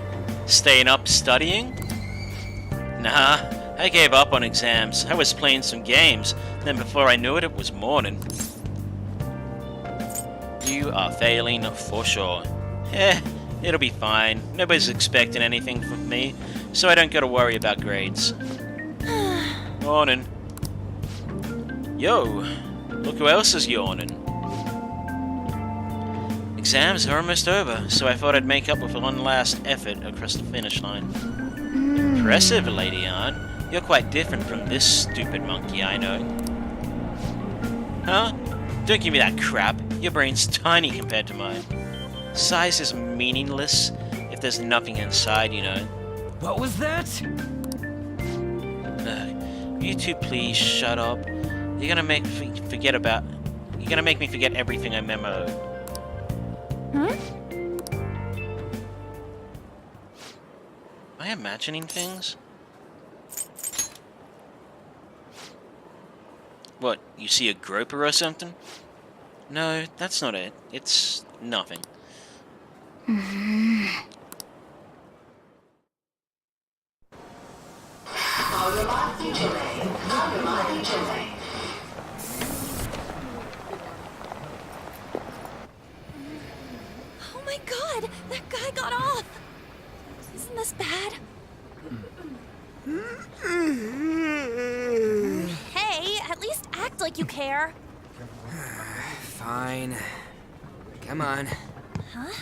Staying up studying? Nah, I gave up on exams. I was playing some games, then before I knew it, it was morning. You are failing for sure. It'll be fine. Nobody's expecting anything from me, so I don't gotta worry about grades. Morning. Yo, look who else is yawning. Exams are almost over, so I thought I'd make up with one last effort across the finish line. Impressive, Lady Ann. You're quite different from this stupid monkey I know. Huh? Don't give me that crap. Your brain's tiny compared to mine. Size is meaningless if there's nothing inside, you know. What was that? You two please shut up. You're gonna make me forget everything I memoed. Huh? Am I imagining things? What, you see a groper or something? No, that's not it. It's nothing. Oh my god! That guy got off! Isn't this bad? Hey, at least act like you care. Fine. Come on. Huh?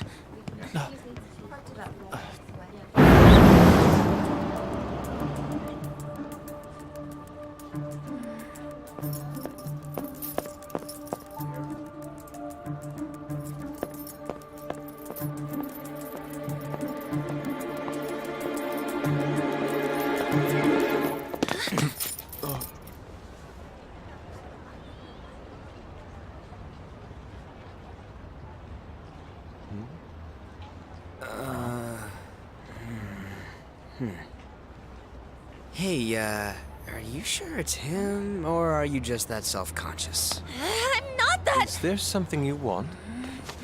Hey, are you sure it's him, or are you just that self-conscious? I'm not that. Is there something you want?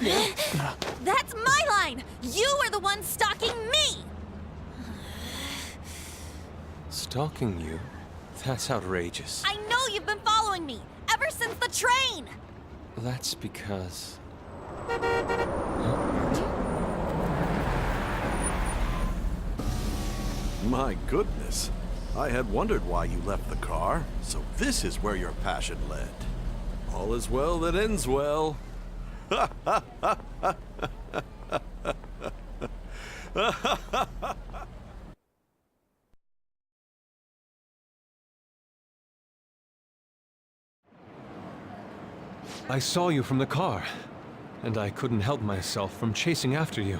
That's my line. You are the one stalking me. Stalking you? That's outrageous. I know you've been following me ever since the train. That's because... My goodness. I had wondered why you left the car, so this is where your passion led. All is well that ends well. I saw you from the car, and I couldn't help myself from chasing after you.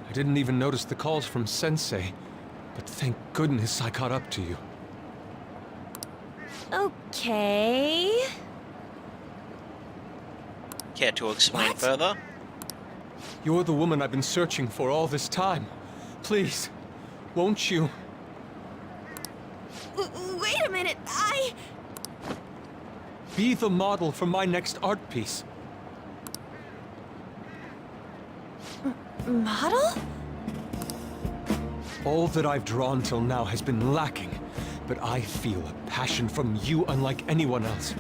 I didn't even notice the calls from Sensei, but thank goodness I caught up to you. Okay. Care to explain further? You're the woman I've been searching for all this time. Please, won't you? Wait a minute, Be the model for my next art piece. Model? All that I've drawn till now has been lacking, but I feel a passion from you unlike anyone else.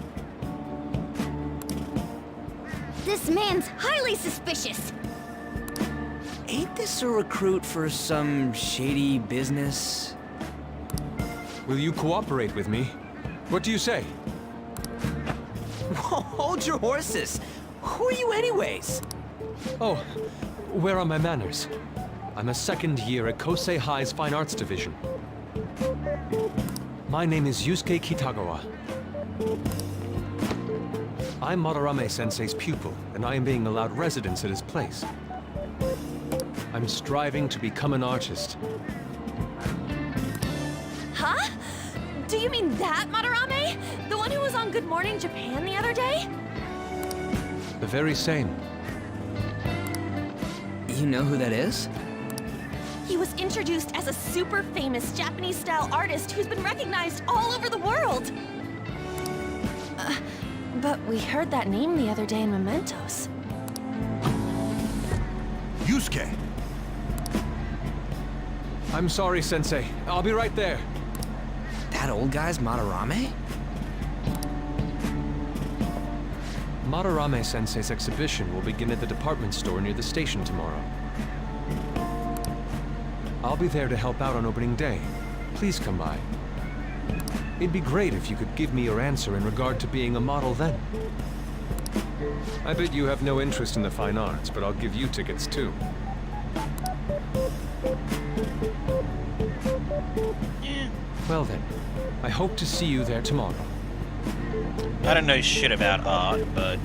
This man's highly suspicious. ain't this a recruit for some shady business? Will you cooperate with me? What do you say? Hold your horses. Who are you anyways? Oh, where are my manners? I'm a second year at Kosei High's Fine Arts Division. My name is Yusuke Kitagawa. I'm Madarame-sensei's pupil, and I am being allowed residence at his place. I'm striving to become an artist. Huh? Do you mean that Madarame? The one who was on Good Morning Japan the other day? The very same. You know who that is? He was introduced as a super famous Japanese-style artist who's been recognized all over the world. But we heard that name the other day in Mementos. Yusuke! I'm sorry, Sensei. I'll be right there. That old guy's Madarame? Madarame-sensei's exhibition will begin at the department store near the station tomorrow. I'll be there to help out on opening day. Please come by. It'd be great if you could give me your answer in regard to being a model then. I bet you have no interest in the fine arts, but I'll give you tickets too. Well then, I hope to see you there tomorrow. I don't know shit about art, but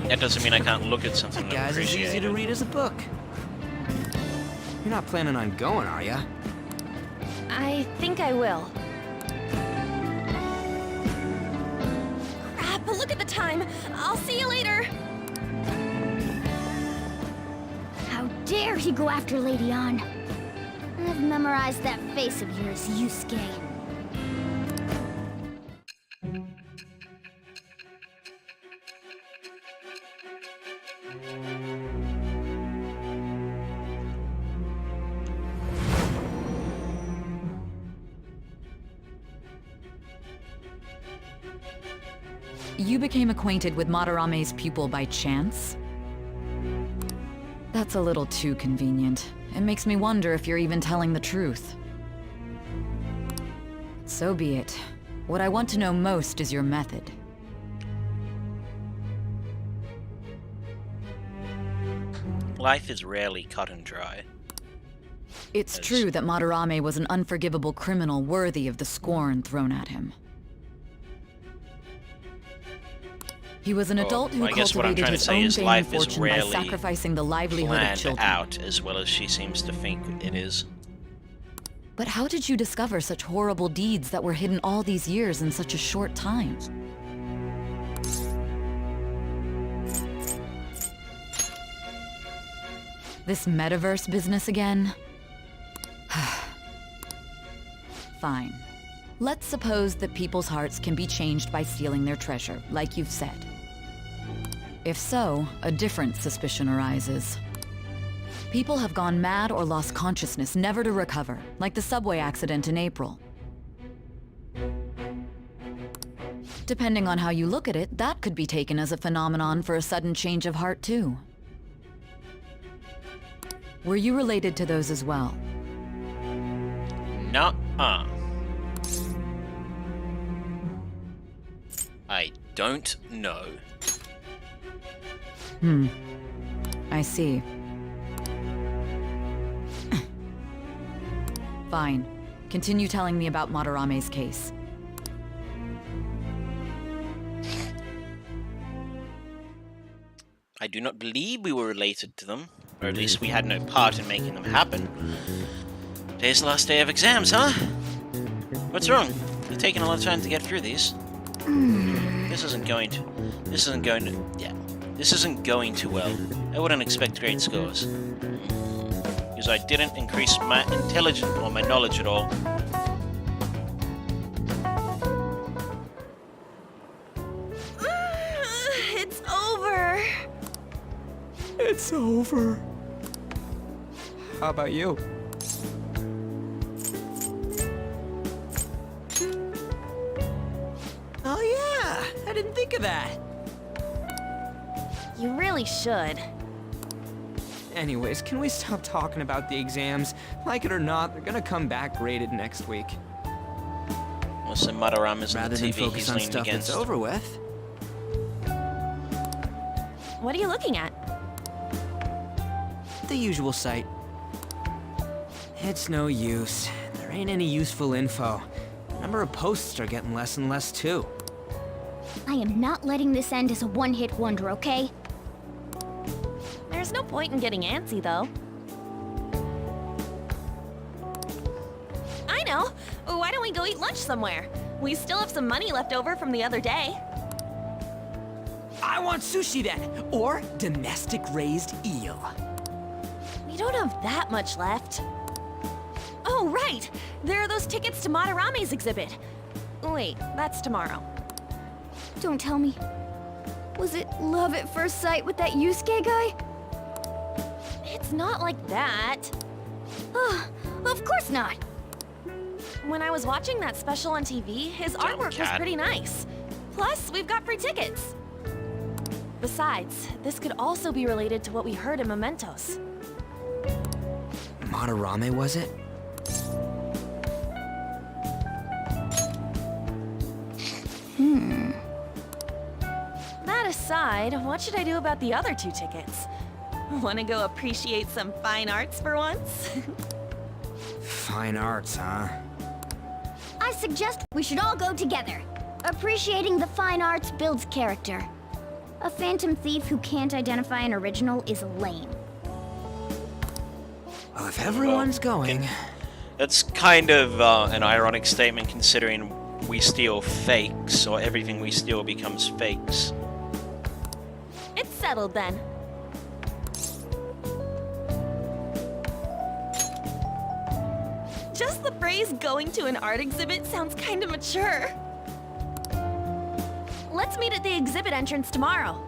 that doesn't mean I can't look at something and Guys, it's appreciate easy to it. read as a book. You're not planning on going, are ya? I think I will. Crap, look at the time. I'll see you later. How dare he go after Lady Ann? I've memorized that face of yours, Yusuke. You became acquainted with Madarame's pupil by chance? That's a little too convenient. It makes me wonder if you're even telling the truth. So be it. What I want to know most is your method. Life is rarely cut and dry. It's true that Madarame was an unforgivable criminal worthy of the scorn thrown at him. He was an adult who I guess what I'm cultivated trying to his say own is fame life and is fortune by rarely sacrificing the livelihood of planned children. out as well as she seems to think it is. But how did you discover such horrible deeds that were hidden all these years in such a short time? This metaverse business again? Fine. Let's suppose that people's hearts can be changed by stealing their treasure, like you've said. If so, a different suspicion arises. People have gone mad or lost consciousness, never to recover, like the subway accident in April. Depending on how you look at it, that could be taken as a phenomenon for a sudden change of heart, too. Were you related to those as well? Nuh-uh. I don't know. I see. Fine. Continue telling me about Madarame's case. I do not believe we were related to them, or at least we had no part in making them happen. Today's the last day of exams, huh? What's wrong? You're taking a lot of time to get through these. This isn't going too well. I wouldn't expect great scores. Because I didn't increase my intelligence or my knowledge at all. It's over. It's over. How about you? Oh yeah, I didn't think of that. You really should. Anyways, can we stop talking about the exams? Like it or not, they're gonna come back graded next week. Well, so Madarama's on Rather the than TV focus he's on leaning stuff against. that's over with. What are you looking at? The usual site. It's no use. There ain't any useful info. The number of posts are getting less and less too. I am not letting this end as a one-hit wonder, okay? There's no point in getting antsy, though. I know! Why don't we go eat lunch somewhere? We still have some money left over from the other day. I want sushi then, or domestic raised eel. We don't have that much left. Oh, right! There are those tickets to Madarame's exhibit. Wait, that's tomorrow. Don't tell me. Was it love at first sight with that Yusuke guy? It's not like that. Of course not. When I was watching that special on TV, his artwork was pretty nice. Plus, we've got free tickets. Besides, this could also be related to what we heard in Mementos. Madarame, was it? That aside, what should I do about the other 2 tickets? Wanna go appreciate some fine arts for once? Fine arts, huh? I suggest we should all go together. Appreciating the fine arts builds character. A phantom thief who can't identify an original is lame. Well, if everyone's going... That's kind of an ironic statement considering we steal fakes, or everything we steal becomes fakes. It's settled then. Just the phrase going to an art exhibit sounds kind of mature. Let's meet at the exhibit entrance tomorrow.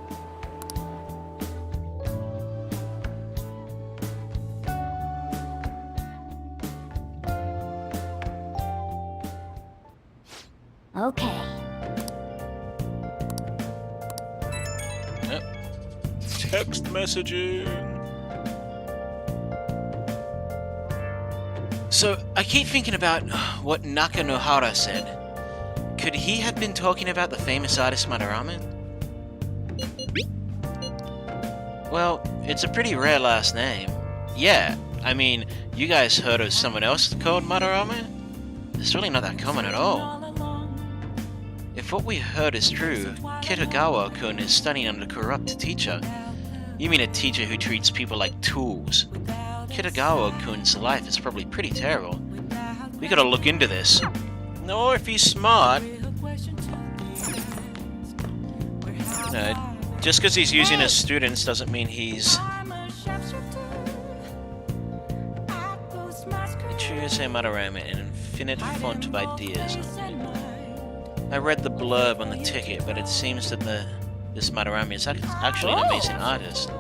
Okay. Yep. Text messaging. So, I keep thinking about what Nakanohara said. Could he have been talking about the famous artist Madarame? Well, it's a pretty rare last name. Yeah, I mean, you guys heard of someone else called Madarame? It's really not that common at all. If what we heard is true, Kitagawa-kun is studying under a corrupt teacher. You mean a teacher who treats people like tools? Kitagawa-kun's life is probably pretty terrible. We gotta look into this. Or if he's smart. Just because he's using his students doesn't mean he's... Choose a Madarame, an infinite font of ideas. I read the blurb on the ticket, but it seems that this Madarame is actually an amazing artist.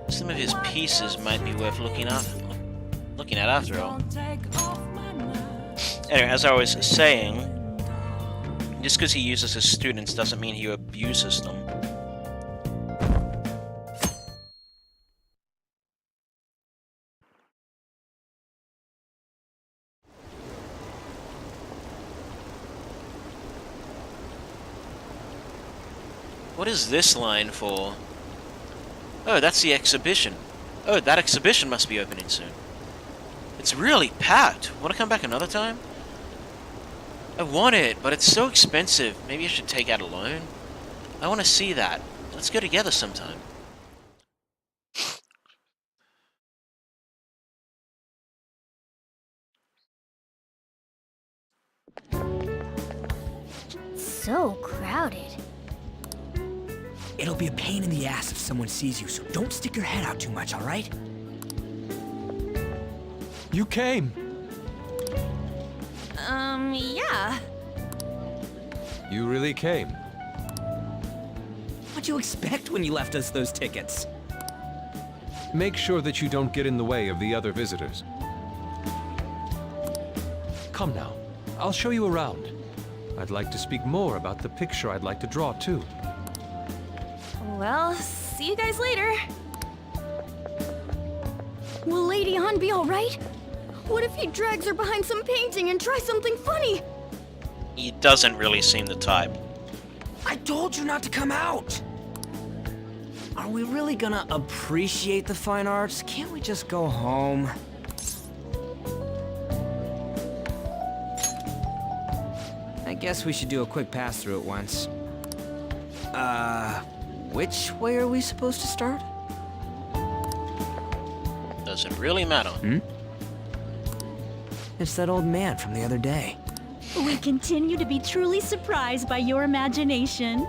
Some of his pieces might be worth looking at after all. Anyway, as I was saying, just because he uses his students doesn't mean he abuses them. What is this line for? Oh, that's the exhibition. Oh, that exhibition must be opening soon. It's really packed. Want to come back another time? I want it, but it's so expensive. Maybe I should take out a loan? I want to see that. Let's go together sometime. So crowded. It'll be a pain in the ass if someone sees you, so don't stick your head out too much, alright? You came. Yeah. You really came. What'd you expect when you left us those tickets? Make sure that you don't get in the way of the other visitors. Come now. I'll show you around. I'd like to speak more about the picture I'd like to draw, too. Well, see you guys later. Will Lady Han be alright? What if he drags her behind some painting and tries something funny? He doesn't really seem the type. I told you not to come out! Are we really gonna appreciate the fine arts? Can't we just go home? I guess we should do a quick pass through at once. Which way are we supposed to start? Doesn't really matter. It's that old man from the other day. We continue to be truly surprised by your imagination.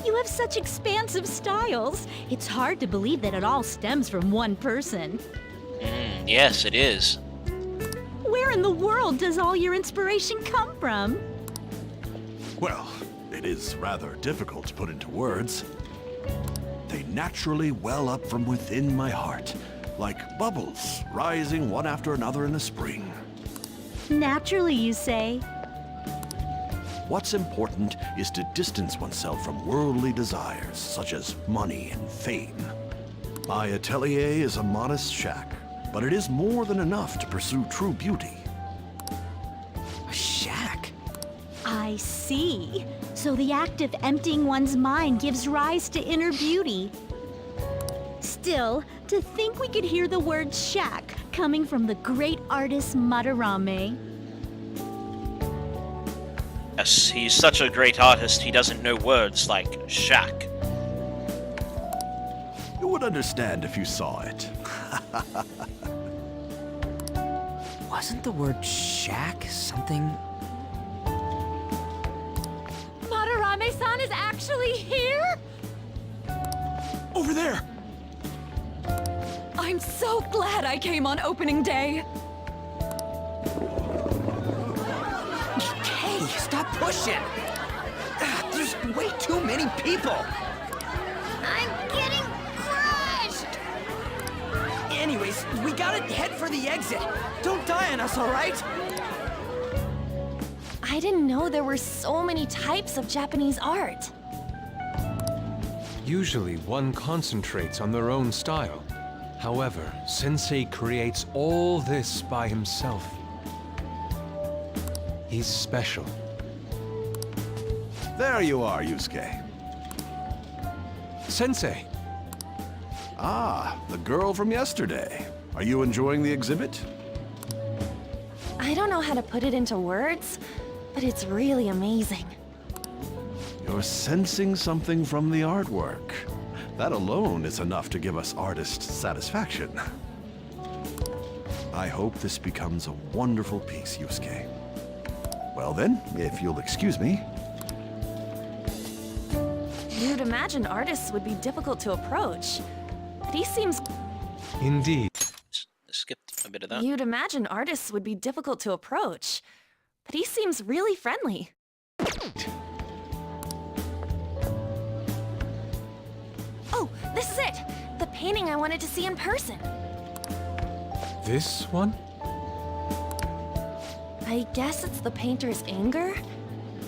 You have such expansive styles. It's hard to believe that it all stems from one person. Yes, it is. Where in the world does all your inspiration come from? Well, it is rather difficult to put into words. They naturally well up from within my heart, like bubbles rising one after another in the spring. Naturally, you say. What's important is to distance oneself from worldly desires, such as money and fame. My atelier is a modest shack, but it is more than enough to pursue true beauty. A shack? I see. So the act of emptying one's mind gives rise to inner beauty. Still, to think we could hear the word shack coming from the great artist Madarame. Yes, he's such a great artist, he doesn't know words like shack. You would understand if you saw it. Wasn't the word shack something? Madarame-san is actually here? Over there! I'm so glad I came on opening day. Hey, stop pushing! There's way too many people! I'm getting crushed! Anyways, we gotta head for the exit. Don't die on us, all right? I didn't know there were so many types of Japanese art. Usually one concentrates on their own style. However, Sensei creates all this by himself. He's special. There you are, Yusuke. Sensei! Ah, the girl from yesterday. Are you enjoying the exhibit? I don't know how to put it into words, but it's really amazing. You're sensing something from the artwork. That alone is enough to give us artist satisfaction. I hope this becomes a wonderful piece, Yusuke. Well then, if you'll excuse me. You'd imagine artists would be difficult to approach, but he seems... Indeed. Skipped a bit of that. You'd imagine artists would be difficult to approach, but he seems really friendly. Oh, this is it! The painting I wanted to see in person. This one? I guess it's the painter's anger?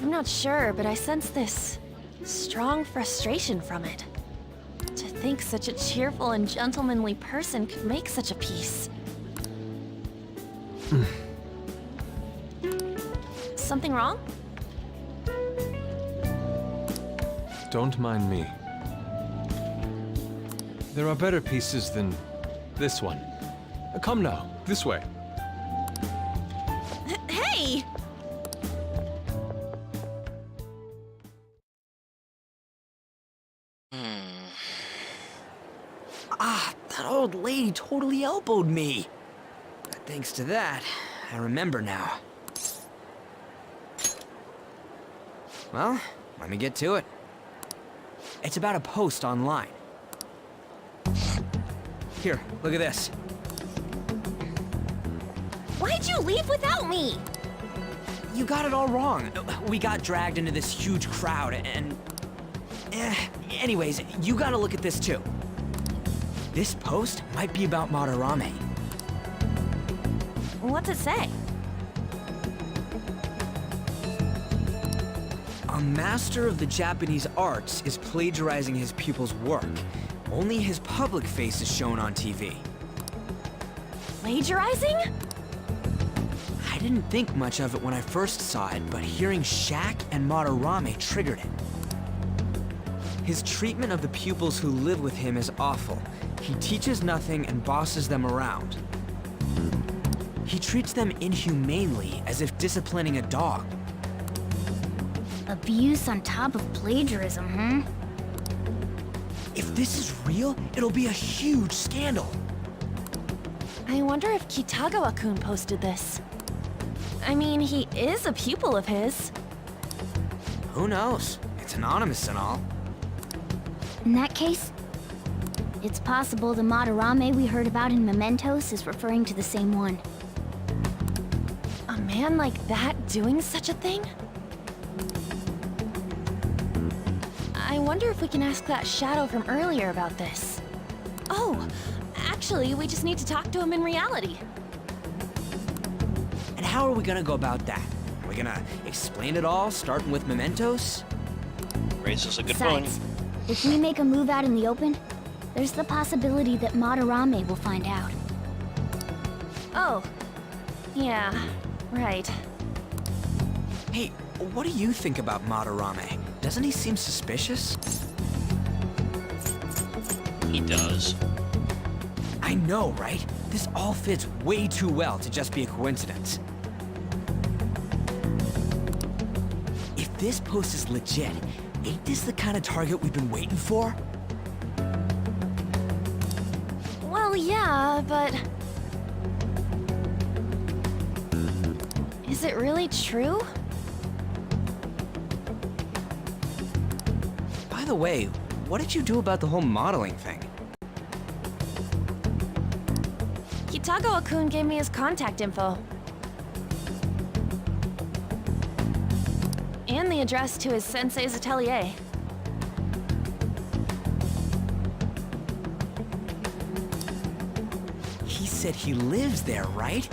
I'm not sure, but I sense this strong frustration from it. To think such a cheerful and gentlemanly person could make such a piece. Something wrong? Don't mind me. There are better pieces than this one. Come now, this way. Hey! Ah, that old lady totally elbowed me. But thanks to that, I remember now. Well, let me get to it. It's about a post online. Here, look at this. Why'd you leave without me? You got it all wrong. We got dragged into this huge crowd and... anyways, you gotta look at this too. This post might be about Madarame. What's it say? A master of the Japanese arts is plagiarizing his pupil's work. Only his public face is shown on TV. Plagiarizing? I didn't think much of it when I first saw it, but hearing Shaq and Madarame triggered it. His treatment of the pupils who live with him is awful. He teaches nothing and bosses them around. He treats them inhumanely, as if disciplining a dog. Abuse on top of plagiarism, huh? If this is real, it'll be a huge scandal. I wonder if Kitagawa-kun posted this. I mean, he is a pupil of his. Who knows? It's anonymous and all. In that case, it's possible the Madarame we heard about in Mementos is referring to the same one. A man like that doing such a thing? I wonder if we can ask that shadow from earlier about this. Oh, actually, we just need to talk to him in reality. And how are we gonna go about that? Are we gonna explain it all, starting with Mementos? Raises a good Besides, point. if we make a move out in the open, there's the possibility that Madarame will find out. Oh, yeah, right. Hey, what do you think about Madarame? Doesn't he seem suspicious? He does. I know, right? This all fits way too well to just be a coincidence. If this post is legit, ain't this the kind of target we've been waiting for? Well, yeah, but... is it really true? By the way, what did you do about the whole modeling thing? Kitagawa-kun gave me his contact info. And the address to his sensei's atelier. He said he lives there, right?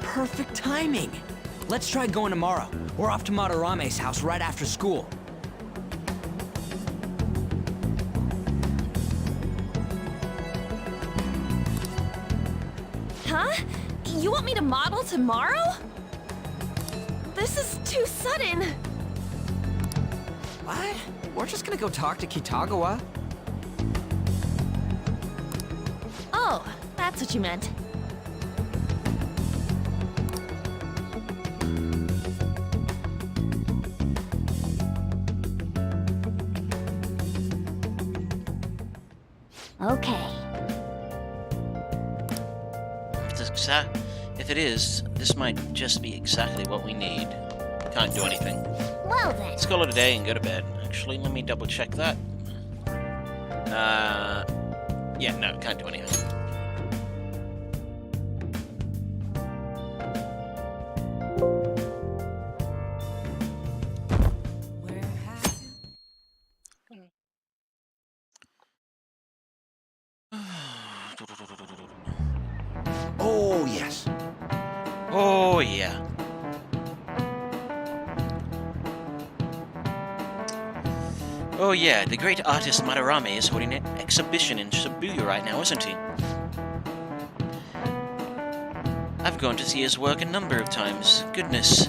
Perfect timing. Let's try going tomorrow. We're off to Madarame's house right after school. Huh? You want me to model tomorrow? This is too sudden. What? We're just gonna go talk to Kitagawa. Oh, that's what you meant. Okay. If it is, this might just be exactly what we need. Can't do anything. Well then. Let's call it a day and go to bed. Actually, let me double check that. Yeah, no, can't do anything. Oh, yes. Oh, yeah. Oh, yeah, the great artist Madarame is holding an exhibition in Shibuya right now, isn't he? I've gone to see his work a number of times. Goodness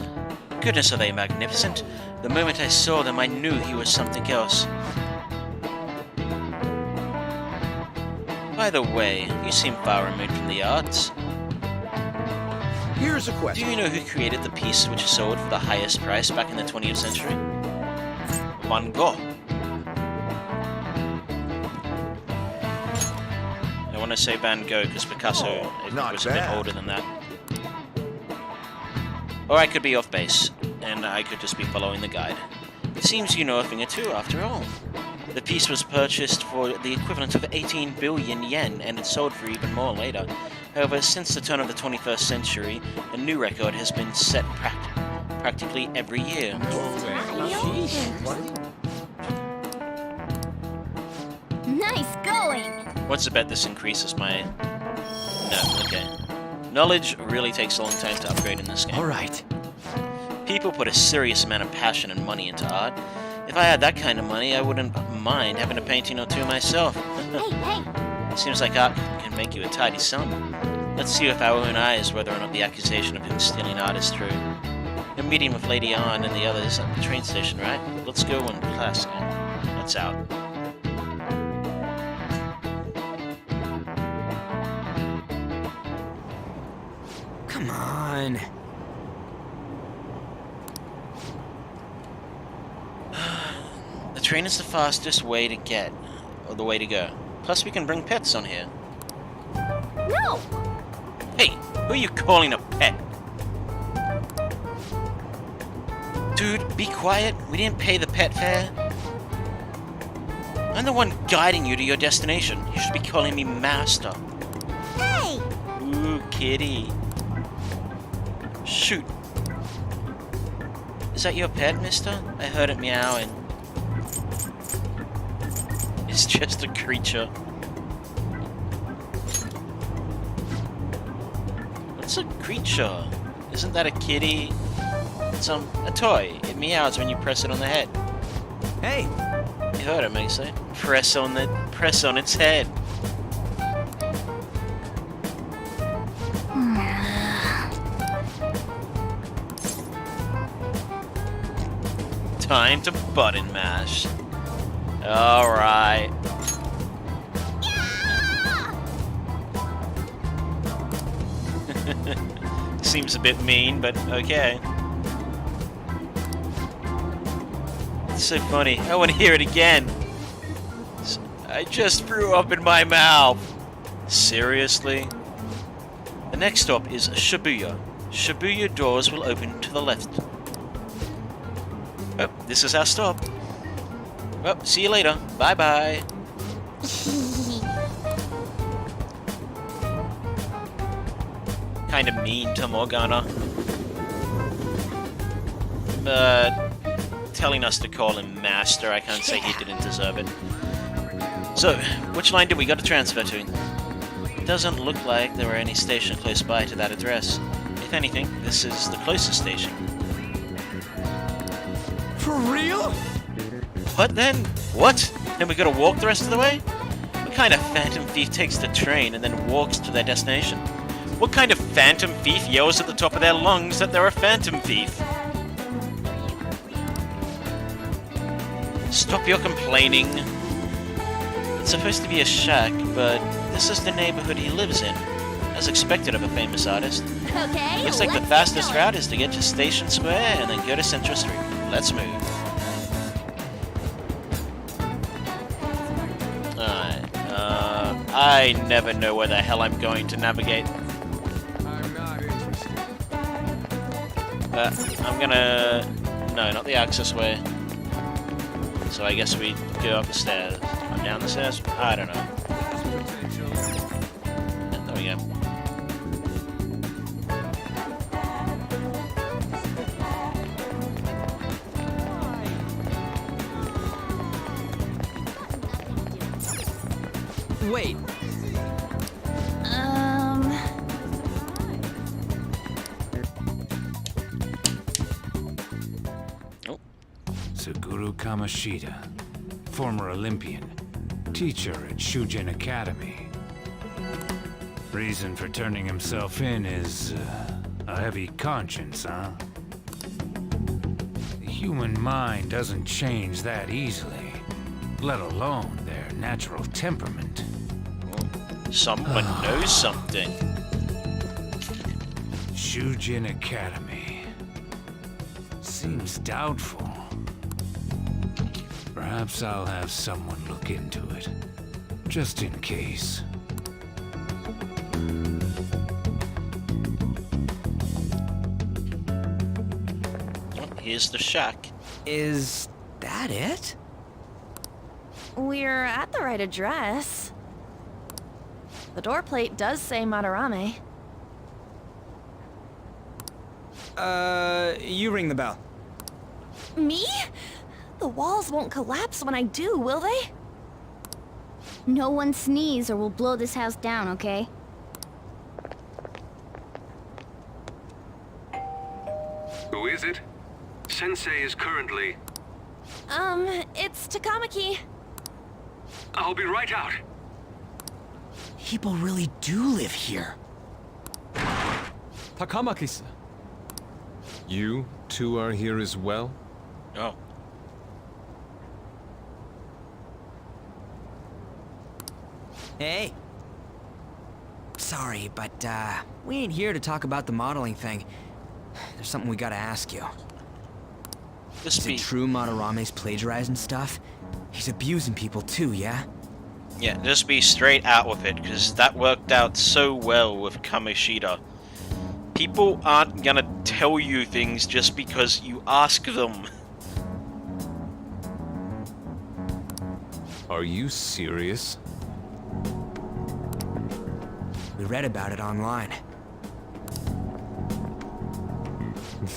are they magnificent. The moment I saw them, I knew he was something else. By the way, you seem far removed from the arts. Here's a question. Do you know who created the piece which sold for the highest price back in the 20th century? Van Gogh. I want to say Van Gogh because Picasso was a bit older than that. Or I could be off base, and I could just be following the guide. It seems you know a thing or two after all. The piece was purchased for the equivalent of 18 billion yen, and it sold for even more later. However, since the turn of the 21st century, a new record has been set practically every year. Nice going! What's the bet this increases my... No, okay. Knowledge really takes a long time to upgrade in this game. Alright. People put a serious amount of passion and money into art. If I had that kind of money, I wouldn't mind having a painting or two myself. Hey! Seems like art can make you a tidy sum. Let's see with our own eyes whether or not the accusation of him stealing art is true. You're meeting with Lady Ann and the others at the train station, right? Let's go and class. Let's out. Come on. The train is the fastest way to get, or the way to go. Plus, we can bring pets on here. No! Hey, who are you calling a pet? Dude, be quiet. We didn't pay the pet fare. I'm the one guiding you to your destination. You should be calling me Master. Hey! Ooh, kitty. Shoot. Is that your pet, mister? I heard it meowing. It's just a creature. What's a creature? Isn't that a kitty? It's a toy. It meows when you press it on the head. Hey! You heard it, Mesa. Press on its head. Time to button mash. Alright. Seems a bit mean, but okay. It's so funny. I want to hear it again. I just threw up in my mouth. Seriously? The next stop is Shibuya. Shibuya doors will open to the left. Oh, this is our stop. Well, see you later. Bye-bye. Kind of mean to Morgana. Telling us to call him Master, I can't say he didn't deserve it. So, which line did we got to transfer to? It doesn't look like there were any station close by to that address. If anything, this is the closest station. For real? What then? What? Then we gotta walk the rest of the way? What kind of phantom thief takes the train and then walks to their destination? What kind of phantom thief yells at the top of their lungs that they're a phantom thief? Stop your complaining. It's supposed to be a shack, but this is the neighborhood he lives in, as expected of a famous artist. Okay, Looks like the let's fastest get going. route is to get to Station Square and then go to Central Street. Let's move. Alright, I never know where the hell I'm going to navigate. I'm not interested. I'm gonna... No, not the access way. So I guess we go up the stairs. Or down the stairs? I don't know. There we go. Wait. Suguru Kamoshida, former Olympian, teacher at Shujin Academy. Reason for turning himself in is a heavy conscience, huh? The human mind doesn't change that easily, let alone their natural temperament. Someone knows something. Shujin Academy. Seems doubtful. Perhaps I'll have someone look into it, just in case. Here's the shack. Is that it? We're at the right address. The door plate does say Madarame. You ring the bell. Me? The walls won't collapse when I do, will they? No one sneeze or we'll blow this house down, okay? Who is it? Sensei is currently... It's Takamaki. I'll be right out. People really do live here. Takamaki-san. You two are here as well? Oh. Hey. Sorry, but, we ain't here to talk about the modeling thing. There's something we gotta ask you. Is it true Madarame's plagiarizing stuff? He's abusing people too, yeah? Yeah, just be straight out with it, because that worked out so well with Kamoshida. People aren't gonna tell you things just because you ask them. Are you serious? We read about it online.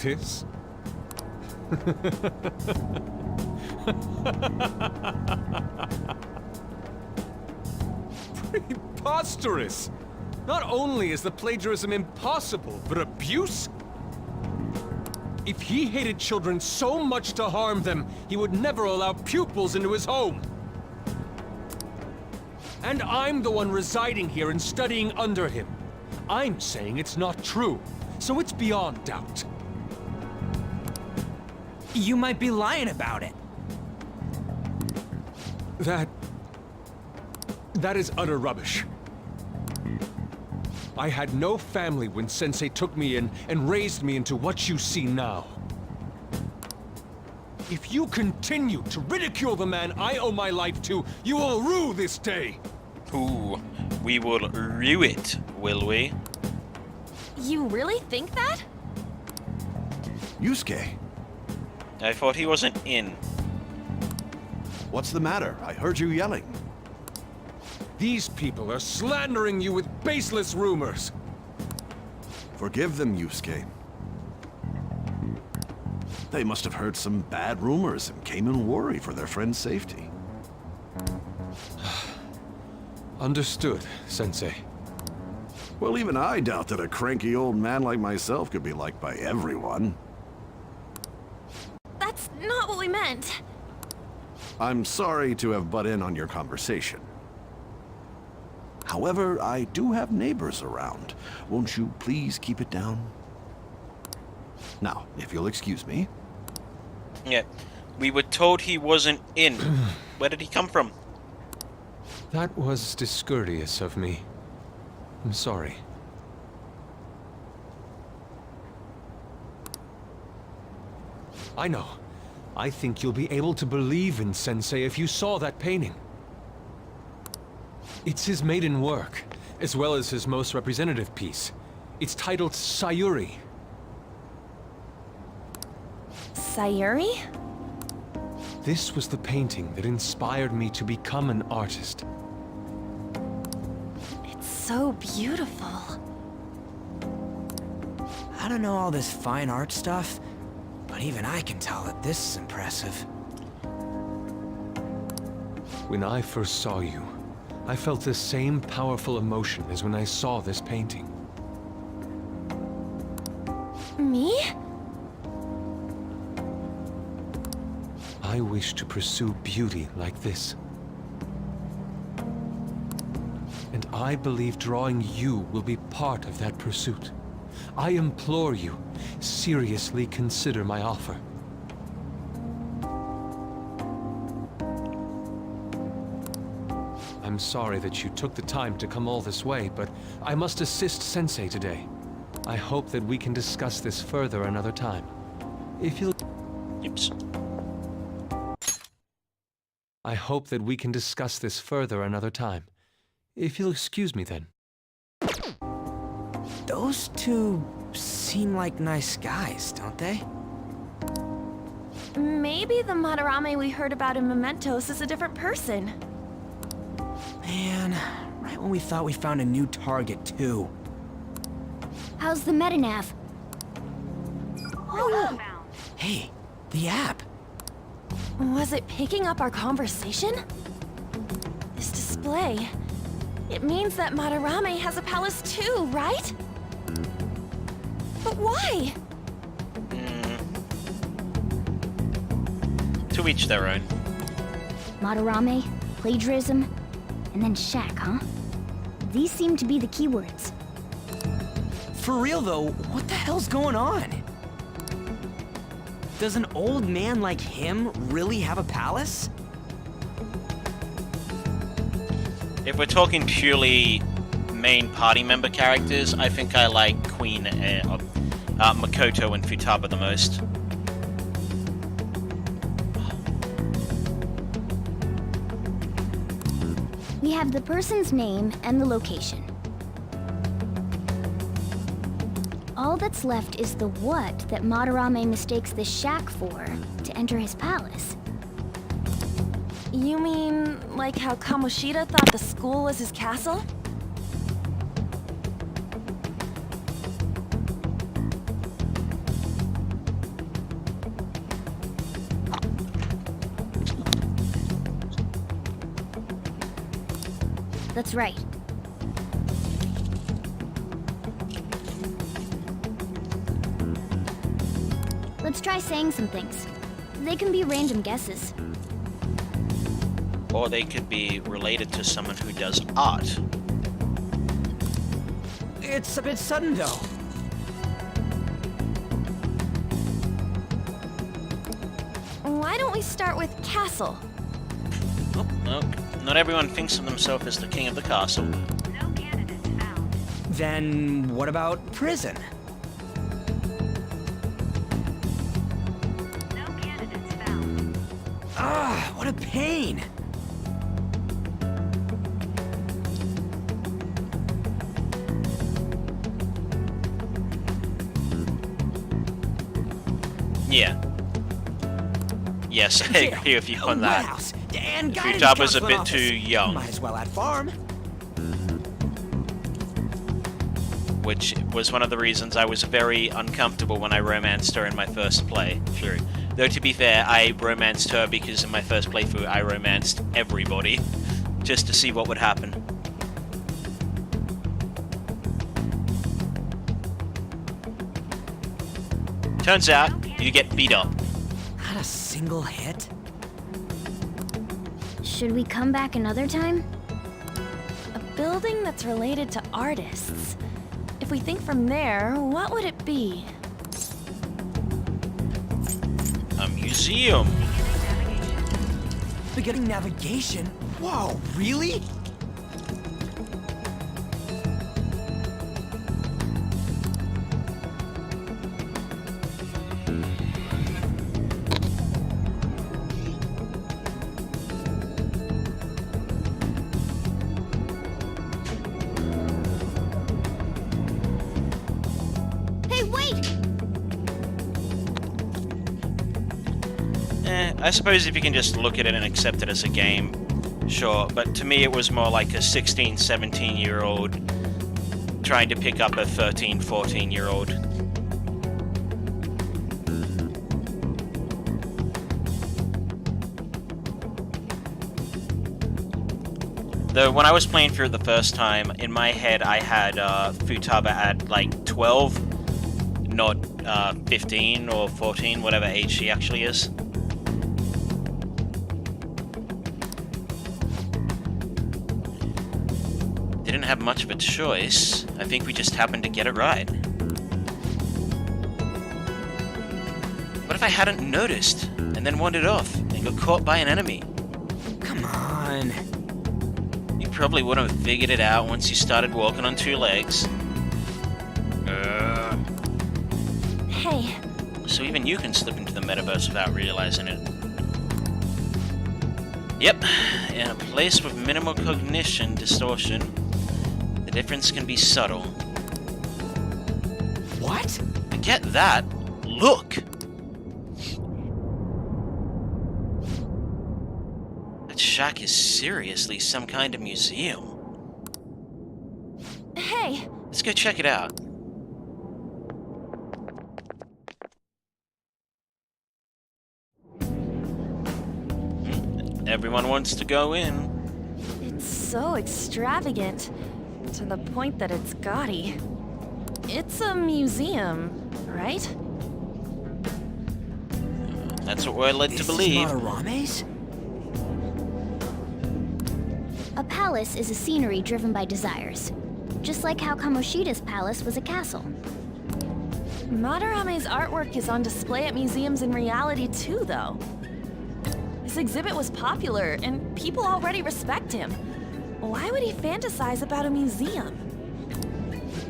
This? Preposterous! Not only is the plagiarism impossible, but abuse? If he hated children so much to harm them, he would never allow pupils into his home. And I'm the one residing here and studying under him. I'm saying it's not true, so it's beyond doubt. You might be lying about it. That is utter rubbish. I had no family when Sensei took me in and raised me into what you see now. If you continue to ridicule the man I owe my life to, you will rue this day. Ooh, we will rue it, will we? You really think that? Yusuke, I thought he wasn't in. what's the matter? I heard you yelling. These people are slandering you with baseless rumors. Forgive them, Yusuke. They must have heard some bad rumors and came in worry for their friend's safety. Understood, Sensei. Well, even I doubt that a cranky old man like myself could be liked by everyone. That's not what we meant. I'm sorry to have butt in on your conversation. However, I do have neighbors around. Won't you please keep it down? Now, if you'll excuse me. Yeah, we were told he wasn't in. Where did he come from? That was discourteous of me. I'm sorry. I know. I think you'll be able to believe in Sensei if you saw that painting. It's his maiden work, as well as his most representative piece. It's titled Sayuri. Sayuri? This was the painting that inspired me to become an artist. It's so beautiful. I don't know all this fine art stuff, but even I can tell that this is impressive. When I first saw you, I felt the same powerful emotion as when I saw this painting. Me? I wish to pursue beauty like this. And I believe drawing you will be part of that pursuit. I implore you, seriously consider my offer. I'm sorry that you took the time to come all this way, but I must assist Sensei today. I hope that we can discuss this further another time. If you'll... Oops. I hope that we can discuss this further another time. If you'll excuse me then. Those two seem like nice guys, don't they? Maybe the Madarame we heard about in Mementos is a different person. Man, right when we thought we found a new target, too. How's the metanav? Oh. Hey, the app. Was it picking up our conversation? This display... It means that Madarame has a palace too, right? But why? To each their own. Madarame, plagiarism, and then Shaq, huh? These seem to be the keywords. For real though, what the hell's going on? Does an old man like him really have a palace? If we're talking purely main party member characters, I think I like Queen Makoto and Futaba the most. We have the person's name and the location. All that's left is the what that Madarame mistakes this shack for to enter his palace. You mean like how Kamoshida thought the school was his castle? That's right. Let's try saying some things. They can be random guesses. Or they could be related to someone who does art. It's a bit sudden though. Why don't we start with castle? Oh, no. Not everyone thinks of themselves as the king of the castle. Then what about prison? Ah, what a pain! Yeah. Yes, I agree with you on that. House. And Futaba's a bit too young. Might as well add farm. Which was one of the reasons I was very uncomfortable when I romanced her in my first playthrough. Though to be fair, I romanced her because in my first playthrough I romanced everybody, just to see what would happen. Turns out, you get beat up. Not a single hit? Should we come back another time? A building that's related to artists. If we think from there, what would it be? A museum. Beginning navigation? Whoa, really? I suppose if you can just look at it and accept it as a game, sure, but to me it was more like a 16, 17-year-old trying to pick up a 13, 14-year-old. Though when I was playing through it the first time, in my head I had Futaba at like 12, not 15 or 14, whatever age she actually is. Didn't have much of a choice. I think we just happened to get it right. What if I hadn't noticed, and then wandered off, and got caught by an enemy? Come on. You probably wouldn't have figured it out once you started walking on two legs. Hey. So even you can slip into the metaverse without realizing it. Yep, in a place with minimal cognition distortion, the difference can be subtle. What? Forget that. Look! That shack is seriously some kind of museum. Hey! Let's go check it out. Everyone wants to go in. It's so extravagant, to the point that it's gaudy. It's a museum, right? That's what we're led to believe. Madarame's? A palace is a scenery driven by desires. Just like how Kamoshida's palace was a castle. Madarame's artwork is on display at museums in reality too, though. His exhibit was popular, and people already respect him. Why would he fantasize about a museum?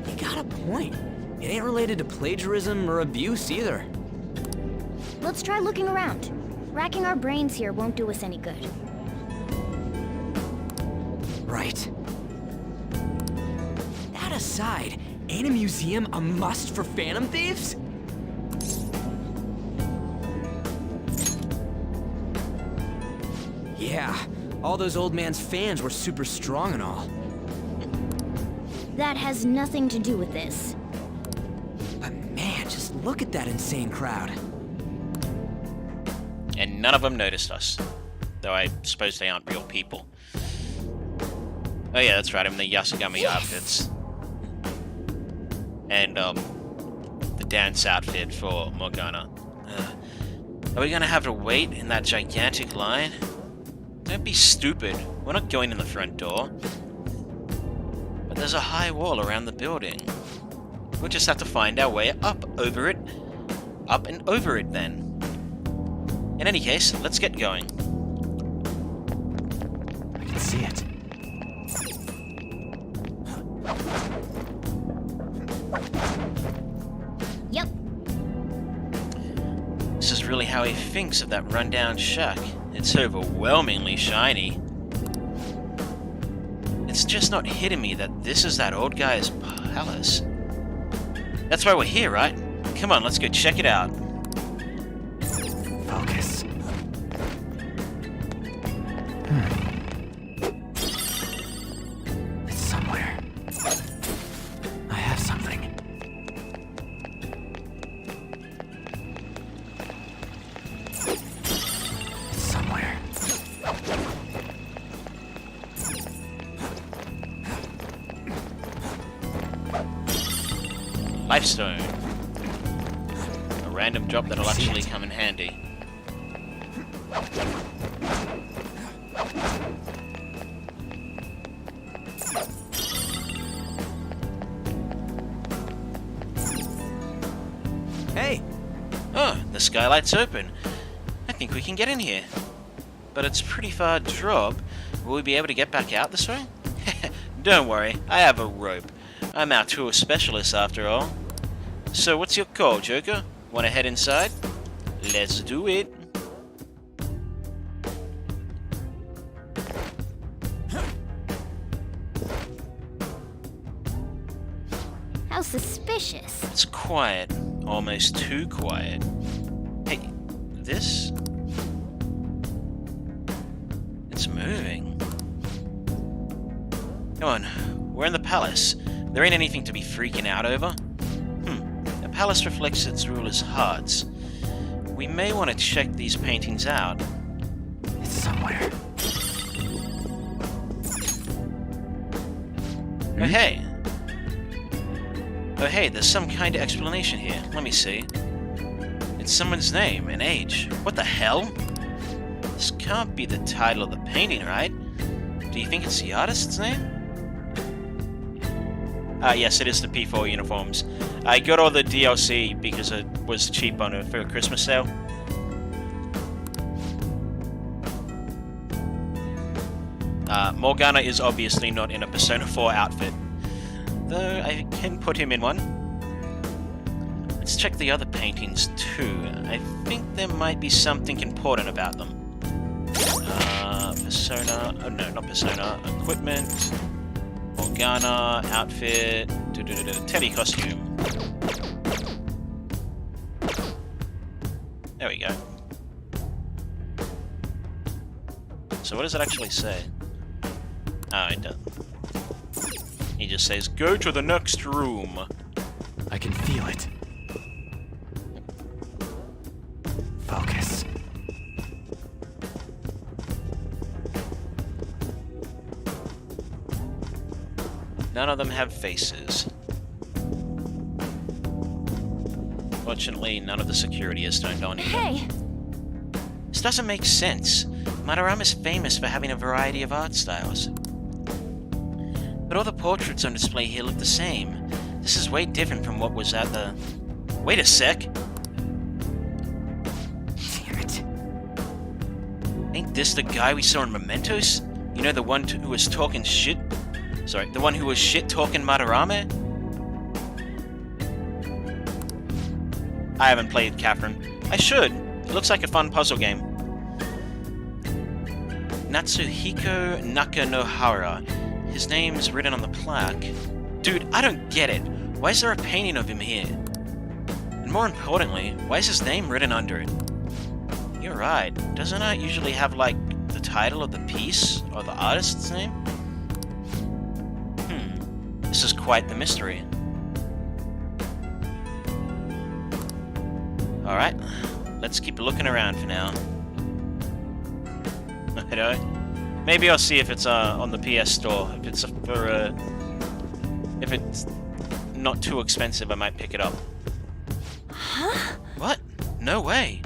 You got a point. It ain't related to plagiarism or abuse either. Let's try looking around. Racking our brains here won't do us any good. Right. That aside, ain't a museum a must for Phantom Thieves? Yeah, all those old man's fans were super strong and all. That has nothing to do with this. But man, just look at that insane crowd. And none of them noticed us. Though I suppose they aren't real people. Oh yeah, that's right, I'm in the Yasugami outfits. And, the dance outfit for Morgana. Are we gonna have to wait in that gigantic line? Don't be stupid. We're not going in the front door. But there's a high wall around the building. We'll just have to find our way up over it. Up and over it, then. In any case, let's get going. I can see it. Yep. This is really how he thinks of that rundown shack. It's overwhelmingly shiny. It's just not hitting me that this is that old guy's palace. That's why we're here, right? Come on, let's go check it out. Focus. It's somewhere. I have something. It's somewhere. Lifestone. A random drop that'll actually come in handy. Hey! Oh, the skylight's open. I think we can get in here. But it's a pretty far drop. Will we be able to get back out this way? Don't worry, I have a rope. I'm our tour specialist after all. So what's your call, Joker? Wanna head inside? Let's do it. How suspicious. It's quiet. Almost too quiet. Hey, this? It's moving. Come on, we're in the palace. There ain't anything to be freaking out over. The palace reflects its rulers' hearts. We may want to check these paintings out. It's somewhere. Oh hey! Oh hey, there's some kind of explanation here. Let me see. It's someone's name and age. What the hell? This can't be the title of the painting, right? Do you think it's the artist's name? Yes, it is the P4 uniforms. I got all the DLC because it was cheap on it for a Christmas sale. Morgana is obviously not in a Persona 4 outfit, though I can put him in one. Let's check the other paintings too. I think there might be something important about them. Persona, oh no, not Persona, equipment, Morgana, outfit, Teddy costume. There we go. So what does it actually say? Oh, it doesn't. He just says, go to the next room. I can feel it. Focus. None of them have faces. Fortunately, none of the security is turned on either. Hey! doesn't make sense. Madarama's famous for having a variety of art styles. But all the portraits on display here look the same. This is way different from what was at the... Wait a sec! Damn it. Ain't this the guy we saw in Mementos? You know, the one who was talking shit? Sorry, the one who was shit-talking Madarame? I haven't played Catherine. I should. It looks like a fun puzzle game. Natsuhiko Nakanohara. His name's written on the plaque. Dude, I don't get it. Why is there a painting of him here? And more importantly, why is his name written under it? You're right. Doesn't it usually have, like, the title of the piece or the artist's name? This is quite the mystery. Alright, let's keep looking around for now. I don't. Maybe I'll see if it's on the PS Store. If it's if it's not too expensive, I might pick it up. Huh? What? No way.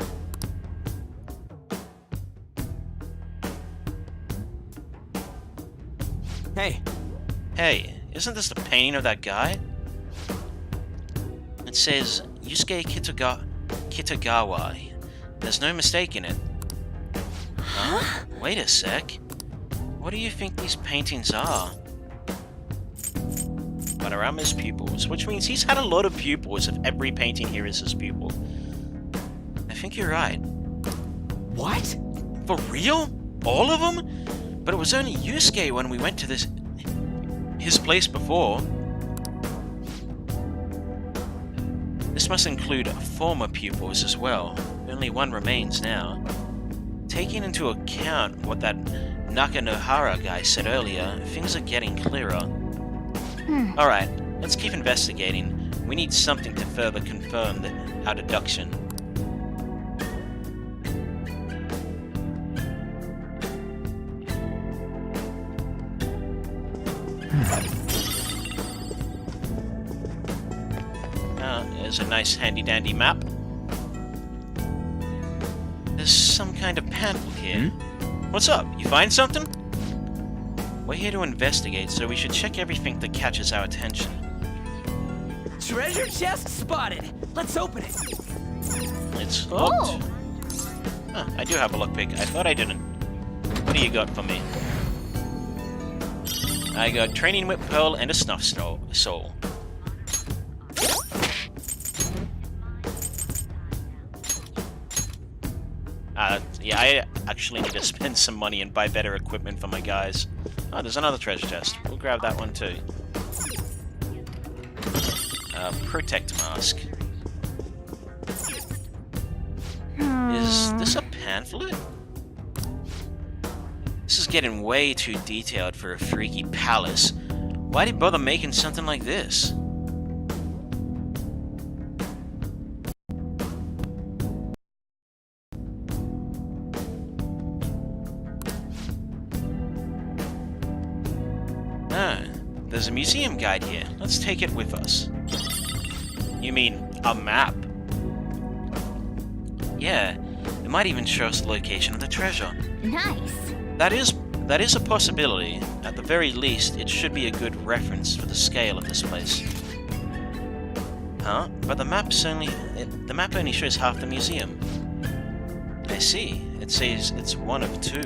Hey. Hey, isn't this the painting of that guy? It says Yusuke Kitagawa. There's no mistake in it. Huh? Wait a sec. What do you think these paintings are? Madarama's pupils, which means he's had a lot of pupils if every painting here is his pupil. I think you're right. What? For real? All of them? But it was only Yusuke when we went to his place before. This must include former pupils as well. Only one remains now. Taking into account what that Nakanohara guy said earlier, things are getting clearer. Alright, let's keep investigating. We need something to further confirm our deduction. There's a nice handy-dandy map. There's some kind of pamphlet here. What's up? You find something? We're here to investigate, so we should check everything that catches our attention. Treasure chest spotted! Let's open it! It's locked. Huh, I do have a lockpick. I thought I didn't. What do you got for me? I got Training Whip Pearl and a Snuff Soul. Yeah, I actually need to spend some money and buy better equipment for my guys. Oh, there's another treasure chest. We'll grab that one too. Protect mask. Is this a pamphlet? This is getting way too detailed for a freaky palace. Why'd he bother making something like this? There's a museum guide here. Let's take it with us. You mean a map? Yeah, it might even show us the location of the treasure. Nice. That is a possibility. At the very least, it should be a good reference for the scale of this place. Huh? But the map only shows half the museum. I see. It says it's one of two.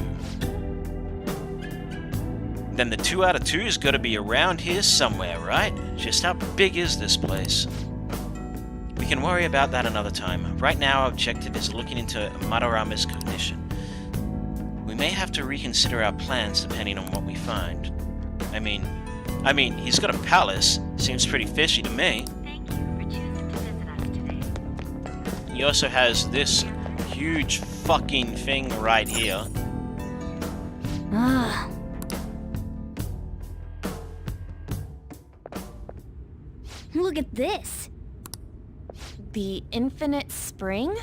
Then the 2 out of 2's gotta be around here somewhere, right? Just how big is this place? We can worry about that another time. Right now, our objective is looking into Madarama's cognition. We may have to reconsider our plans depending on what we find. I mean, he's got a palace. Seems pretty fishy to me. He also has this huge fucking thing right here. Look at this. The Infinite Spring?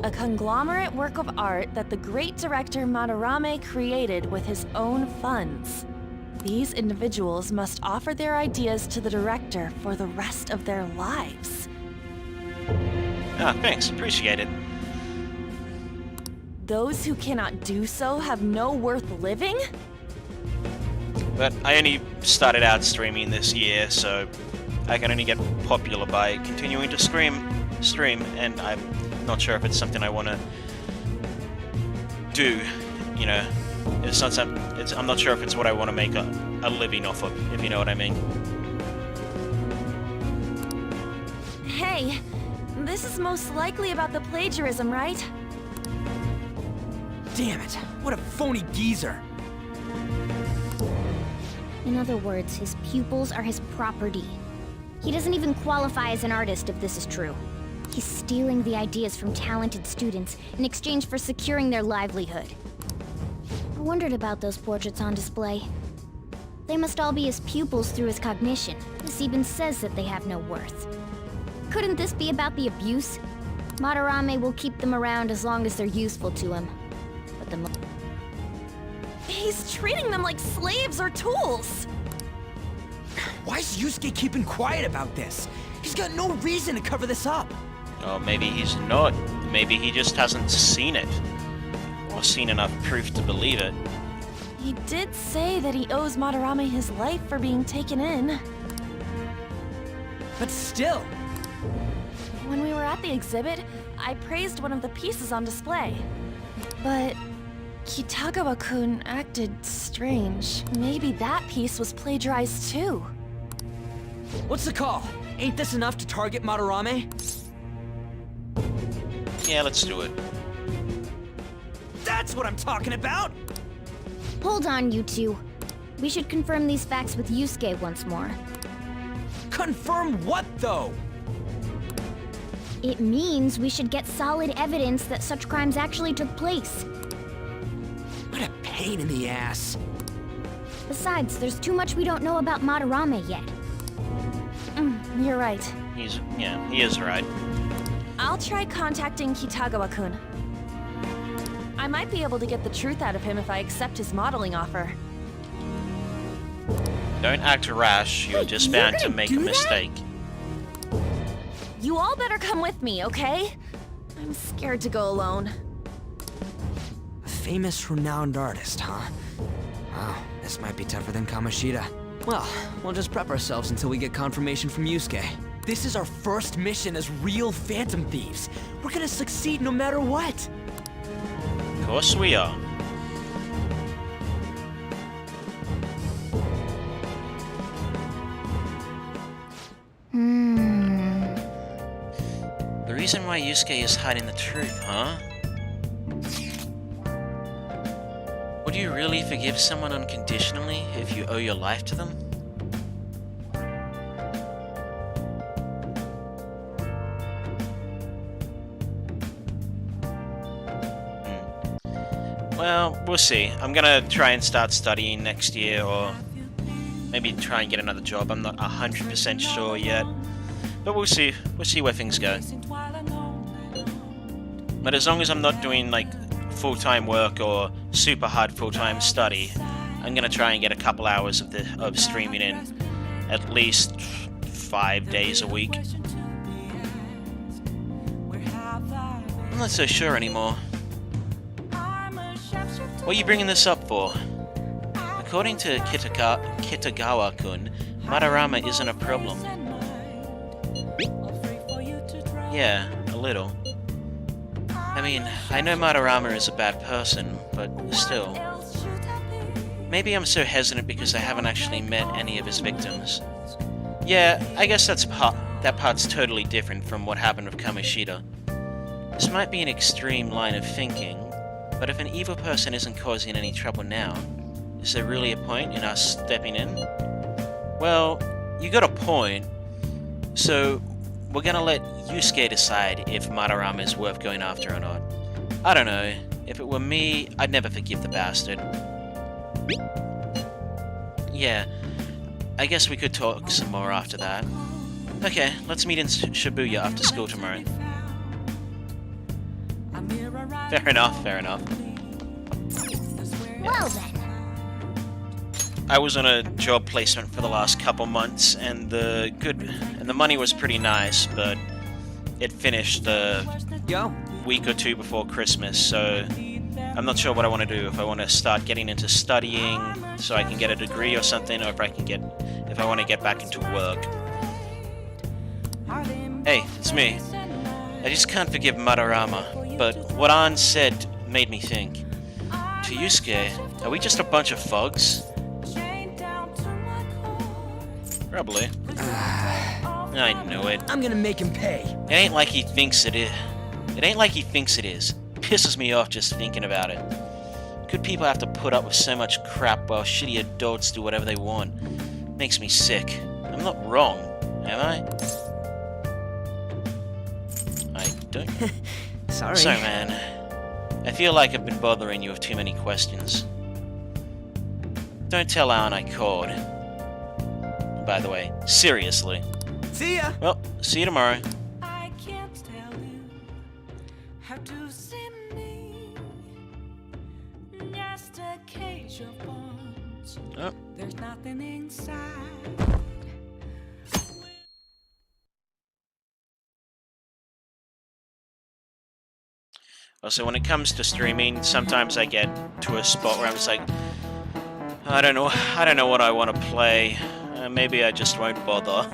A conglomerate work of art that the great director Madarame created with his own funds. These individuals must offer their ideas to the director for the rest of their lives. Ah, thanks. Appreciate it. those who cannot do so have no worth living? But I only started out streaming this year, so I can only get popular by continuing to stream, and I'm not sure if it's something I want to do. You know, it's not some. I'm not sure if it's what I want to make a living off of, if you know what I mean. Hey, this is most likely about the plagiarism, right? Damn it, what a phony geezer. In other words, his pupils are his property. He doesn't even qualify as an artist if this is true. He's stealing the ideas from talented students in exchange for securing their livelihood. I wondered about those portraits on display. They must all be his pupils through his cognition. This even says that they have no worth. Couldn't this be about the abuse? Madarame will keep them around as long as they're useful to him. But the He's treating them like slaves or tools! Why is Yusuke keeping quiet about this? He's got no reason to cover this up. Or maybe he's not. Maybe he just hasn't seen it. Or seen enough proof to believe it. He did say that he owes Madarame his life for being taken in. But still... When we were at the exhibit, I praised one of the pieces on display. But Kitagawa-kun acted strange. Maybe that piece was plagiarized too. What's the call? Ain't this enough to target Madarame? Yeah, let's do it. That's what I'm talking about! Hold on, you two. We should confirm these facts with Yusuke once more. Confirm what, though? It means we should get solid evidence that such crimes actually took place. What a pain in the ass. Besides, there's too much we don't know about Madarame yet. You're right. He is right. I'll try contacting Kitagawa-kun. I might be able to get the truth out of him if I accept his modeling offer. Don't act rash, you're just bound to make a mistake. You all better come with me, okay? I'm scared to go alone. A famous, renowned artist, huh? Wow, this might be tougher than Kamoshida. Well, we'll just prep ourselves until we get confirmation from Yusuke. This is our first mission as real Phantom Thieves. We're gonna succeed no matter what. Of course we are. The reason why Yusuke is hiding the truth, huh? Would you really forgive someone unconditionally if you owe your life to them? Well, we'll see. I'm gonna try and start studying next year, or maybe try and get another job. I'm not 100% sure yet. But we'll see. We'll see where things go. But as long as I'm not doing, like, full-time work or super hard full-time study, I'm gonna try and get a couple hours of streaming in at least 5 days a week. I'm not so sure anymore. What are you bringing this up for? According to Kitagawa-kun, Madarame isn't a problem. Yeah, a little. I mean, I know Madarame is a bad person, but still. Maybe I'm so hesitant because I haven't actually met any of his victims. Yeah, I guess that part's totally different from what happened with Kamoshida. This might be an extreme line of thinking, but if an evil person isn't causing any trouble now, is there really a point in us stepping in? Well, you got a point. So, we're gonna let Yusuke decide if Madarame is worth going after or not. I don't know. If it were me, I'd never forgive the bastard. Yeah, I guess we could talk some more after that. Okay, let's meet in Shibuya after school tomorrow. Fair enough, fair enough. Well then. I was on a job placement for the last couple months, and the money was pretty nice, but it finished the week or two before Christmas, so I'm not sure what I want to do. If I want to start getting into studying so I can get a degree or something, or if I want to get back into work. Hey, it's me. I just can't forgive Madarama, but what Ann said made me think. To Yusuke, are we just a bunch of thugs? Probably. I knew it. I'm gonna make him pay. It ain't like he thinks it is. It ain't like he thinks it is. Pisses me off just thinking about it. Good people have to put up with so much crap while shitty adults do whatever they want. Makes me sick. I'm not wrong, am I? I don't... Sorry. Sorry, man. I feel like I've been bothering you with too many questions. Don't tell Alan I called. By the way, seriously. See ya! Well, see you tomorrow. I can't tell you how to see me. Just a cage of bones. Oh. There's nothing inside. Also, when it comes to streaming, sometimes I get to a spot where I'm just like, I don't know what I want to play. Maybe I just won't bother.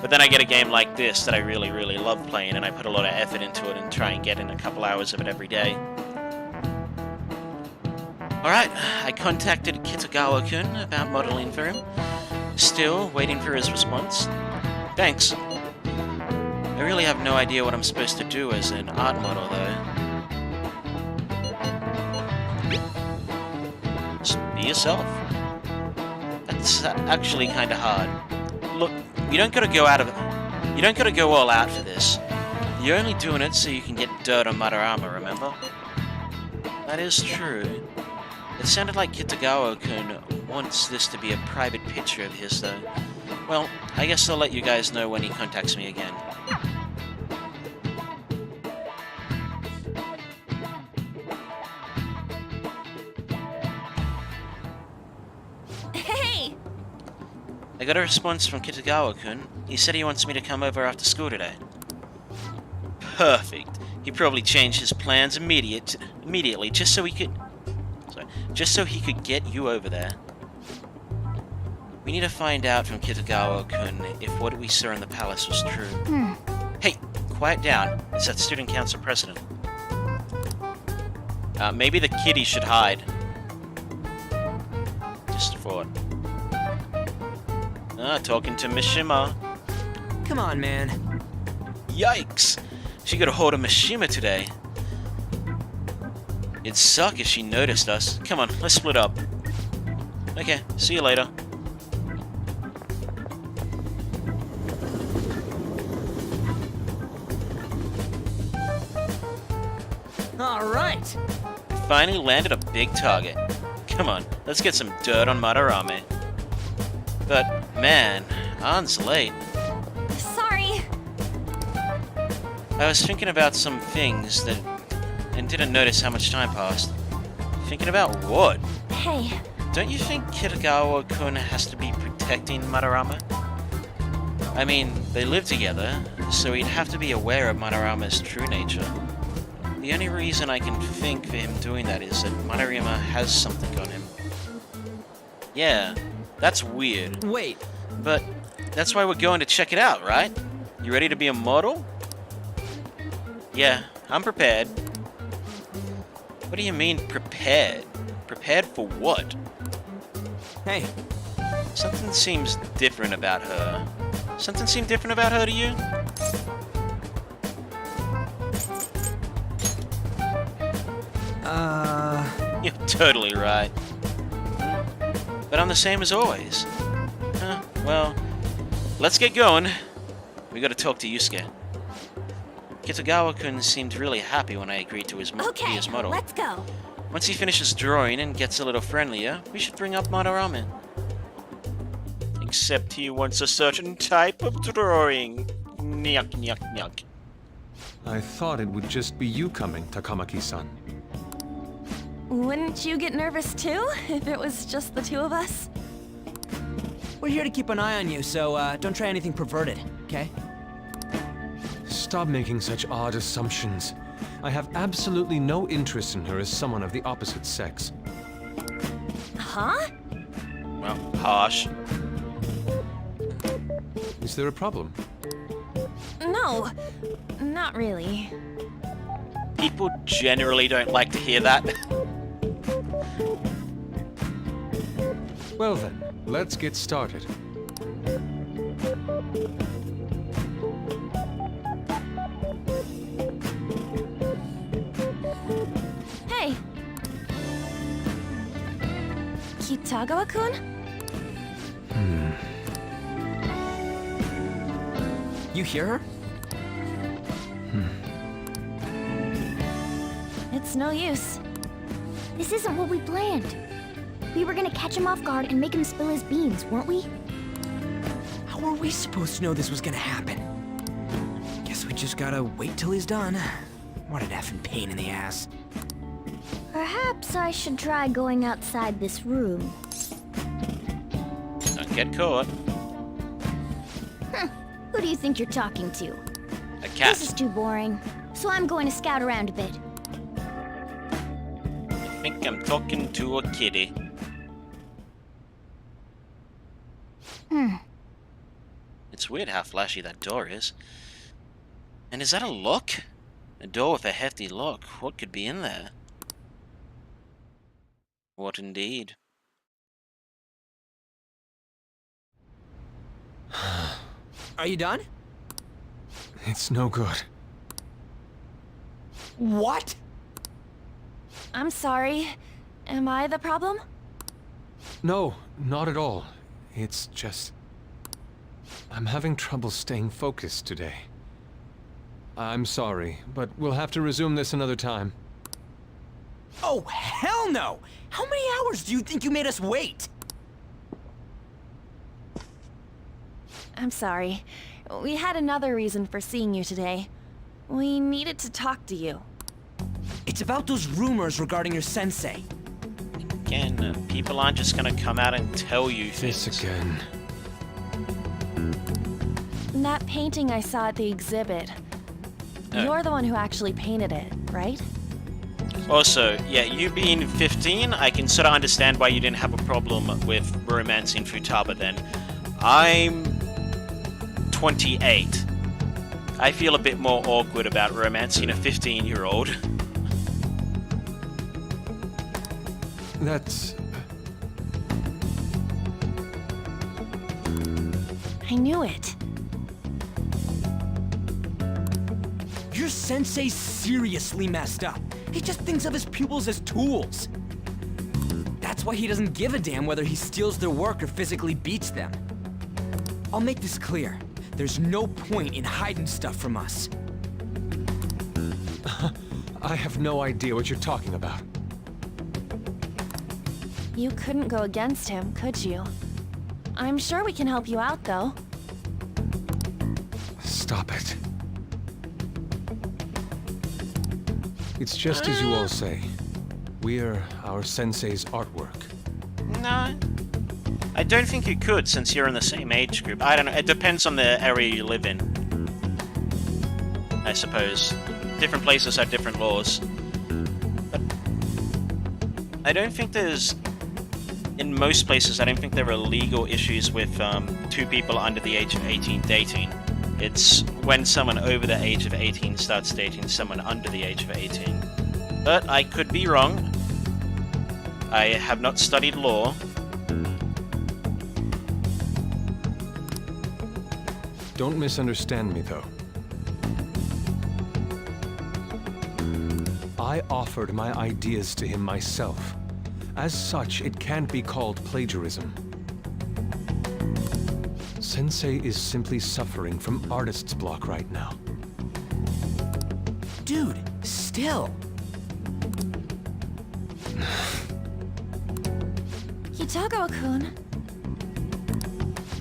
But then I get a game like this that I really, really love playing, and I put a lot of effort into it and try and get in a couple hours of it every day. Alright, I contacted Kitagawa-kun about modeling for him. Still waiting for his response. Thanks. I really have no idea what I'm supposed to do as an art model, though. Just be yourself. That's actually kind of hard. Look, you don't gotta go all out for this. You're only doing it so you can get dirt on Madarama, remember? That is true. It sounded like Kitagawa-kun wants this to be a private picture of his, though. Well, I guess I'll let you guys know when he contacts me again. Hey! I got a response from Kitagawa-kun. He said he wants me to come over after school today. Perfect. He probably changed his plans immediately just so he could get you over there. We need to find out from Kitagawa-kun if what we saw in the palace was true. Hey, quiet down. It's that student council president. Maybe the kitty should hide. Just a thought. Talking to Mishima. Come on, man. Yikes! She got a hold of Mishima today. It'd suck if she noticed us. Come on, let's split up. Okay, see you later. Alright! Finally landed a big target. Come on, let's get some dirt on Madarame. But, man, Ann's late. Sorry. I was thinking about some things and didn't notice how much time passed. Thinking about what? Hey. Don't you think Kitagawa-kun has to be protecting Madarama? I mean, they live together, so he'd have to be aware of Madarama's true nature. The only reason I can think for him doing that is that Madarama has something on him. Yeah, that's weird. Wait. But that's why we're going to check it out, right? You ready to be a model? Yeah, I'm prepared. What do you mean, prepared? Prepared for what? Hey. Something seems different about her. Something seem different about her to you? You're totally right. But I'm the same as always. Well, let's get going. We gotta talk to Yusuke. Kitagawa-kun seemed really happy when I agreed to be his model. Let's go. Once he finishes drawing and gets a little friendlier, we should bring up Madarame. Except he wants a certain type of drawing. Nyuk, nyuk, nyuk. I thought it would just be you coming, Takamaki-san. Wouldn't you get nervous too, if it was just the two of us? We're here to keep an eye on you, so don't try anything perverted, okay? Stop making such odd assumptions. I have absolutely no interest in her as someone of the opposite sex. Huh? Well, harsh. Is there a problem? No, not really. People generally don't like to hear that. Well then, let's get started. Hey! Kitagawa-kun? You hear her? It's no use. This isn't what we planned. We were gonna catch him off guard and make him spill his beans, weren't we? How were we supposed to know this was gonna happen? Guess we just gotta wait till he's done. What an effing pain in the ass. Perhaps I should try going outside this room. Don't get caught. Who do you think you're talking to? A cat. This is too boring, so I'm going to scout around a bit. I think I'm talking to a kitty. It's weird how flashy that door is. And is that a lock? A door with a hefty lock. What could be in there? What indeed? Are you done? It's no good. What? I'm sorry. Am I the problem? No, not at all. It's just... I'm having trouble staying focused today. I'm sorry, but we'll have to resume this another time. Oh, hell no! How many hours do you think you made us wait? I'm sorry. We had another reason for seeing you today. We needed to talk to you. It's about those rumors regarding your sensei. Again, people aren't just gonna come out and tell you things. This again. That painting I saw at the exhibit. You're the one who actually painted it, right? Also, yeah, you being 15, I can sort of understand why you didn't have a problem with romancing Futaba then. I'm 28. I feel a bit more awkward about romancing a 15-year-old. That's... I knew it. Your sensei's seriously messed up. He just thinks of his pupils as tools. That's why he doesn't give a damn whether he steals their work or physically beats them. I'll make this clear. There's no point in hiding stuff from us. I have no idea what you're talking about. You couldn't go against him, could you? I'm sure we can help you out, though. Stop it. It's just as you all say. We're our sensei's artwork. No. I don't think you could, since you're in the same age group. I don't know, it depends on the area you live in. I suppose. Different places have different laws. But I don't think there's... In most places, I don't think there are legal issues with two people under the age of 18 dating. It's when someone over the age of 18 starts dating someone under the age of 18. But I could be wrong. I have not studied law. Don't misunderstand me, though. I offered my ideas to him myself. As such, it can't be called plagiarism. Sensei is simply suffering from artist's block right now. Dude, still. Kitagawa-kun.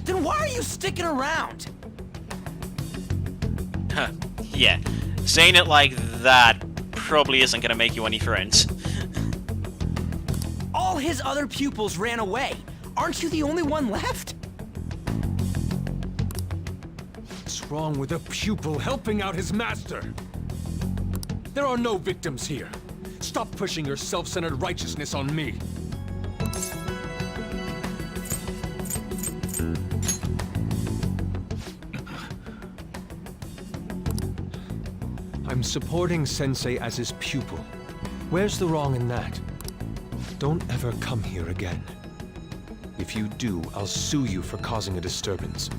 Then why are you sticking around? Huh, yeah. Saying it like that probably isn't gonna make you any friends. All his other pupils ran away. Aren't you the only one left? What's wrong with a pupil helping out his master? There are no victims here. Stop pushing your self-centered righteousness on me. I'm supporting Sensei as his pupil. Where's the wrong in that? Don't ever come here again. If you do, I'll sue you for causing a disturbance.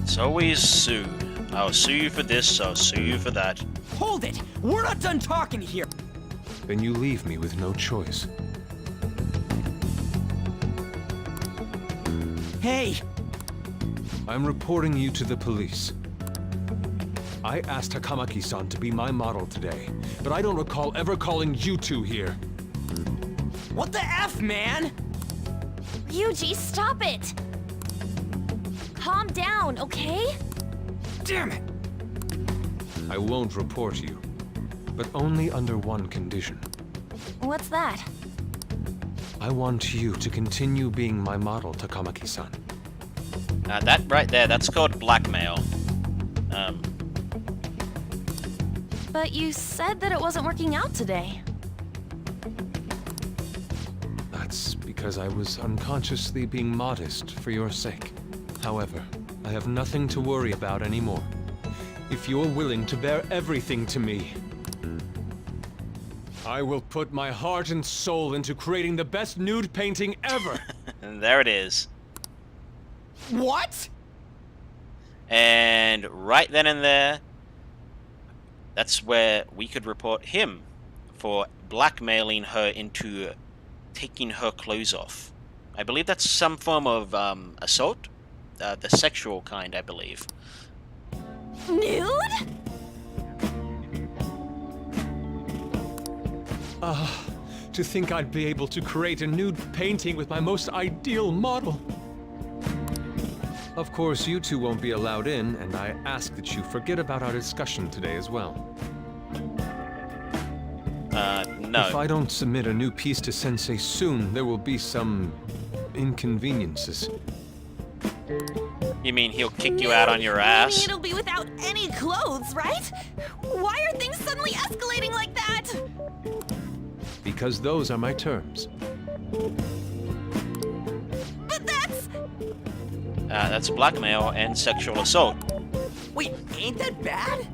It's always sue. I'll sue you for this, I'll sue you for that. Hold it! We're not done talking here! Then you leave me with no choice. Hey! I'm reporting you to the police. I asked Takamaki-san to be my model today, but I don't recall ever calling you two here. What the F, man? Ryuji, stop it! Calm down, okay? Damn it! I won't report you, but only under one condition. What's that? I want you to continue being my model, Takamaki-san. That right there, that's called blackmail. But you said that it wasn't working out today. That's because I was unconsciously being modest for your sake. However, I have nothing to worry about anymore. If you're willing to bear everything to me, I will put my heart and soul into creating the best nude painting ever! And there it is. What? And right then and there, that's where we could report him for blackmailing her into taking her clothes off. I believe that's some form of assault. The sexual kind, I believe. Nude? To think I'd be able to create a nude painting with my most ideal model. Of course, you two won't be allowed in, and I ask that you forget about our discussion today as well. No. If I don't submit a new piece to Sensei soon, there will be some inconveniences. You mean he'll kick you out on your ass? You mean it'll be without any clothes, right? Why are things suddenly escalating like that? Because those are my terms. But that's... That's blackmail and sexual assault. Wait, ain't that bad?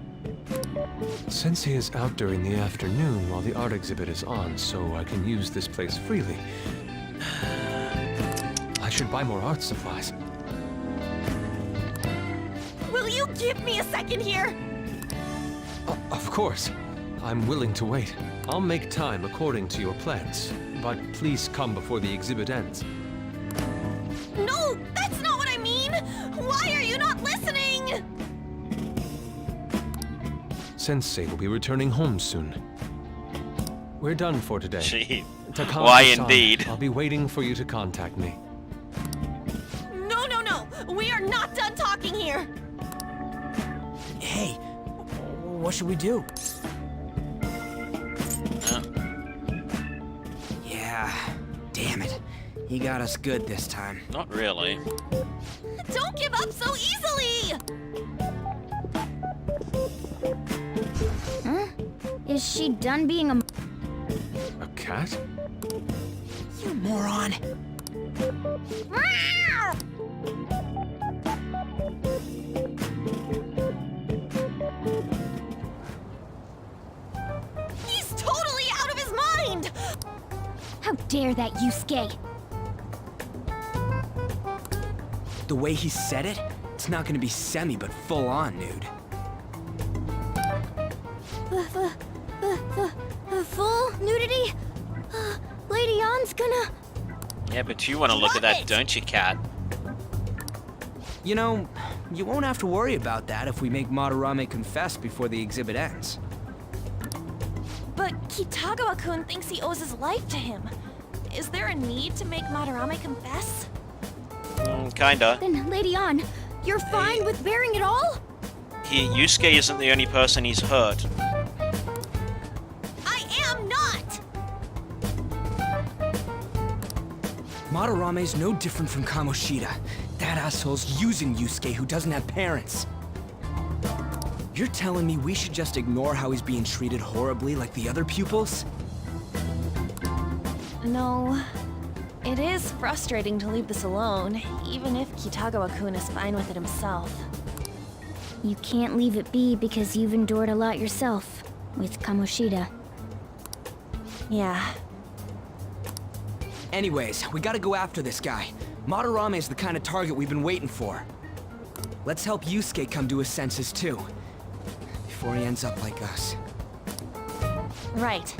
Sensei is out during the afternoon while the art exhibit is on, so I can use this place freely. I should buy more art supplies. Will you give me a second here? Of course. I'm willing to wait. I'll make time according to your plans, but please come before the exhibit ends. No, that's not what I mean! Why are you not listening? Sensei will be returning home soon. We're done for today. Gee, Takamaki-san, why indeed? I'll be waiting for you to contact me. No, no, no! We are not done talking here! Hey, what should we do? Yeah, damn it. He got us good this time. Not really. Don't give up so easily! Huh? Is she done being a... A cat? You moron. He's totally out of his mind! How dare that, Yusuke! The way he said it, it's not gonna be semi, but full-on nude. Full nudity? Lady Ann's gonna... Yeah, but you want to look at that, don't you, Cat? You know, you won't have to worry about that if we make Madarame confess before the exhibit ends. But Kitagawa-kun thinks he owes his life to him. Is there a need to make Madarame confess? Kinda. Then, Lady Ann, you're fine with bearing it all? Yusuke isn't the only person he's hurt. I am not! Madarame's no different from Kamoshida. That asshole's using Yusuke who doesn't have parents. You're telling me we should just ignore how he's being treated horribly like the other pupils? No. It is frustrating to leave this alone, even if Kitagawa-kun is fine with it himself. You can't leave it be because you've endured a lot yourself with Kamoshida. Yeah. Anyways, we gotta go after this guy. Madarame is the kind of target we've been waiting for. Let's help Yusuke come to his senses too, before he ends up like us. Right.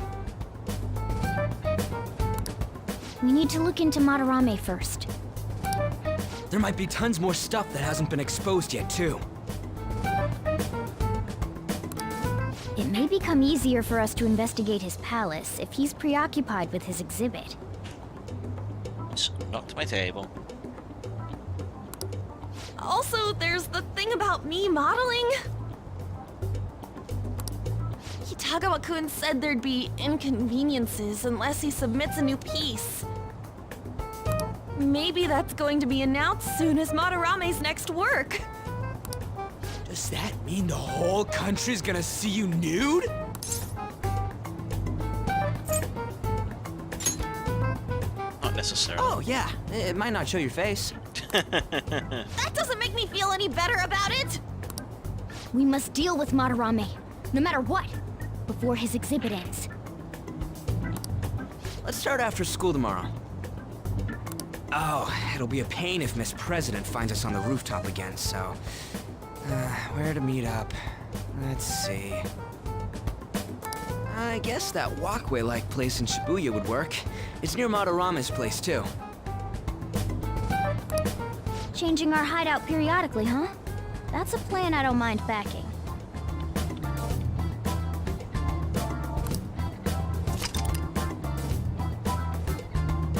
We need to look into Madarame first. There might be tons more stuff that hasn't been exposed yet too. It may become easier for us to investigate his palace if he's preoccupied with his exhibit. Just knocked my table. Also, there's the thing about me modeling. Kitagawa-kun said there'd be inconveniences unless he submits a new piece. Maybe that's going to be announced soon as Madarame's next work. Does that mean the whole country's gonna see you nude? Not necessarily. Oh yeah, it might not show your face. That doesn't make me feel any better about it! We must deal with Madarame, no matter what, before his exhibit ends. Let's start after school tomorrow. Oh, it'll be a pain if Miss President finds us on the rooftop again, so... where to meet up? Let's see... I guess that walkway-like place in Shibuya would work. It's near Madarame's place, too. Changing our hideout periodically, huh? That's a plan I don't mind backing.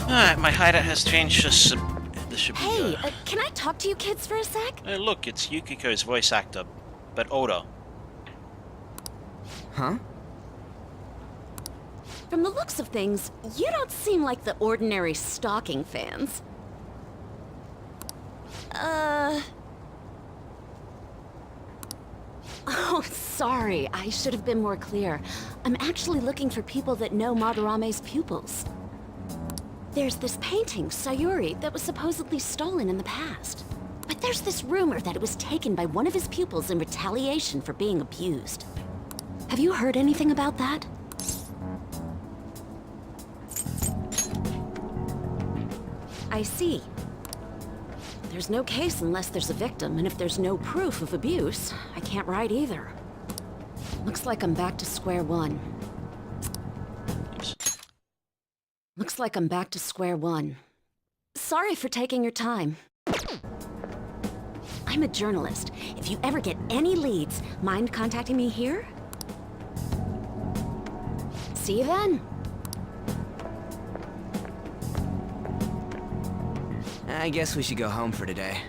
Alright, my hideout has changed to the Shibuya. Hey, can I talk to you kids for a sec? Look, it's Yukiko's voice actor, but older. Huh? From the looks of things, you don't seem like the ordinary stalking fans. Oh, sorry. I should have been more clear. I'm actually looking for people that know Madarame's pupils. There's this painting, Sayuri, that was supposedly stolen in the past. But there's this rumor that it was taken by one of his pupils in retaliation for being abused. Have you heard anything about that? I see. There's no case unless there's a victim, and if there's no proof of abuse, I can't write either. Looks like I'm back to square one. Looks like I'm back to square one. Sorry for taking your time. I'm a journalist. If you ever get any leads, mind contacting me here? See you then. I guess we should go home for today.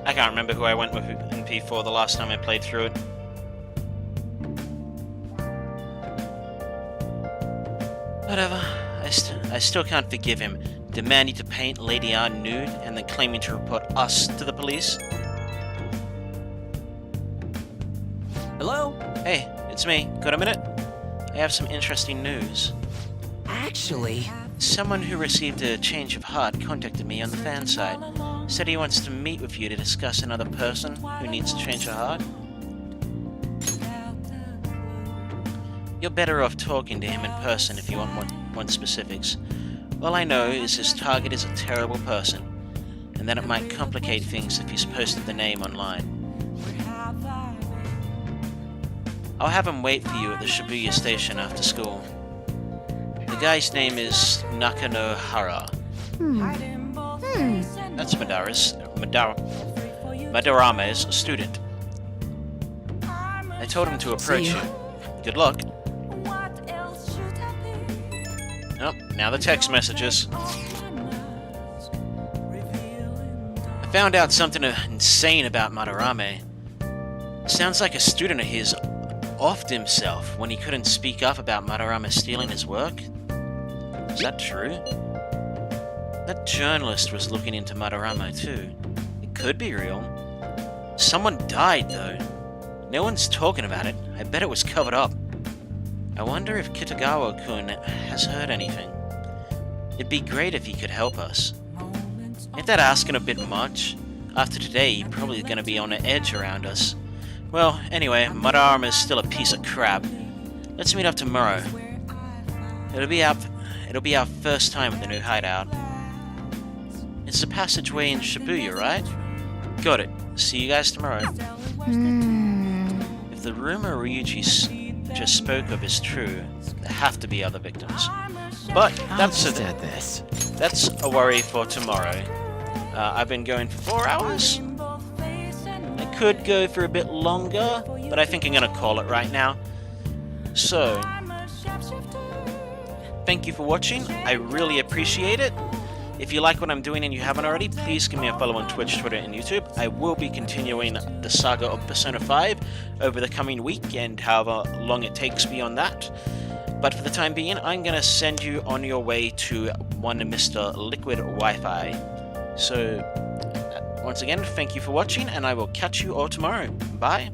I can't remember who I went with in P4 the last time I played through it. Whatever. I still can't forgive him demanding to paint Lady Anne nude and then claiming to report us to the police. Hello? Hey, it's me. Got a minute? I have some interesting news. Actually... Someone who received a change of heart contacted me on the fan side. Said he wants to meet with you to discuss another person who needs to change her heart. You're better off talking to him in person if you want specifics. All I know is his target is a terrible person, and that it might complicate things if he's posted the name online. I'll have him wait for you at the Shibuya station after school. The guy's name is Nakanohara. That's Madarame's student. I told him to approach you. Good luck. Oh, now the text messages. I found out something insane about Madarame. Sounds like a student of his offed himself when he couldn't speak up about Madarame stealing his work? Is that true? That journalist was looking into Madarame too. It could be real. Someone died though. No one's talking about it. I bet it was covered up. I wonder if Kitagawa-kun has heard anything. It'd be great if he could help us. Ain't that asking a bit much? After today, he's probably gonna be on the edge around us. Well, anyway, Madarame is still a piece of crap. Let's meet up tomorrow. It'll be our first time at the new hideout. It's the passageway in Shibuya, right? Got it. See you guys tomorrow. If the rumor Ryuji just spoke of is true, there have to be other victims. But that's a worry for tomorrow. I've been going for 4 hours. I could go for a bit longer, but I think I'm gonna call it right now. So, thank you for watching. I really appreciate it. If you like what I'm doing and you haven't already, please give me a follow on Twitch, Twitter, and YouTube. I will be continuing the saga of Persona 5 over the coming week and however long it takes beyond that. But for the time being, I'm going to send you on your way to one Mr. Liquid Wi-Fi. So, once again, thank you for watching, and I will catch you all tomorrow. Bye.